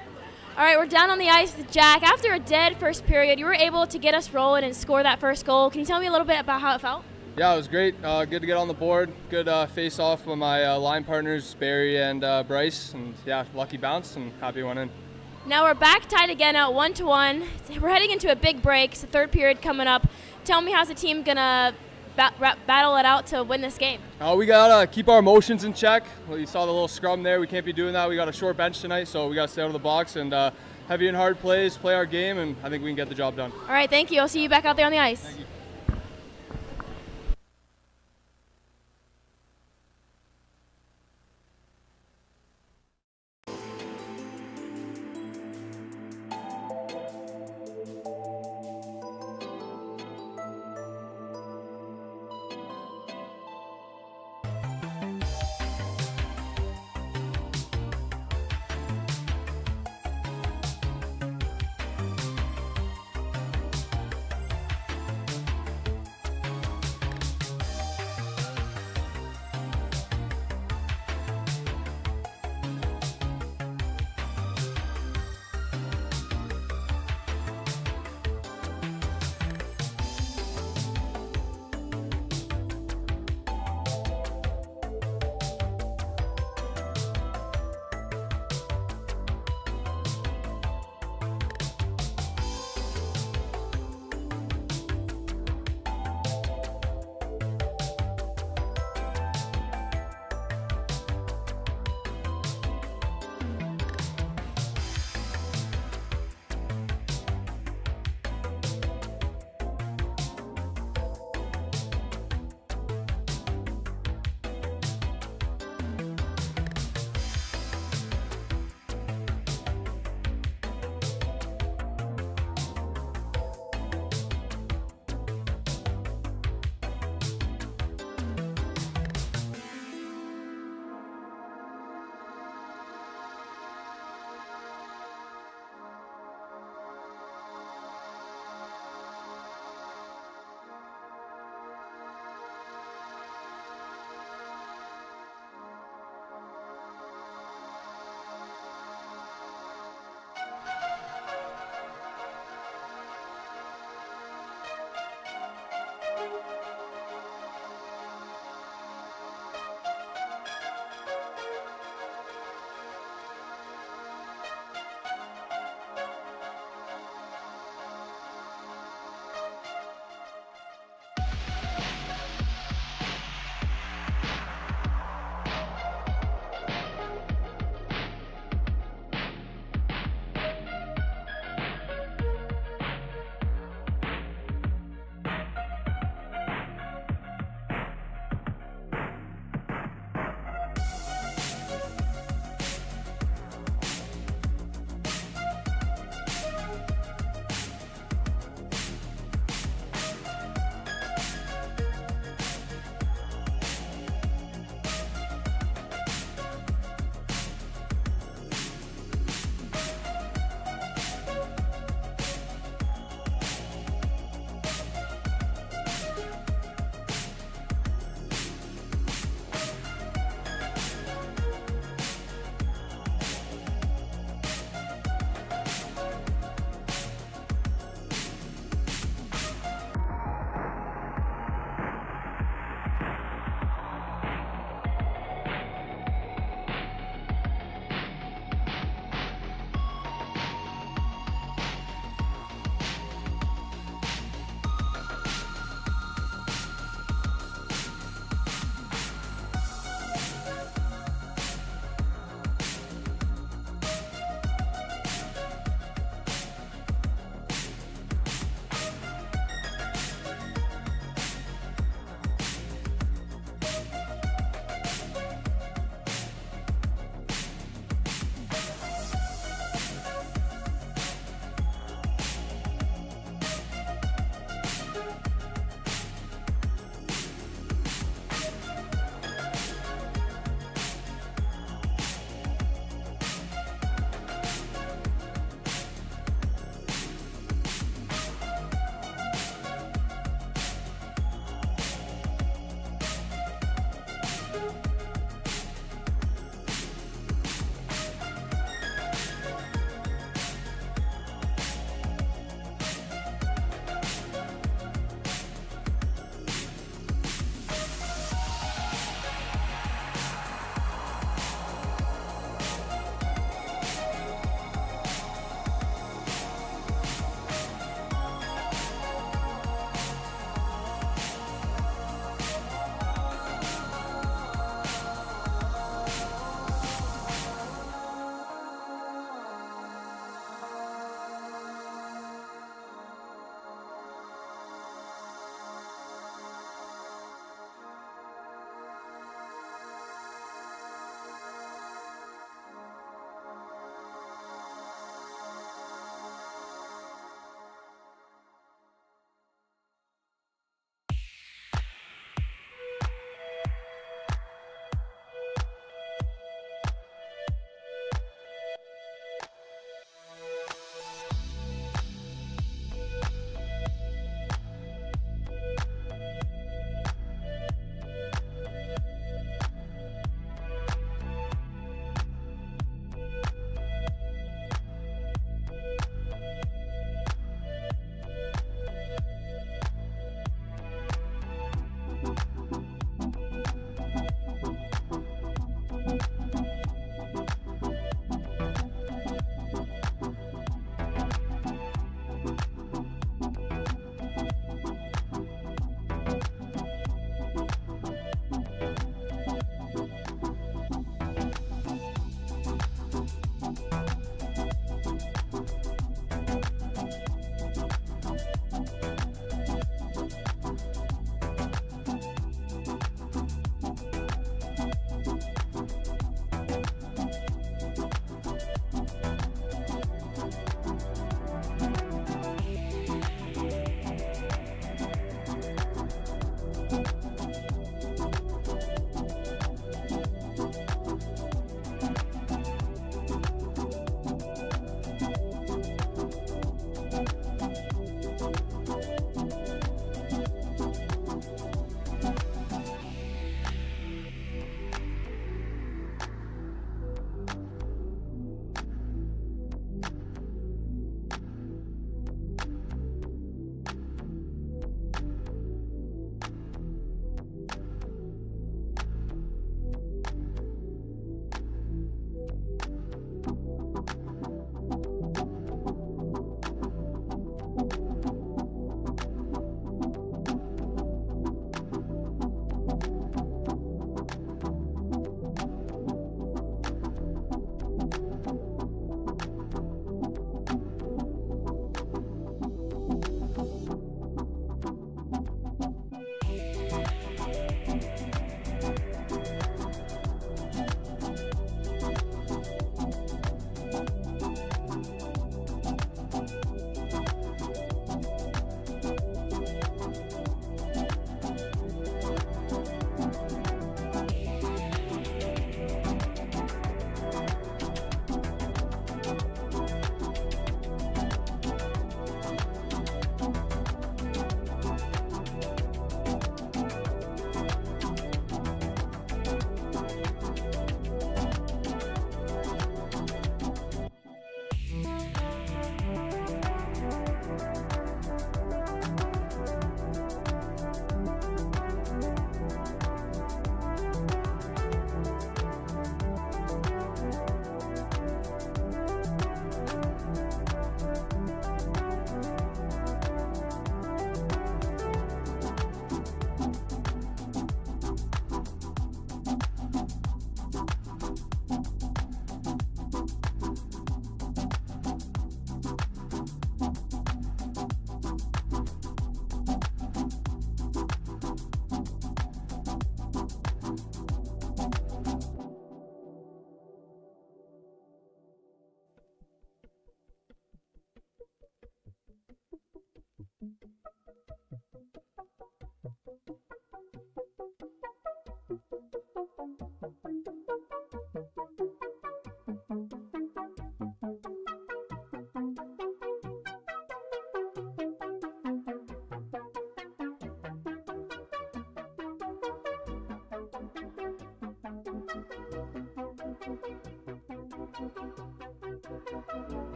Speaker 3: All right, we're down on the ice with Jack. After a dead first period, you were able to get us rolling and score that first goal. Can you tell me a little bit about how it felt?
Speaker 5: Yeah, it was great. Good to get on the board. Good face-off with my line partners, Barry and Bryce. And, yeah, lucky bounce and happy went in.
Speaker 3: Now we're back tied again at 1-1. We're heading into a big break. It's the third period coming up. Tell me, how's the team going to battle it out to win this game?
Speaker 5: We got to keep our emotions in check. Well, you saw the little scrum there. We can't be doing that. We got a short bench tonight, so we got to stay out of the box and heavy and hard plays, play our game, and I think we can get the job done.
Speaker 3: All right, thank you. I'll see you back out there on the ice.
Speaker 5: Thank you.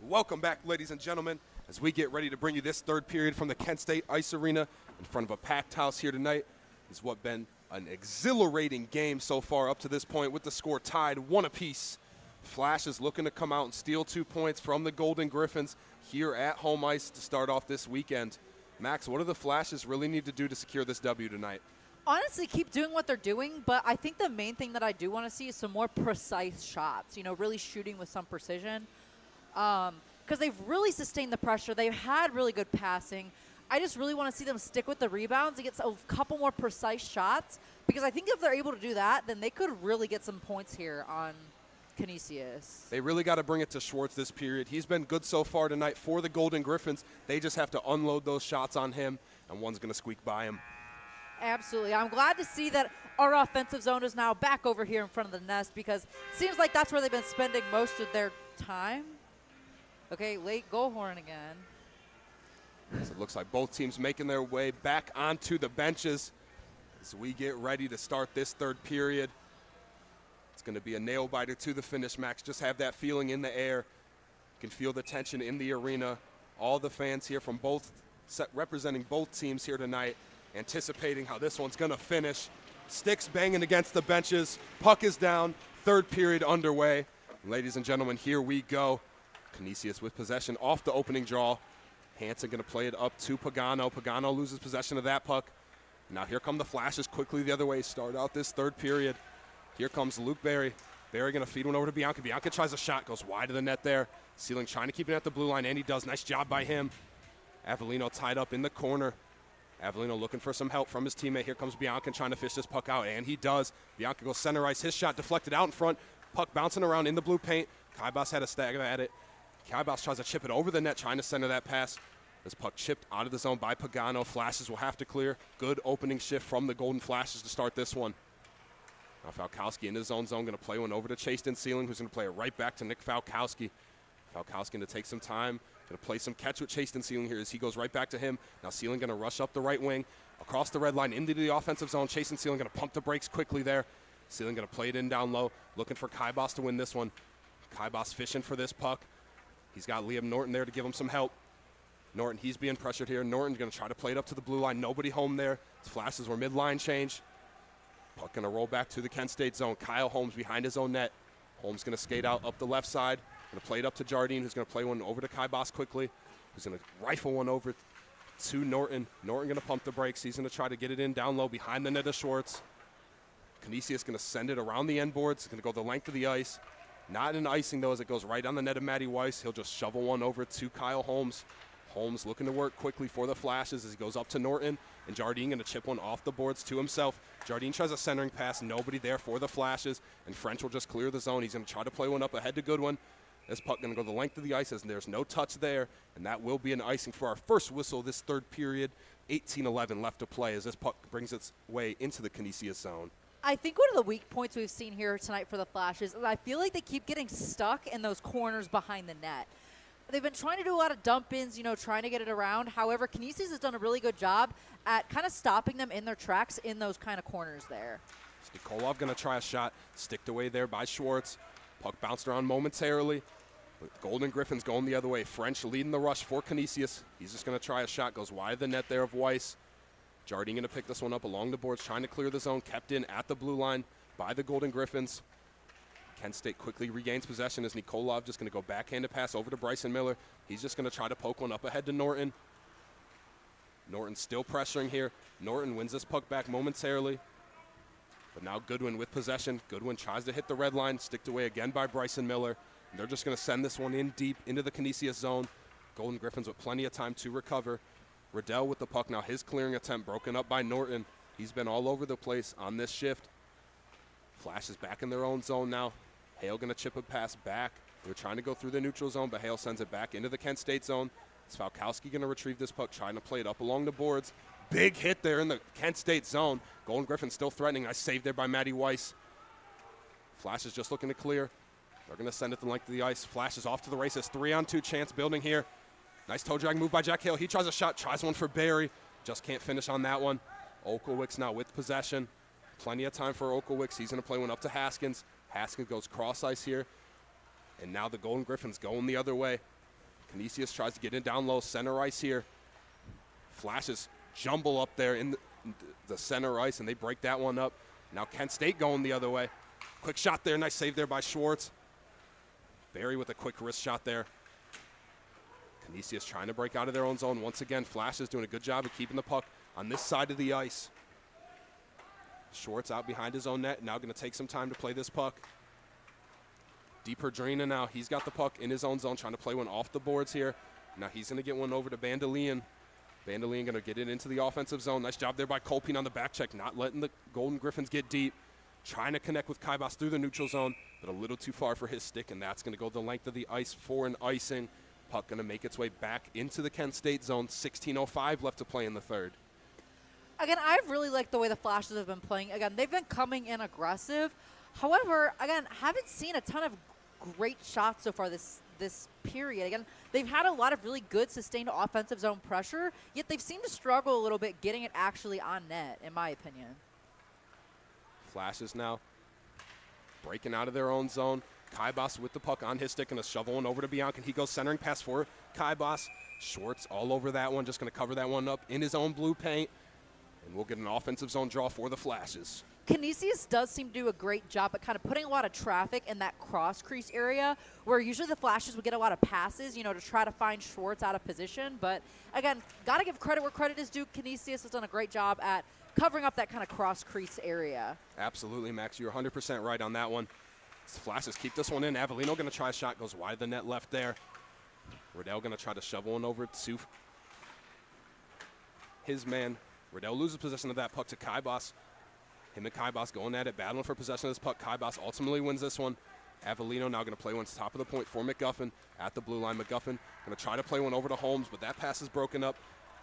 Speaker 1: Welcome back, ladies and gentlemen, as we get ready to bring you this third period from the Kent State Ice Arena in front of a packed house here tonight. It's what been an exhilarating game so far up to this point, with the score tied 1 apiece. Flash is looking to come out and steal 2 points from the Golden Griffins here at home ice to start off this weekend. Max, what do the Flashes really need to do to secure this W tonight?
Speaker 2: Honestly, keep doing what they're doing, but I think the main thing that I do want to see is some more precise shots, really shooting with some precision. Because they've really sustained the pressure. They've had really good passing. I just really want to see them stick with the rebounds and get a couple more precise shots, because I think if they're able to do that, then they could really get some points here on Canisius.
Speaker 1: They really got to bring it to Schwartz this period. He's been good so far tonight for the Golden Griffins. They just have to unload those shots on him, and one's going to squeak by him.
Speaker 2: Absolutely. I'm glad to see that our offensive zone is now back over here in front of the nest, because it seems like that's where they've been spending most of their time. Okay, late goal horn again.
Speaker 1: So it looks like both teams making their way back onto the benches as we get ready to start this third period. It's going to be a nail-biter to the finish, Max. Just have that feeling in the air. You can feel the tension in the arena. All the fans here from both, representing both teams here tonight, anticipating how this one's going to finish. Sticks banging against the benches. Puck is down. Third period underway. Ladies and gentlemen, here we go. Canisius with possession off the opening draw. Hansen going to play it up to Pagano. Pagano loses possession of that puck. Now here come the Flashes quickly the other way. Start out this third period. Here comes Luke Berry. Berry going to feed one over to Bianca. Bianca tries a shot, goes wide of the net there. Sealing trying to keep it at the blue line, and he does. Nice job by him. Avellino tied up in the corner. Avellino looking for some help from his teammate. Here comes Bianca trying to fish this puck out, and he does. Bianca goes center ice. His shot deflected out in front. Puck bouncing around in the blue paint. Kaibas had a stagger at it. Kaibas tries to chip it over the net, trying to center that pass. This puck chipped out of the zone by Pagano. Flashes will have to clear. Good opening shift from the Golden Flashes to start this one. Now Falkowski in his own zone, going to play one over to Chasten Sealing, who's going to play it right back to Nick Falkowski. Falkowski going to take some time, going to play some catch with Chasten Sealing here as he goes right back to him. Now Sealing going to rush up the right wing, across the red line into the offensive zone. Chasten Sealing going to pump the brakes quickly there. Sealing going to play it in down low, looking for Kaibas to win this one. Kaibas fishing for this puck. He's got Liam Norton there to give him some help. Norton, he's being pressured here. Norton's going to try to play it up to the blue line. Nobody home there. His Flashes were mid-line change. Puck going to roll back to the Kent State zone. Kyle Holmes behind his own net. Holmes going to skate out up the left side. Going to play it up to Jardine, who's going to play one over to Kaibas quickly. Who's going to rifle one over to Norton. Norton going to pump the brakes. He's going to try to get it in down low behind the net of Schwartz. Canisius going to send it around the end boards. It's going to go the length of the ice. Not in icing, though, as it goes right on the net of Matty Weiss. He'll just shovel one over to Kyle Holmes. Holmes looking to work quickly for the Flashes as he goes up to Norton. And Jardine going to chip one off the boards to himself. Jardine tries a centering pass. Nobody there for the Flashes. And French will just clear the zone. He's going to try to play one up ahead to Goodwin. This puck going to go the length of the ice as there's no touch there, and that will be an icing for our first whistle this third period. 18-11 left to play as this puck brings its way into the Canisius zone.
Speaker 2: I think one of the weak points we've seen here tonight for the Flashes is I feel like they keep getting stuck in those corners behind the net. They've been trying to do a lot of dump-ins, trying to get it around. However, Canisius has done a really good job at kind of stopping them in their tracks in those kind of corners there.
Speaker 1: Nikolov going to try a shot, sticked away there by Schwartz. Puck bounced around momentarily. But Golden Griffins going the other way. French leading the rush for Canisius. He's just going to try a shot, goes wide of the net there of Weiss. Jardine going to pick this one up along the boards, trying to clear the zone, kept in at the blue line by the Golden Griffins. Kent State quickly regains possession as Nikolov just going to go backhanded pass over to Bryson Miller. He's just going to try to poke one up ahead to Norton. Norton still pressuring here. Norton wins this puck back momentarily. But now Goodwin with possession. Goodwin tries to hit the red line, sticked away again by Bryson Miller. And they're just going to send this one in deep into the Canisius zone. Golden Griffins with plenty of time to recover. Riddell with the puck now. His clearing attempt broken up by Norton. He's been all over the place on this shift. Flash is back in their own zone now. Hale going to chip a pass back. They're trying to go through the neutral zone, but Hale sends it back into the Kent State zone. It's Falkowski going to retrieve this puck, trying to play it up along the boards. Big hit there in the Kent State zone. Golden Griffin still threatening. Nice save there by Matty Weiss. Flash is just looking to clear. They're going to send it the length of the ice. Flash is off to the races. 3-on-2 chance building here. Nice toe drag move by Jack Hale. He tries a shot, tries one for Barry. Just can't finish on that one. Oklewicz now with possession. Plenty of time for Oklewicz. He's going to play one up to Haskins. Haskins goes cross ice here. And now the Golden Griffins going the other way. Canisius tries to get in down low, center ice here. Flashes jumble up there in the center ice, and they break that one up. Now Kent State going the other way. Quick shot there, nice save there by Schwartz. Barry with a quick wrist shot there. Canisius trying to break out of their own zone. Once again, Flash is doing a good job of keeping the puck on this side of the ice. Schwartz out behind his own net, now going to take some time to play this puck. DePerdrina now, he's got the puck in his own zone, trying to play one off the boards here. Now he's going to get one over to Bandelian. Bandelian going to get it into the offensive zone. Nice job there by Kolpin on the back check, not letting the Golden Griffins get deep. Trying to connect with Kaibas through the neutral zone, but a little too far for his stick, and that's going to go the length of the ice for an icing. Puck going to make its way back into the Kent State zone. 16:05 left to play in the third.
Speaker 2: Again, I've really liked the way the Flashes have been playing. Again, they've been coming in aggressive. However, again, haven't seen a ton of great shots so far this period. Again, they've had a lot of really good sustained offensive zone pressure, yet they've seemed to struggle a little bit getting it actually on net, in my opinion.
Speaker 1: Flashes now breaking out of their own zone. Kaibas with the puck on his stick and a shovel one over to Bianca. He goes centering pass for Kaibas. Schwartz all over that one, just going to cover that one up in his own blue paint. And we'll get an offensive zone draw for the Flashes.
Speaker 2: Canisius does seem to do a great job at kind of putting a lot of traffic in that cross crease area where usually the Flashes would get a lot of passes, to try to find Schwartz out of position. But again, got to give credit where credit is due. Canisius has done a great job at covering up that kind of cross crease area.
Speaker 1: Absolutely, Max. You're 100% right on that one. The Flashes keep this one in. Avellino going to try a shot, goes wide of the net left there. Riddell going to try to shovel one over to his man. Riddell loses possession of that puck to Kaibas. Him and Kaibas going at it, battling for possession of this puck. Kaibas ultimately wins this one. Avellino now going to play one top of the point for McGuffin at the blue line. McGuffin going to try to play one over to Holmes, but that pass is broken up.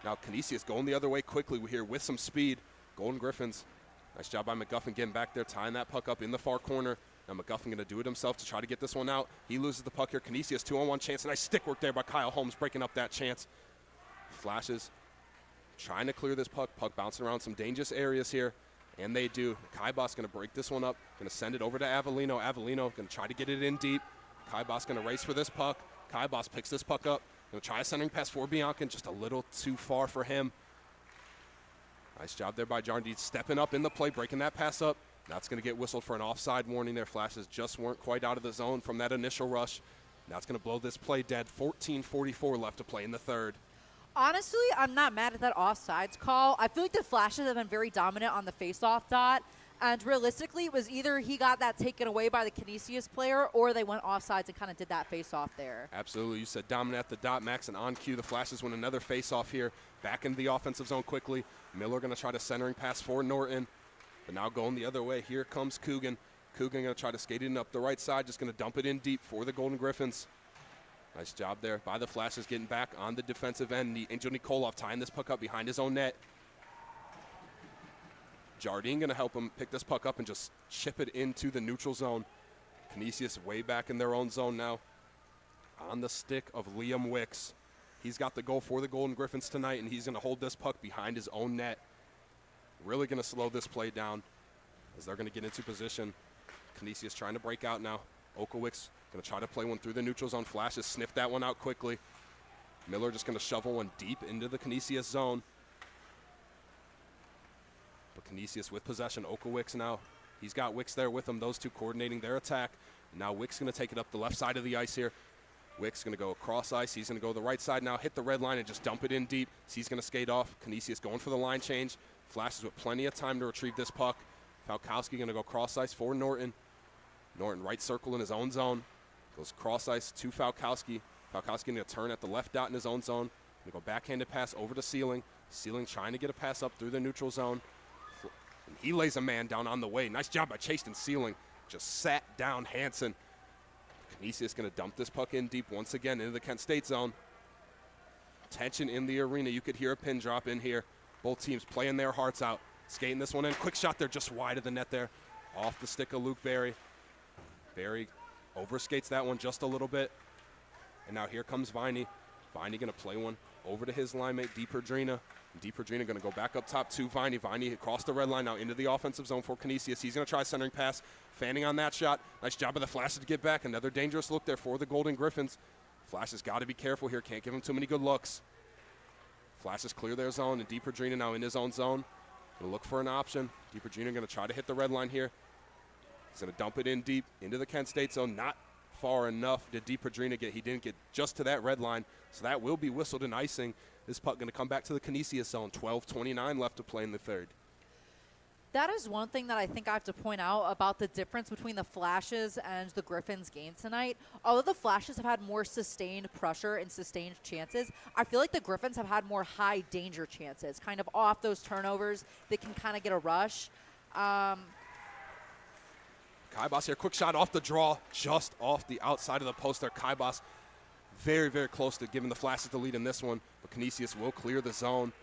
Speaker 1: Now Canisius going the other way quickly. We're here with some speed. Golden Griffins, nice job by McGuffin getting back there, tying that puck up in the far corner. Now McGuffin going to do it himself to try to get this one out. He loses the puck here. Canisius 2-on-1 chance. Nice stick work there by Kyle Holmes, breaking up that chance. Flashes trying to clear this puck. Puck bouncing around some dangerous areas here, and they do. Kaibas going to break this one up, going to send it over to Avellino. Avellino going to try to get it in deep. Kaibas going to race for this puck. Kaibas picks this puck up. Going to try a centering pass for Bianca, just a little too far for him. Nice job there by Jardine, stepping up in the play, breaking that pass up. That's going to get whistled for an offside warning there. Flashes just weren't quite out of the zone from that initial rush. Now it's going to blow this play dead. 14:44 left to play in the third.
Speaker 2: Honestly, I'm not mad at that offsides call. I feel like the Flashes have been very dominant on the faceoff dot. And realistically, it was either he got that taken away by the Canisius player or they went offsides and kind of did that faceoff there.
Speaker 1: Absolutely. You said dominant at the dot, Max, and on cue. The Flashes win another faceoff here. Back into the offensive zone quickly. Miller going to try to centering pass for Norton. But now going the other way. Here comes Coogan. Coogan going to try to skate it in up the right side. Just going to dump it in deep for the Golden Griffins. Nice job there by the Flashes getting back on the defensive end. Angel Nikolov tying this puck up behind his own net. Jardine going to help him pick this puck up and just chip it into the neutral zone. Canisius way back in their own zone now. On the stick of Liam Wicks. He's got the goal for the Golden Griffins tonight, and he's going to hold this puck behind his own net. Really going to slow this play down as they're going to get into position. Canisius trying to break out now. Okowicz going to try to play one through the neutral zone. Flashes sniff that one out quickly. Miller just going to shovel one deep into the Canisius zone. But Canisius with possession. Okowicz now. He's got Wicks there with him. Those two coordinating their attack. And now Wicks going to take it up the left side of the ice here. Wicks going to go across ice. He's going to go the right side now, hit the red line and just dump it in deep. He's going to skate off. Canisius going for the line change. Flashes with plenty of time to retrieve this puck. Falkowski going to go cross ice for Norton. Norton right circle in his own zone. Goes cross ice to Falkowski. Falkowski going to turn at the left dot in his own zone. Going to go backhanded pass over to Sealing. Sealing trying to get a pass up through the neutral zone. And he lays a man down on the way. Nice job by Chaston Sealing. Just sat down Hansen. Canisius going to dump this puck in deep once again into the Kent State zone. Tension in the arena. You could hear a pin drop in here. Both teams playing their hearts out. Skating this one in. Quick shot there just wide of the net there. Off the stick of Luke Berry. Berry overskates that one just a little bit. And now here comes Viney. Viney going to play one over to his line mate, DiPerdrina. DiPerdrina going to go back up top to Viney. Viney across the red line now into the offensive zone for Canisius. He's going to try a centering pass. Fanning on that shot. Nice job of the Flashes to get back. Another dangerous look there for the Golden Griffins. Flashes got to be careful here. Can't give him too many good looks. Flashes clear their zone, and DiPerdrina now in his own zone. Going to look for an option. DiPerdrina going to try to hit the red line here. He's going to dump it in deep into the Kent State zone. Not far enough did DiPerdrina get. He didn't get just to that red line, so that will be whistled in icing. This puck going to come back to the Canisius zone. 12:29 left to play in the third.
Speaker 2: That is one thing that I think I have to point out about the difference between the Flashes and the Griffins game tonight. Although the Flashes have had more sustained pressure and sustained chances, I feel like the Griffins have had more high danger chances, kind of off those turnovers. They can kind of get a rush.
Speaker 1: Kaibas here, quick shot off the draw, just off the outside of the post there. Kaibas very, very close to giving the Flashes the lead in this one, but Canisius will clear the zone.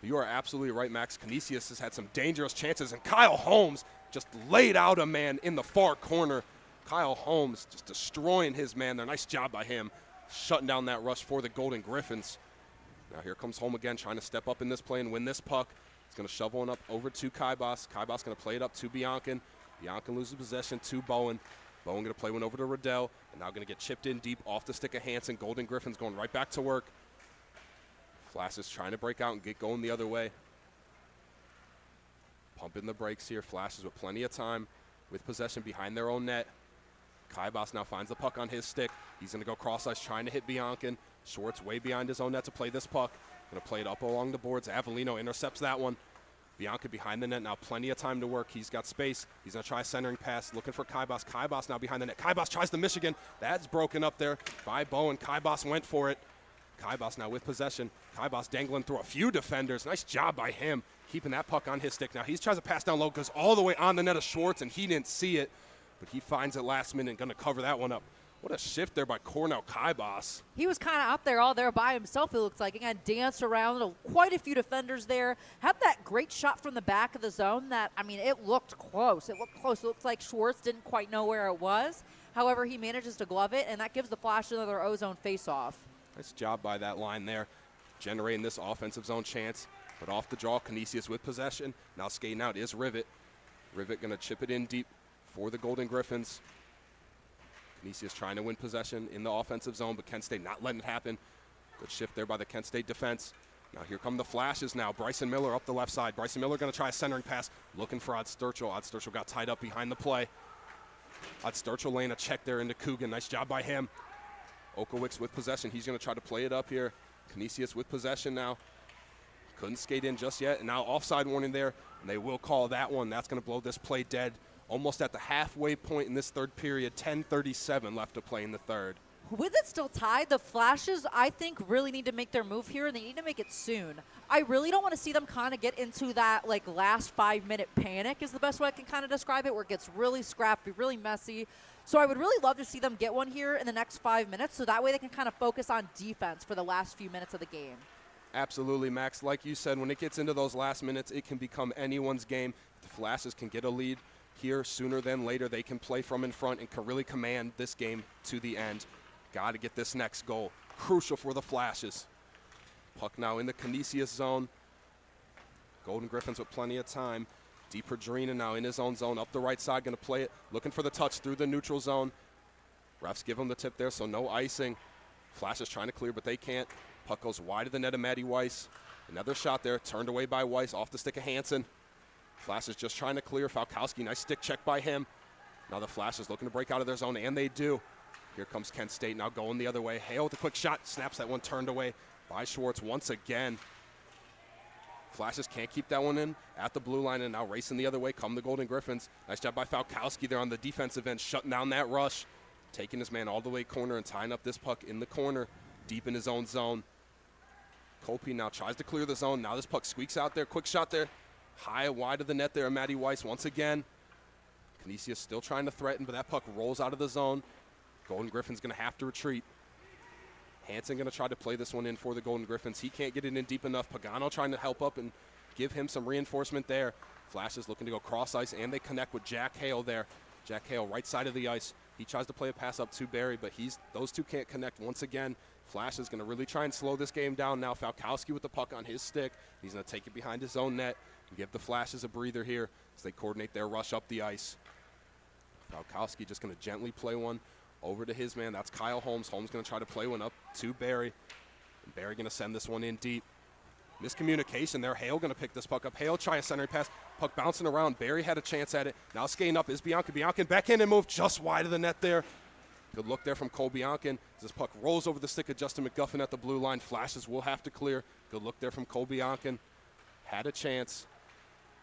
Speaker 1: You are absolutely right, Max. Canisius has had some dangerous chances, and Kyle Holmes just laid out a man in the far corner. Kyle Holmes just destroying his man there. Nice job by him, shutting down that rush for the Golden Griffins. Now here comes Holm again, trying to step up in this play and win this puck. He's going to shovel one up over to Kaibas. Kaibas going to play it up to Biancan. Biancan loses possession to Bowen. Bowen going to play one over to Riddell, and now going to get chipped in deep off the stick of Hansen. Golden Griffins going right back to work. Flashes trying to break out and get going the other way. Pumping the brakes here. Flashes with plenty of time with possession behind their own net. Kaibas now finds the puck on his stick. He's going to go cross ice trying to hit Biancan. Schwartz way behind his own net to play this puck. Going to play it up along the boards. Avellino intercepts that one. Bianca behind the net now, plenty of time to work. He's got space. He's going to try a centering pass, looking for Kaibas. Kaibas now behind the net. Kaibas tries the Michigan. That's broken up there by Bowen. Kaibas went for it. Kaibas now with possession. Kaibas dangling through a few defenders. Nice job by him, keeping that puck on his stick. Now he tries to pass down low, goes all the way on the net of Schwartz, and he didn't see it, but he finds it last minute and going to cover that one up. What a shift there by Cornell Kaibas.
Speaker 2: He was kind of out there all there by himself, it looks like. Again, danced around, quite a few defenders there. Had that great shot from the back of the zone that, I mean, it looked close. It looked close. It looked like Schwartz didn't quite know where it was. However, he manages to glove it, and that gives the Flash another O-zone face-off.
Speaker 1: Nice job by that line there, generating this offensive zone chance. But off the draw, Canisius with possession. Now skating out is Rivet. Rivet going to chip it in deep for the Golden Griffins. Canisius trying to win possession in the offensive zone, but Kent State not letting it happen. Good shift there by the Kent State defense. Now here come the Flashes now. Bryson Miller up the left side. Bryson Miller going to try a centering pass, looking for Odd Sturchill. Odd Sturchill got tied up behind the play. Odd Sturchill laying a check there into Coogan. Nice job by him. Okowicz with possession. He's going to try to play it up here. Canisius with possession now. Couldn't skate in just yet. And now offside warning there, and they will call that one. That's going to blow this play dead. Almost at the halfway point in this third period, 10:37 left to play in the third.
Speaker 2: With it still tied, the Flashes, I think, really need to make their move here, and they need to make it soon. I really don't want to see them kind of get into that, like, last 5-minute panic is the best way I can kind of describe it, where it gets really scrappy, really messy. So I would really love to see them get one here in the next 5 minutes, so that way they can kind of focus on defense for the last few minutes of the game.
Speaker 1: Absolutely, Max. Like you said, when it gets into those last minutes, it can become anyone's game. The Flashes can get a lead here sooner than later. They can play from in front and can really command this game to the end. Got to get this next goal. Crucial for the Flashes. Puck now in the Canisius zone. Golden Griffins with plenty of time. DePerdrina now in his own zone. Up the right side, going to play it. Looking for the touch through the neutral zone. Refs give him the tip there, so no icing. Flashes trying to clear, but they can't. Puck goes wide of the net of Matty Weiss. Another shot there, turned away by Weiss, off the stick of Hansen. Flashes just trying to clear. Falkowski, nice stick check by him. Now the Flashes looking to break out of their zone, and they do. Here comes Kent State now going the other way. Hale with a quick shot, snaps that one, turned away by Schwartz once again. Flashes can't keep that one in at the blue line, and now racing the other way come the Golden Griffins. Nice job by Falkowski there on the defensive end, shutting down that rush. Taking his man all the way corner and tying up this puck in the corner, deep in his own zone. Kopi now tries to clear the zone. Now this puck squeaks out there, quick shot there. High, wide of the net there, Matty Weiss once again. Canisius still trying to threaten, but that puck rolls out of the zone. Golden Griffins going to have to retreat. Hansen going to try to play this one in for the Golden Griffins. He can't get it in deep enough. Pagano trying to help up and give him some reinforcement there. Flashes looking to go cross ice, and they connect with Jack Hale there. Jack Hale right side of the ice. He tries to play a pass up to Barry, but those two can't connect once again. Flash is going to really try and slow this game down now. Falkowski with the puck on his stick. He's going to take it behind his own net and give the Flashes a breather here as they coordinate their rush up the ice. Falkowski just going to gently play one over to his man. That's Kyle Holmes. Holmes going to try to play one up to Barry. And Barry going to send this one in deep. Miscommunication there. Hale going to pick this puck up. Hale trying a centering pass. Puck bouncing around. Barry had a chance at it. Now skating up is Bianca. Bianca back in and move just wide of the net there. Good look there from Cole Biancan. As this puck rolls over the stick of Justin McGuffin at the blue line. Flashes will have to clear. Good look there from Cole Biancan. Had a chance.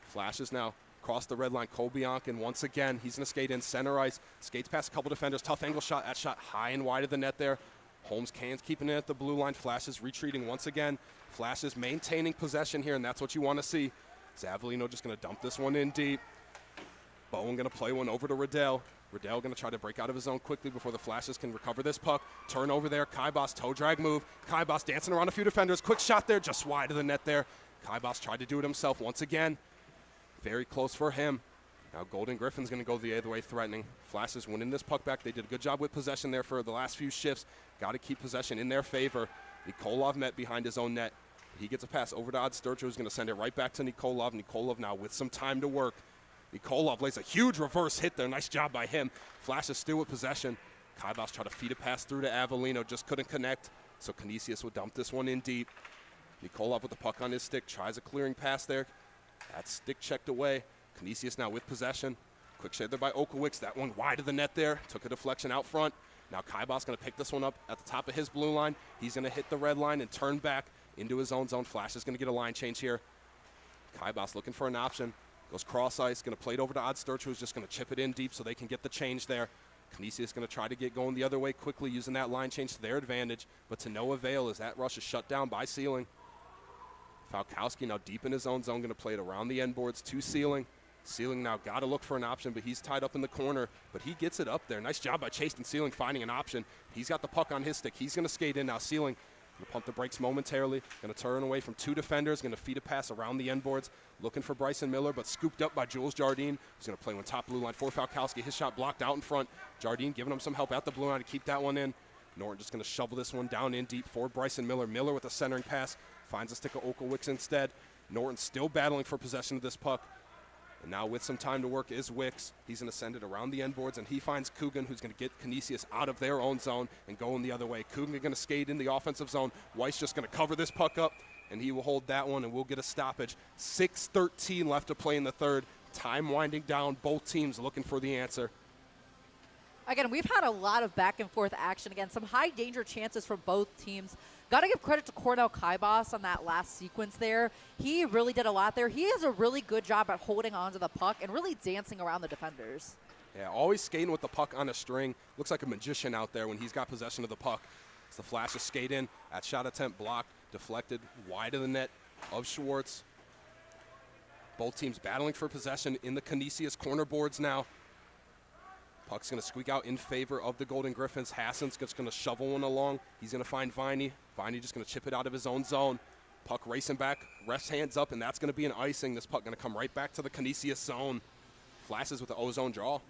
Speaker 1: Flashes now across the red line. Cole Biancan once again. He's going to skate in center ice. Skates past a couple defenders. Tough angle shot. That shot high and wide of the net there. Holmes Cans keeping it at the blue line. Flashes retreating once again. Flashes maintaining possession here, and that's what you want to see. Zavalino just going to dump this one in deep. Bowen going to play one over to Riddell. Riddell going to try to break out of his zone quickly before the Flashes can recover this puck. Turn over there. Kaibas toe drag move. Kaibas dancing around a few defenders. Quick shot there, just wide of the net there. Kaibas tried to do it himself once again. Very close for him. Now Golden Griffin's going to go the other way threatening. Flashes winning this puck back. They did a good job with possession there for the last few shifts. Got to keep possession in their favor. Nikolov met behind his own net. He gets a pass over to Odd Sturcho, who's going to send it right back to Nikolov. Nikolov now with some time to work. Nikolov lays a huge reverse hit there. Nice job by him. Flashes still with possession. Kaibas tried to feed a pass through to Avellino. Just couldn't connect. So Canisius would dump this one in deep. Nikolov with the puck on his stick. Tries a clearing pass there. That stick checked away. Canisius now with possession. Quick shade there by Okowicz. That one wide of the net there. Took a deflection out front. Now Kaibas going to pick this one up at the top of his blue line. He's going to hit the red line and turn back into his own zone. Flash is going to get a line change here. Kaibas looking for an option. Goes cross ice. Going to play it over to Odd Sturch, who's just going to chip it in deep so they can get the change there. Canisius going to try to get going the other way quickly using that line change to their advantage, but to no avail as that rush is shut down by Sealing. Falkowski now deep in his own zone, going to play it around the end boards to Sealing. Sealing now got to look for an option, but he's tied up in the corner, but he gets it up there. Nice job by Chase and Sealing finding an option. He's got the puck on his stick. He's going to skate in now. Sealing going to pump the brakes momentarily. Going to turn away from two defenders. Going to feed a pass around the end boards. Looking for Bryson Miller, but scooped up by Jules Jardine. He's going to play one top blue line for Falkowski. His shot blocked out in front. Jardine giving him some help at the blue line to keep that one in. Norton just going to shovel this one down in deep for Bryson Miller. Miller with a centering pass. Finds a stick of Okowicz instead. Norton still battling for possession of this puck. And now with some time to work is Wicks. He's going to send it around the end boards, and he finds Coogan, who's going to get Canisius out of their own zone and going the other way. Coogan going to skate in the offensive zone. Weiss just going to cover this puck up, and he will hold that one, and we'll get a stoppage. 6:13 left to play in the third. Time winding down. Both teams looking for the answer.
Speaker 2: Again, we've had a lot of back and forth action. Again, some high danger chances for both teams. Got to give credit to Cornell Kaibas on that last sequence there. He really did a lot there. He has a really good job at holding on to the puck and really dancing around the defenders.
Speaker 1: Yeah, always skating with the puck on a string. Looks like a magician out there when he's got possession of the puck. As the Flashes skate in, that shot attempt blocked, deflected wide of the net of Schwartz. Both teams battling for possession in the Canisius corner boards now. Puck's going to squeak out in favor of the Golden Griffins. Hassan's just going to shovel one along. He's going to find Viney. Viney just going to chip it out of his own zone. Puck racing back, ref's hands up, and that's going to be an icing. This puck going to come right back to the Canisius zone. Flashes with the O-zone draw.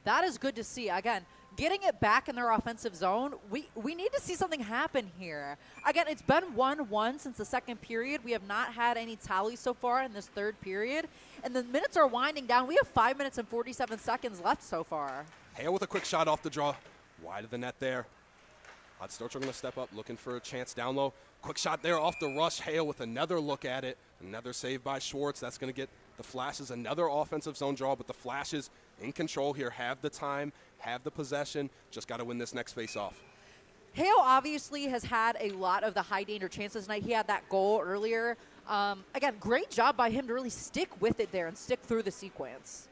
Speaker 2: That is good to see. Again, getting it back in their offensive zone, we need to see something happen here. Again, it's been 1-1 since the second period. We have not had any tallies so far in this third period. And the minutes are winding down. We have 5 minutes and 47 seconds left so far.
Speaker 1: Hale with a quick shot off the draw. Wide of the net there. Odd Storcher going to step up, looking for a chance down low. Quick shot there off the rush. Hale with another look at it. Another save by Schwartz. That's going to get the Flashes another offensive zone draw, but the Flashes in control here, have the time, have the possession. Just got to win this next face-off.
Speaker 2: Hale obviously has had a lot of the high danger chances tonight. He had that goal earlier. Again, great job by him to really stick with it there and stick through the sequence.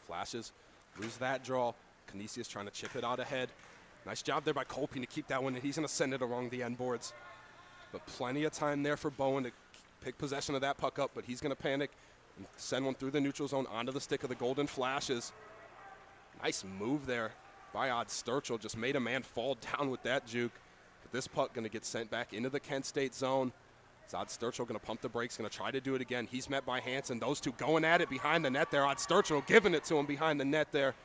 Speaker 1: Flashes lose that draw. Canisius trying to chip it out ahead. Nice job there by Colping to keep that one, and he's going to send it along the end boards. But plenty of time there for Bowen to pick possession of that puck up, but he's going to panic and send one through the neutral zone onto the stick of the Golden Flashes. Nice move there by Odd Sturchill. Just made a man fall down with that juke. But this puck going to get sent back into the Kent State zone. It's Odd Sturchill going to pump the brakes, going to try to do it again. He's met by Hansen. Those two going at it behind the net there. Odd Sturchill giving it to him behind the net there.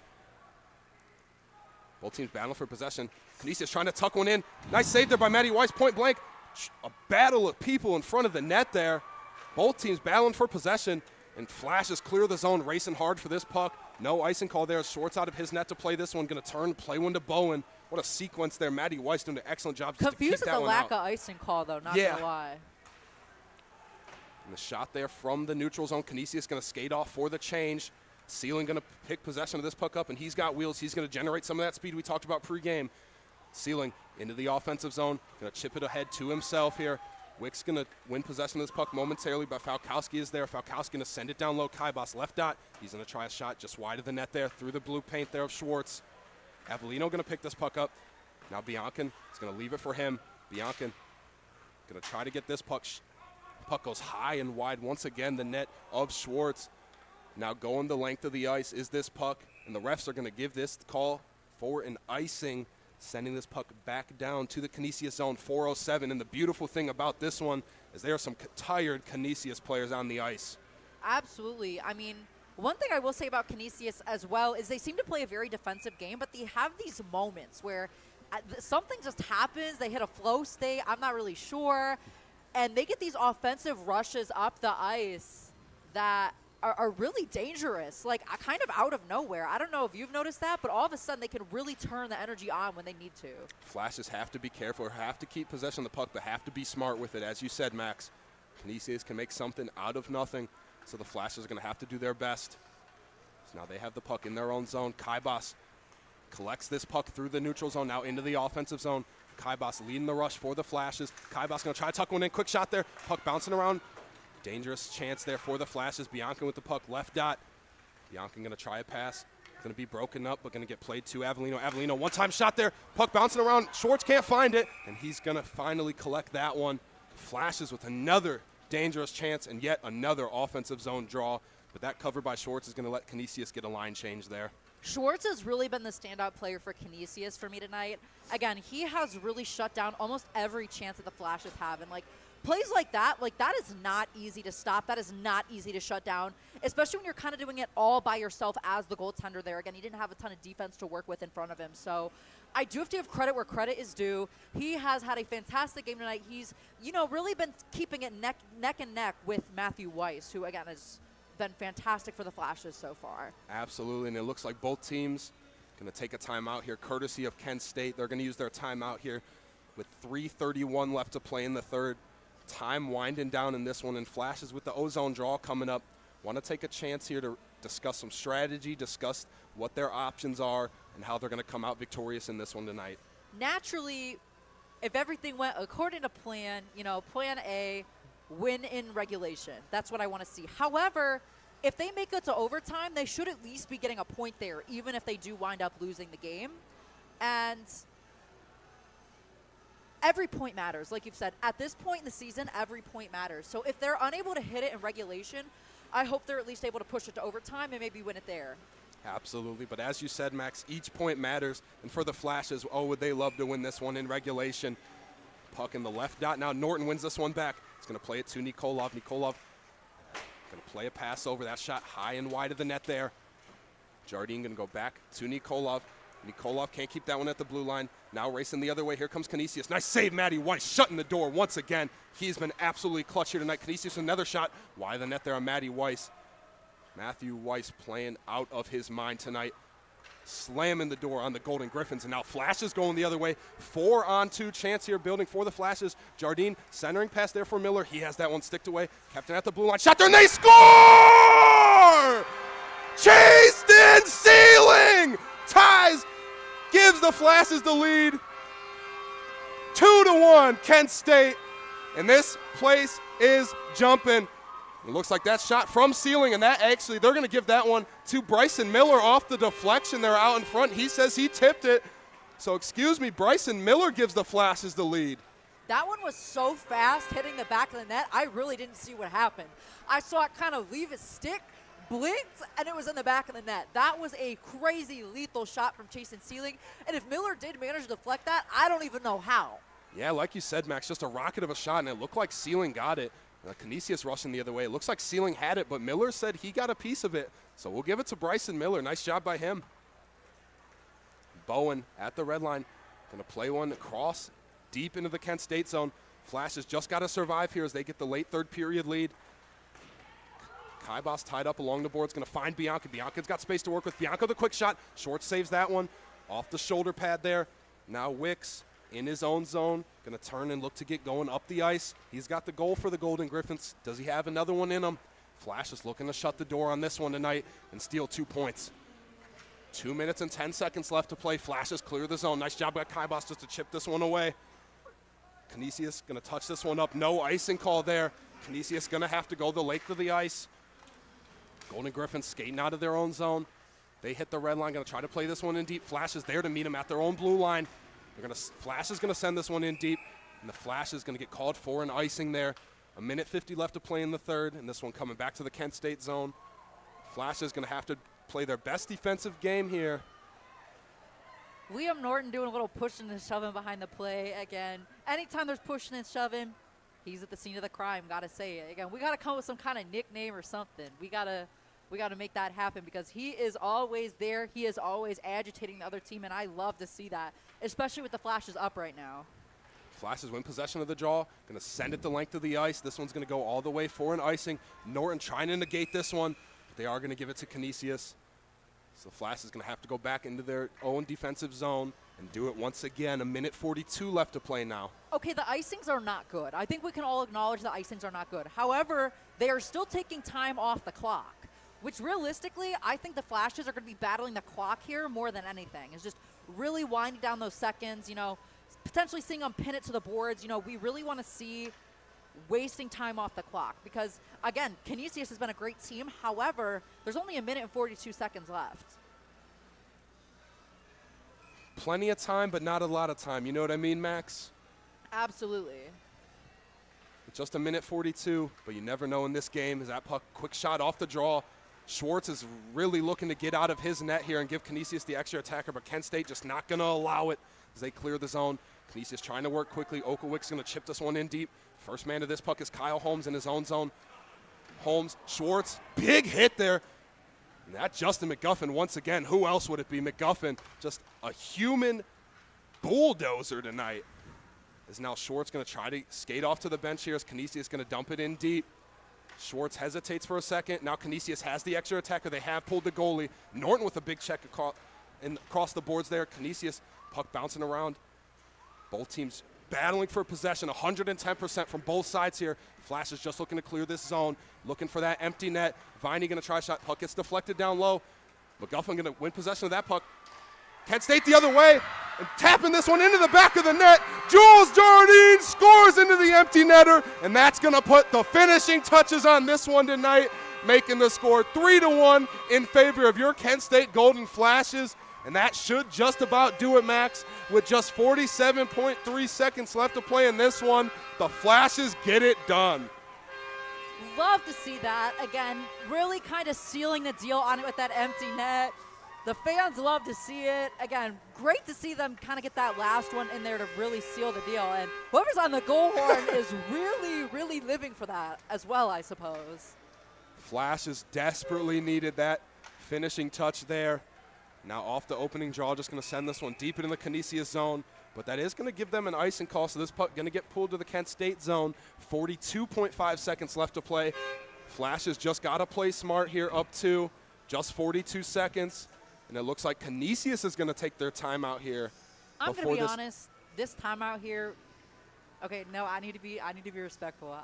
Speaker 1: Both teams battling for possession. Canisius trying to tuck one in. Nice save there by Matty Weiss, point blank. A battle of people in front of the net there. Both teams battling for possession, and Flashes clear the zone, racing hard for this puck. No icing call there. Schwartz out of his net to play this one. Going to turn, play one to Bowen. What a sequence there. Matty Weiss doing an excellent job just to keep
Speaker 2: Confused
Speaker 1: that
Speaker 2: at the
Speaker 1: one
Speaker 2: lack
Speaker 1: out.
Speaker 2: of icing call, though, not
Speaker 1: Yeah.
Speaker 2: gonna lie.
Speaker 1: And the shot there from the neutral zone. Canisius going to skate off for the change. Sealing going to pick possession of this puck up, and he's got wheels. He's going to generate some of that speed we talked about pregame. Sealing into the offensive zone. Going to chip it ahead to himself here. Wick's going to win possession of this puck momentarily, but Falkowski is there. Falkowski going to send it down low. Kaibas left dot. He's going to try a shot just wide of the net there through the blue paint there of Schwartz. Avellino going to pick this puck up. Now Biancan is going to leave it for him. Biancan going to try to get this puck. Puck goes high and wide once again. The net of Schwartz. Now going the length of the ice is this puck, and the refs are going to give this call for an icing, sending this puck back down to the Canisius zone, 4:07. And the beautiful thing about this one is there are some tired Canisius players on the ice.
Speaker 2: Absolutely. I mean, one thing I will say about Canisius as well is they seem to play a very defensive game, but they have these moments where something just happens. They hit a flow state. I'm not really sure. And they get these offensive rushes up the ice that are really dangerous, like kind of out of nowhere. I don't know if you've noticed that, but all of a sudden they can really turn the energy on when they need to.
Speaker 1: Flashes have to be careful, have to keep possession of the puck, but have to be smart with it. As you said, Max, Canisius can make something out of nothing, so the Flashes are going to have to do their best. So now they have the puck in their own zone. Kaibas collects this puck through the neutral zone, now into the offensive zone. Kaibas leading the rush for the Flashes. Kaibas going to try to tuck one in. Quick shot there. Puck bouncing around. Dangerous chance there for the Flashes. Bianca with the puck, left dot. Bianca going to try a pass. Going to be broken up, but going to get played to Avellino. Avellino, one-time shot there. Puck bouncing around. Schwartz can't find it, and he's going to finally collect that one. Flashes with another dangerous chance and yet another offensive zone draw. But that cover by Schwartz is going to let Canisius get a line change there.
Speaker 2: Schwartz has really been the standout player for Canisius for me tonight. Again, he has really shut down almost every chance that the Flashes have. And, plays like that is not easy to stop. That is not easy to shut down, especially when you're kind of doing it all by yourself as the goaltender there. Again, he didn't have a ton of defense to work with in front of him. So I do have to give credit where credit is due. He has had a fantastic game tonight. He's, really been keeping it neck and neck with Matthew Weiss, who, again, has been fantastic for the Flashes so far.
Speaker 1: Absolutely, and it looks like both teams going to take a timeout here, courtesy of Kent State. They're going to use their timeout here with 3:31 left to play in the third. Time winding down in this one, and Flashes with the O-zone draw coming up. Want to take a chance here to discuss some strategy, discuss what their options are, and how they're going to come out victorious in this one tonight.
Speaker 2: Naturally, if everything went according to plan, plan A, win in regulation. That's what I want to see. However, if they make it to overtime, they should at least be getting a point there, even if they do wind up losing the game. And every point matters, like you've said. At this point in the season, every point matters. So if they're unable to hit it in regulation, I hope they're at least able to push it to overtime and maybe win it there.
Speaker 1: Absolutely. But as you said, Max, each point matters. And for the Flashes, oh, would they love to win this one in regulation. Puck in the left dot. Now Norton wins this one back. He's going to play it to Nikolov. Nikolov going to play a pass over. That shot high and wide of the net there. Jardine going to go back to Nikolov. Nikolov can't keep that one at the blue line. Now racing the other way. Here comes Canisius. Nice save, Matty Weiss, shutting the door once again. He's been absolutely clutch here tonight. Canisius another shot. Wide of the net there on Matty Weiss. Matthew Weiss playing out of his mind tonight. Slamming the door on the Golden Griffins. And now Flashes going the other way. 4-on-2 chance here building for the Flashes. Jardine centering pass there for Miller. He has that one sticked away. Captain at the blue line. Shot there and they score! Chased in, Ceiling! Ties, gives the Flashes the lead. 2-1 Kent State. And this place is jumping. It looks like that shot from Ceiling, and that actually, they're going to give that one to Bryson Miller off the deflection. They're out in front. He says he tipped it. So, excuse me, Bryson Miller gives the Flashes the lead.
Speaker 2: That one was so fast, hitting the back of the net, I really didn't see what happened. I saw it kind of leave his stick, blinked, and it was in the back of the net. That was a crazy, lethal shot from Chasen Ceiling. And if Miller did manage to deflect that, I don't even know how.
Speaker 1: Yeah, like you said, Max, just a rocket of a shot, and it looked like Ceiling got it. Canisius rushing the other way. It looks like Ceiling had it, but Miller said he got a piece of it. So we'll give it to Bryson Miller. Nice job by him. Bowen at the red line. Going to play one across deep into the Kent State zone. Flashes just got to survive here as they get the late third period lead. Kaibas tied up along the boards. Going to find Bianca. Bianca's got space to work with. Bianca the quick shot. Short saves that one. Off the shoulder pad there. Now Wicks in his own zone, going to turn and look to get going up the ice. He's got the goal for the Golden Griffins. Does he have another one in him? Flash is looking to shut the door on this one tonight and steal 2 points. 2 minutes and 10 seconds left to play. Flashes clear the zone. Nice job by Kaibas just to chip this one away. Canisius going to touch this one up. No icing call there. Canisius going to have to go the length of the ice. Golden Griffins skating out of their own zone. They hit the red line. Going to try to play this one in deep. Flash is there to meet him at their own blue line. Flash is going to send this one in deep, and the Flash is going to get called for an icing there. 1:50 left to play in the third, and this one coming back to the Kent State zone. Flash is going to have to play their best defensive game here.
Speaker 2: Liam Norton doing a little pushing and shoving behind the play again. Anytime there's pushing and shoving, he's at the scene of the crime, got to say it. Again, we got to come up with some kind of nickname or something. We got to make that happen because he is always there. He is always agitating the other team, and I love to see that, especially with the Flashes up right now.
Speaker 1: Flashes win possession of the draw, going to send it the length of the ice. This one's going to go all the way for an icing. Norton trying to negate this one, but they are going to give it to Canisius. So Flash is going to have to go back into their own defensive zone and do it once again. 1:42 left to play now.
Speaker 2: Okay, the icings are not good. I think we can all acknowledge the icings are not good. However, they are still taking time off the clock, which realistically, I think the Flashes are going to be battling the clock here more than anything. It's just really winding down those seconds, potentially seeing them pin it to the boards. We really want to see wasting time off the clock because, again, Canisius has been a great team. However, there's only 1:42 seconds left.
Speaker 1: Plenty of time, but not a lot of time. You know what I mean, Max?
Speaker 2: Absolutely.
Speaker 1: Just 1:42, but you never know in this game. Is that puck quick shot off the draw? Schwartz is really looking to get out of his net here and give Canisius the extra attacker, but Kent State just not going to allow it as they clear the zone. Canisius trying to work quickly. Okawick's going to chip this one in deep. First man to this puck is Kyle Holmes in his own zone. Holmes, Schwartz, big hit there. And that Justin McGuffin once again. Who else would it be? McGuffin, just a human bulldozer tonight. Is now Schwartz going to try to skate off to the bench here as Canisius going to dump it in deep. Schwartz hesitates for a second. Now Canisius has the extra attacker. They have pulled the goalie. Norton with a big check across the boards there. Canisius, puck bouncing around. Both teams battling for possession, 110% from both sides here. Flash is just looking to clear this zone, looking for that empty net. Viney going to try a shot. Puck gets deflected down low. McGuffin going to win possession of that puck. Kent State the other way, and tapping this one into the back of the net. Jules Jardine scores into the empty netter, and that's going to put the finishing touches on this one tonight. making the score 3-1 in favor of your Kent State Golden Flashes. And that should just about do it, Max. With just 47.3 seconds left to play in this one, the Flashes get it done.
Speaker 2: Love to see that. Again, really kind of sealing the deal on it with that empty net. The fans love to see it. Again, great to see them kind of get that last one in there to really seal the deal. And whoever's on the goal horn is really, really living for that as well, I suppose.
Speaker 1: Flashes desperately needed that finishing touch there. Now off the opening draw, just going to send this one deep into the Canisius zone. But that is going to give them an icing call, so this puck going to get pulled to the Kent State zone. 42.5 seconds left to play. Flashes just got to play smart here, up to just 42 seconds. And it looks like Canisius is going to take their timeout here.
Speaker 2: I'm going to be honest, this timeout here, okay, no, I need to be respectful.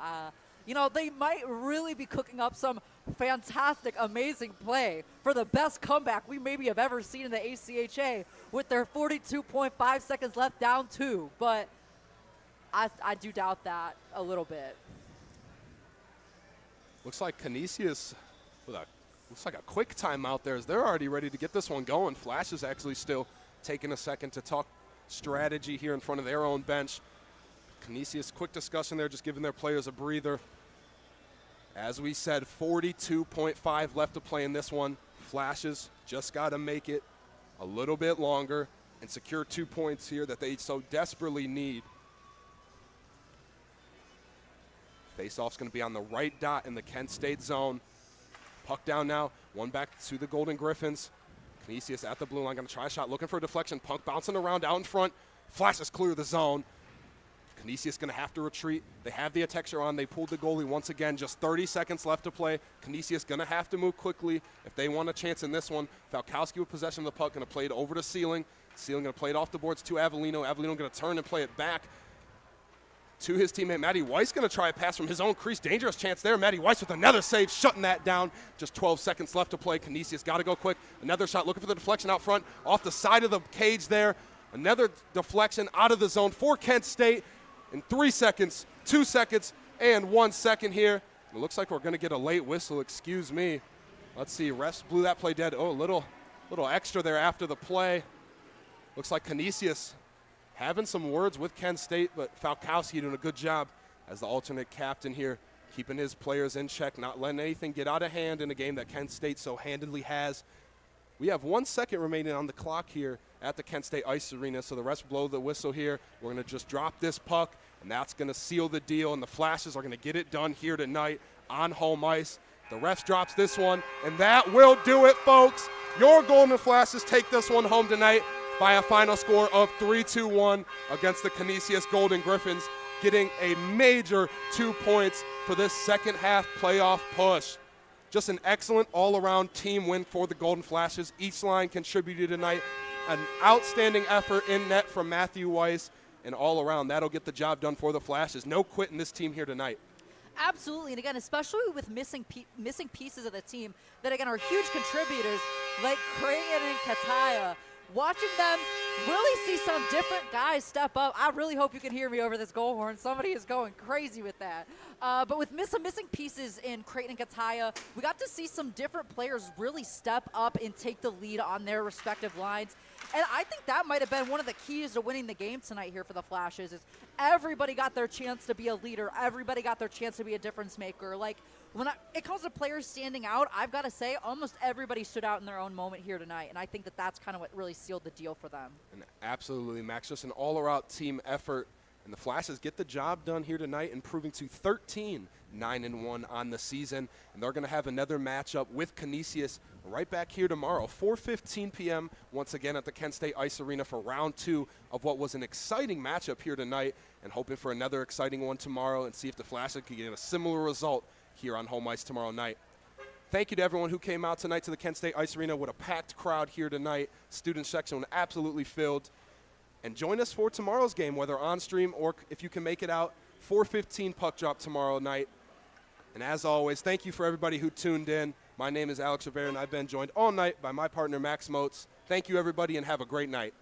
Speaker 2: You know, they might really be cooking up some fantastic, amazing play for the best comeback we maybe have ever seen in the ACHA with their 42.5 seconds left down 2. But I do doubt that a little bit.
Speaker 1: Looks like Canisius with looks like a quick timeout there as they're already ready to get this one going. Flash is actually still taking a second to talk strategy here in front of their own bench. Canisius, quick discussion there, just giving their players a breather. As we said, 42.5 left to play in this one. Flashes just got to make it a little bit longer and secure 2 points here that they so desperately need. Face-off's going to be on the right dot in the Kent State zone. Puck down now, one back to the Golden Griffins. Canisius at the blue line, going to try a shot, looking for a deflection. Puck bouncing around out in front. Flashes clear the zone. Canisius going to have to retreat. They have the attacker on. They pulled the goalie once again. Just 30 seconds left to play. Canisius going to have to move quickly if they want a chance in this one. Falkowski with possession of the puck, going to play it over to Sealing. Sealing going to play it off the boards to Avellino. Avellino going to turn and play it back to his teammate Matty Weiss. Going to try a pass from his own crease. Dangerous chance there. Matty Weiss with another save, shutting that down. Just 12 seconds left to play. Canisius got to go quick. Another shot, looking for the deflection out front. Off the side of the cage there. Another deflection out of the zone for Kent State. In 3 seconds, 2 seconds, and 1 second here. It looks like we're going to get a late whistle, excuse me. Let's see, refs blew that play dead. Oh, a little extra there after the play. Looks like Canisius having some words with Kent State, but Falkowski doing a good job as the alternate captain here, keeping his players in check, not letting anything get out of hand in a game that Kent State so handedly has. We have 1 second remaining on the clock here at the Kent State Ice Arena, so the refs blow the whistle here. We're going to just drop this puck, and that's going to seal the deal, and the Flashes are going to get it done here tonight on home ice. The refs drops this one, and that will do it, folks. Your Golden Flashes take this one home tonight by a final score of 3-1 against the Canisius Golden Griffins, getting a major 2 points for this second half playoff push. Just an excellent all-around team win for the Golden Flashes. Each line contributed tonight. An outstanding effort in net from Matthew Weiss, and all around, that'll get the job done for the Flashes. No quitting this team here tonight.
Speaker 2: Absolutely, and again, especially with missing pieces of the team that, again, are huge contributors like Creighton and Kataya. Watching them really see some different guys step up. I really hope you can hear me over this goal horn. Somebody is going crazy with that. But with some missing pieces in Creighton and Kataya, we got to see some different players really step up and take the lead on their respective lines. And I think that might have been one of the keys to winning the game tonight here for the Flashes is everybody got their chance to be a leader. Everybody got their chance to be a difference maker. Like, when it comes to players standing out, I've got to say almost everybody stood out in their own moment here tonight, and I think that that's kind of what really sealed the deal for them.
Speaker 1: And absolutely, Max, just an all-around team effort, and the Flashes get the job done here tonight, improving to 13-9-1 on the season, and they're going to have another matchup with Canisius right back here tomorrow, 4:15 p.m., once again at the Kent State Ice Arena for round 2 of what was an exciting matchup here tonight, and hoping for another exciting one tomorrow and see if the Flashes can get a similar result here on home ice tomorrow night. Thank you to everyone who came out tonight to the Kent State Ice Arena with a packed crowd here tonight. Student section absolutely filled. And join us for tomorrow's game, whether on stream or if you can make it out, 4:15 puck drop tomorrow night. And as always, thank you for everybody who tuned in. My name is Alex Rivera, and I've been joined all night by my partner, Max Motes. Thank you, everybody, and have a great night.